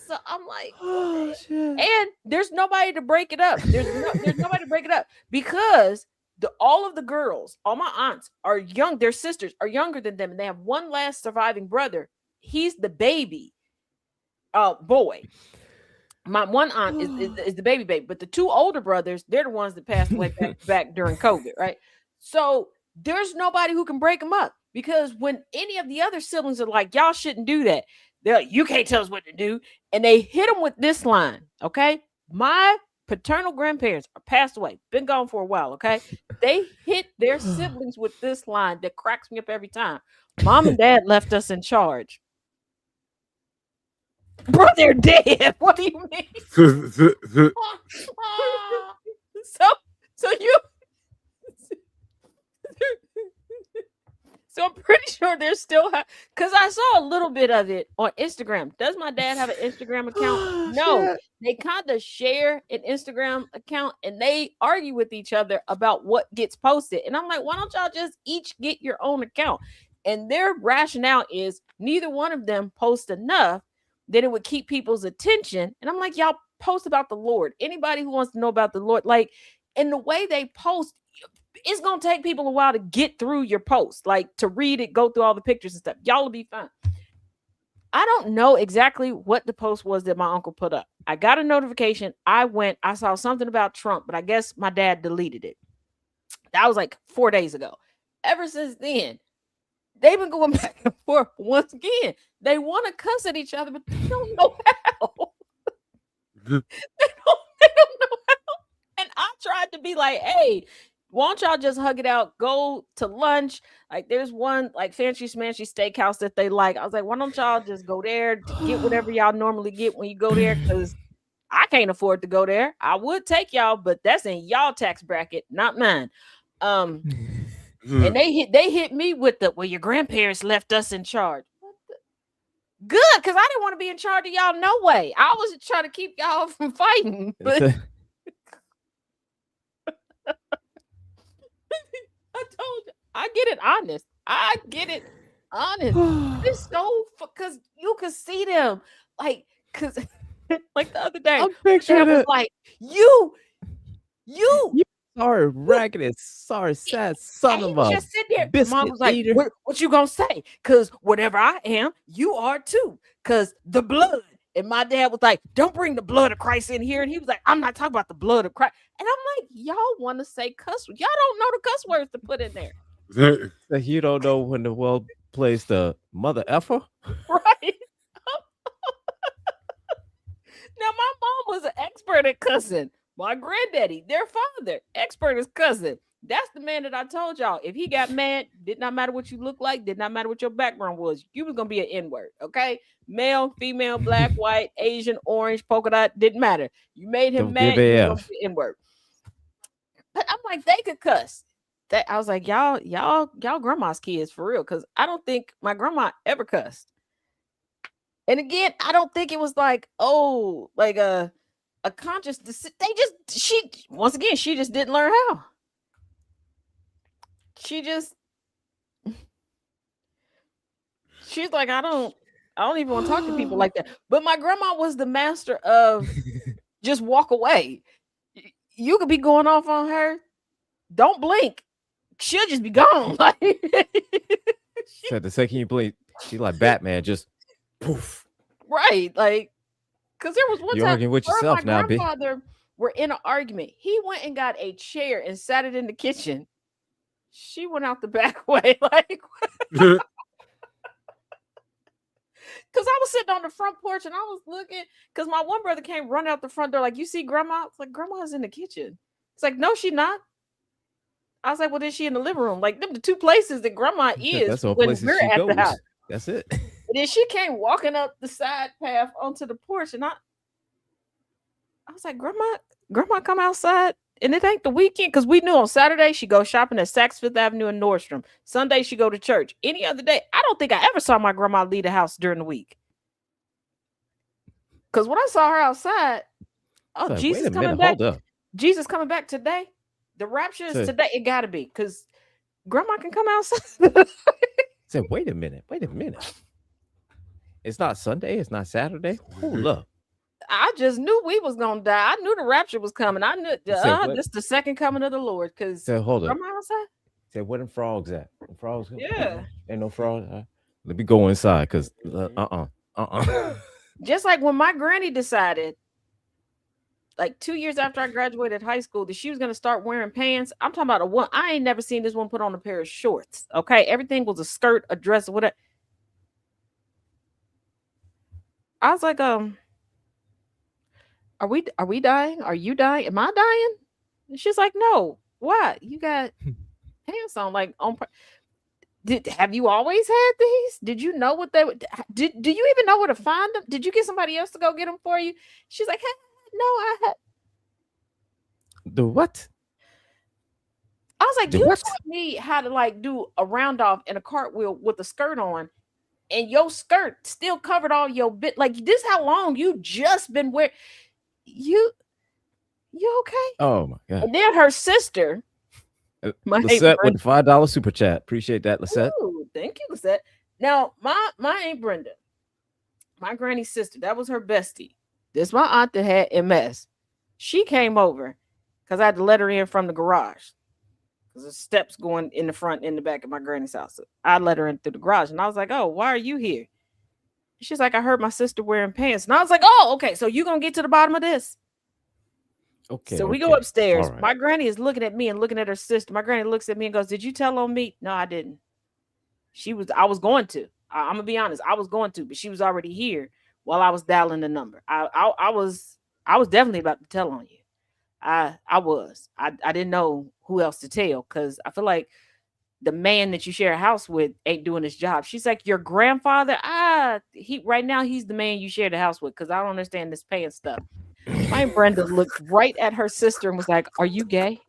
So I'm like, Oh shit. and there's nobody to break it up. There's nobody to break it up because all of the girls, all my aunts are young. Their sisters are younger than them, and they have one last surviving brother. He's the baby, boy. My one aunt is the baby, but the two older brothers, they're the ones that passed away back during COVID, right? So there's nobody who can break them up because when any of the other siblings are like, y'all shouldn't do that, they're like, you can't tell us what to do. And they hit them with this line, okay? My paternal grandparents are passed away, been gone for a while, okay? They hit their siblings with this line that cracks me up every time. Mom and dad left us in charge. Bro, they're dead. What do you mean? So you so I'm pretty sure they're still because I saw a little bit of it on Instagram. Does my dad have an Instagram account? No. they kind of share an Instagram account and they argue with each other about what gets posted. And I'm like, why don't y'all just each get your own account? And their rationale is neither one of them post enough that it would keep people's attention. And I'm like, y'all post about the Lord. Anybody who wants to know about the Lord, like, and the way they post, it's gonna take people a while to get through your post, like to read it, go through all the pictures and stuff. Y'all will be fine. I don't know exactly what the post was that my uncle put up. I got a notification. I saw something about Trump, but I guess my dad deleted it. That was like 4 days ago. Ever since then, they've been going back and forth. Once again, they want to cuss at each other, but they don't know how. they don't know how. And I tried to be like, hey, won't y'all just hug it out? Go to lunch. Like there's one like fancy smancy steakhouse that they like. I was like, why don't y'all just go there to get whatever y'all normally get when you go there? Because I can't afford to go there. I would take y'all, but that's in y'all tax bracket, not mine. And they hit me with the well, your grandparents left us in charge. Good, because I didn't want to be in charge of y'all no way. I was trying to keep y'all from fighting, but I told you, I get it honest. It's so because you could see them like like the other day. I'm picturing was it. like you sorry, raggedy, sorry, sad son of a just sit there. biscuit Mom was like, eater. what you gonna say? Because whatever I am, you are too. Because the blood. And my dad was like, don't bring the blood of Christ in here. And he was like, I'm not talking about the blood of Christ. And I'm like, y'all want to say cuss words. Y'all don't know the cuss words to put in there. So you don't know when the world plays the mother effer? Right. Now, my mom was an expert at cussing. My granddaddy, their father, expert as cussing. That's the man that I told y'all. If he got mad, did not matter what you look like, did not matter what your background was. You was going to be an N-word, okay? Male, female, black, white, Asian, orange, polka dot, didn't matter. You made him mad, you was going to be an N-word. But I'm like, they could cuss. I was like, y'all grandma's kids for real, because I don't think my grandma ever cussed. And again, I don't think it was like, oh, like a conscious decision. She just didn't learn how. She's like, I don't even want to talk to people like that. But my grandma was the master of just walk away. You could be going off on her. Don't blink. She'll just be gone. Like So the second you blink, she's like Batman, just poof. Right. Like, because there was one You're time arguing with her yourself and my now, B. grandfather were in an argument. He went and got a chair and sat it in the kitchen. She went out the back way, like because I was sitting on the front porch and I was looking because my one brother came run out the front door, like, you see grandma? It's like, grandma's in the kitchen. It's like, no, she not. I was like, well, is she in the living room? Like, them the two places that grandma is That's all when places we're she at goes. the house. That's it. And then she came walking up the side path onto the porch, and I was like, grandma come outside, and it ain't the weekend, because we knew on Saturday she go shopping at Saks Fifth Avenue and Nordstrom. Sunday she go to church. Any other day, I don't think I ever saw my grandma leave the house during the week. Because when I saw her outside, oh, like, Jesus wait a coming minute, back. hold up. Jesus coming back today. The rapture is So- today. It gotta be, because grandma can come outside. Said, wait a minute. It's not Sunday. It's not Saturday. Hold up. I just knew we was gonna die. I knew the rapture was coming. I knew this the second coming of the Lord. Because Said, hold up. grandma outside. Said, where them frogs at? Them frogs? Yeah. Ain't no frogs. Let me go inside, because Just like when my granny decided, like 2 years after I graduated high school, that she was gonna start wearing pants. I'm talking about a one. I ain't never seen this one put on a pair of shorts. Okay, everything was a skirt, a dress, whatever. I was like, are we dying? Are you dying? Am I dying? And she's like, no. Why? You got pants on, like on. Have you always had these? Did you know what they would? Do you even know where to find them? Did you get somebody else to go get them for you? She's like, hey, no, I had. The what? I was like, The you what? taught me how to like do a round off and a cartwheel with a skirt on, and your skirt still covered all your bit. Like, this how long you just been wearing. You okay? Oh my God. And then her sister, my Aunt Lisette with Brenda. the $5 super chat. Appreciate that, Lisette. Ooh, thank you, Lisette. Now, my Aunt Brenda, my granny's sister, that was her bestie. This my aunt that had MS. She came over because I had to let her in from the garage. Because there's steps going in the front and in the back of my granny's house. So I let her in through the garage. And I was like, oh, why are you here? She's like, I heard my sister wearing pants. And I was like, oh, okay. So you're going to get to the bottom of this. Okay. So we go upstairs. All right. My granny is looking at me and looking at her sister. My granny looks at me and goes, did you tell on me? No, I didn't. I was going to. I'm going to be honest. I was going to, but she was already here while I was dialing the number. I was definitely about to tell on you. I was. I didn't know who else to tell because I feel like the man that you share a house with ain't doing his job. She's like, your grandfather? Right now he's the man you share the house with because I don't understand this paying stuff. My Aunt Brenda looked right at her sister and was like, are you gay?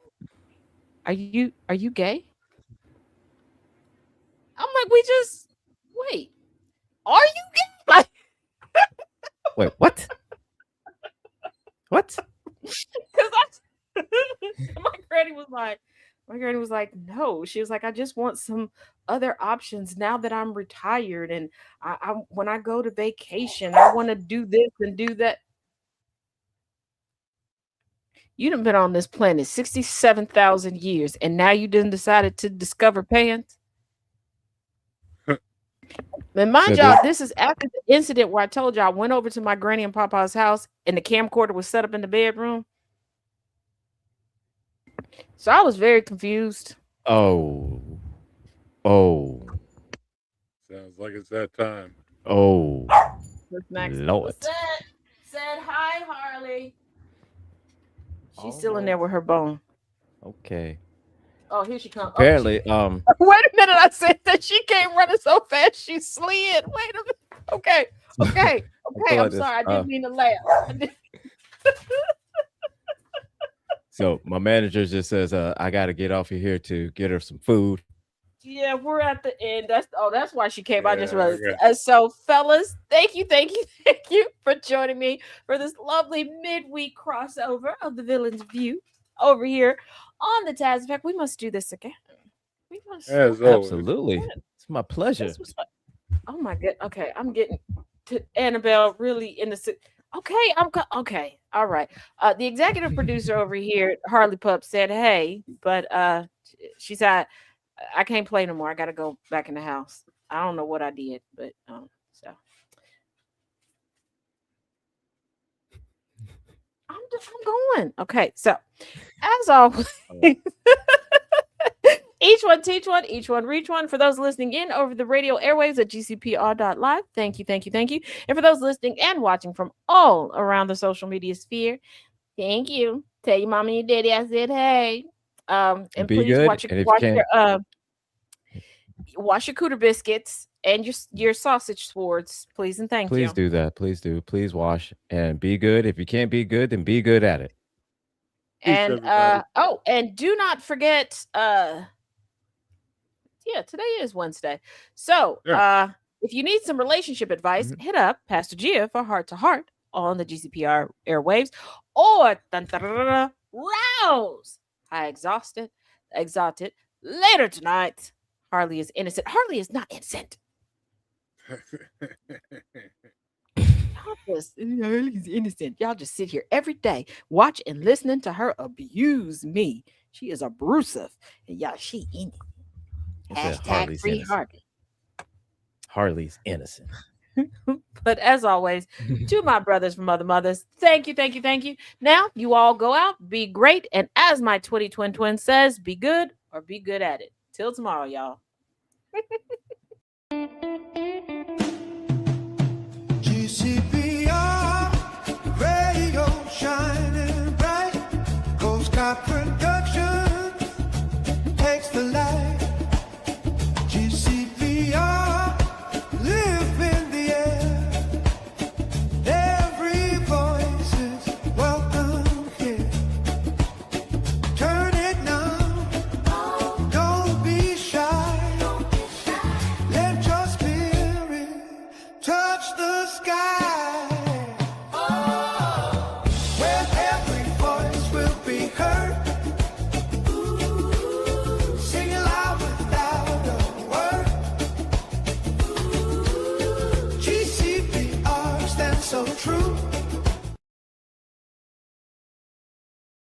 Are you gay? I'm like, wait, are you gay? Like, wait, what? What? Because my granny was like, no. She was like, I just want some other options now that I'm retired. And I when I go to vacation, I want to do this and do that. You done been on this planet 67,000 years, and now you done decided to discover pants? And mind y'all, this is after the incident where I told y'all I went over to my granny and papa's house and the camcorder was set up in the bedroom. So I was very confused. Oh. Sounds like it's that time. Oh. Lord. Said hi, Harley. She's still in there with her bone. Okay. Oh, here she comes. Apparently, wait a minute. I said that she came running so fast she slid. Wait a minute. Okay. I'm sorry. I didn't mean to laugh. So my manager just says, I got to get off of here to get her some food. Yeah, we're at the end. That's why she came. I just realized. So, fellas, thank you for joining me for this lovely midweek crossover of the Villain's View over here on the Taz Effect. We must do this again. We must. Absolutely. It's my pleasure. Oh my god. Okay, I'm getting to Annabelle really in the. Okay, okay. All right. The executive producer over here, Harley Pup, said, "Hey," but she said, "I can't play no more. I got to go back in the house." I don't know what I did, but so I'm going. Okay, so as always, each one teach one, each one reach one. For those listening in over the radio airwaves at gcpr.live, thank you. And for those listening and watching from all around the social media sphere, thank you. Tell your mom and your daddy I said hey. And please wash your cooter biscuits and your sausage swords, please and thank you. Please do that. Please do. Please wash and be good. If you can't be good, then be good at it. And and do not forget today is Wednesday. So if you need some relationship advice, hit up Pastor Gia for Heart to Heart on the GCPR airwaves or Rouse High Exalted later tonight. Harley is innocent. Harley is not innocent. Harley's innocent. Y'all just sit here every day, watch and listening to her abuse me. She is abusive, and y'all, she in it. Hashtag free Harley. Harley's innocent. But as always, to my brothers from other mothers, thank you. Now you all go out, be great, and as my 20 twin says, be good or be good at it. Till tomorrow, y'all. GCPR radio shining bright, goes copper.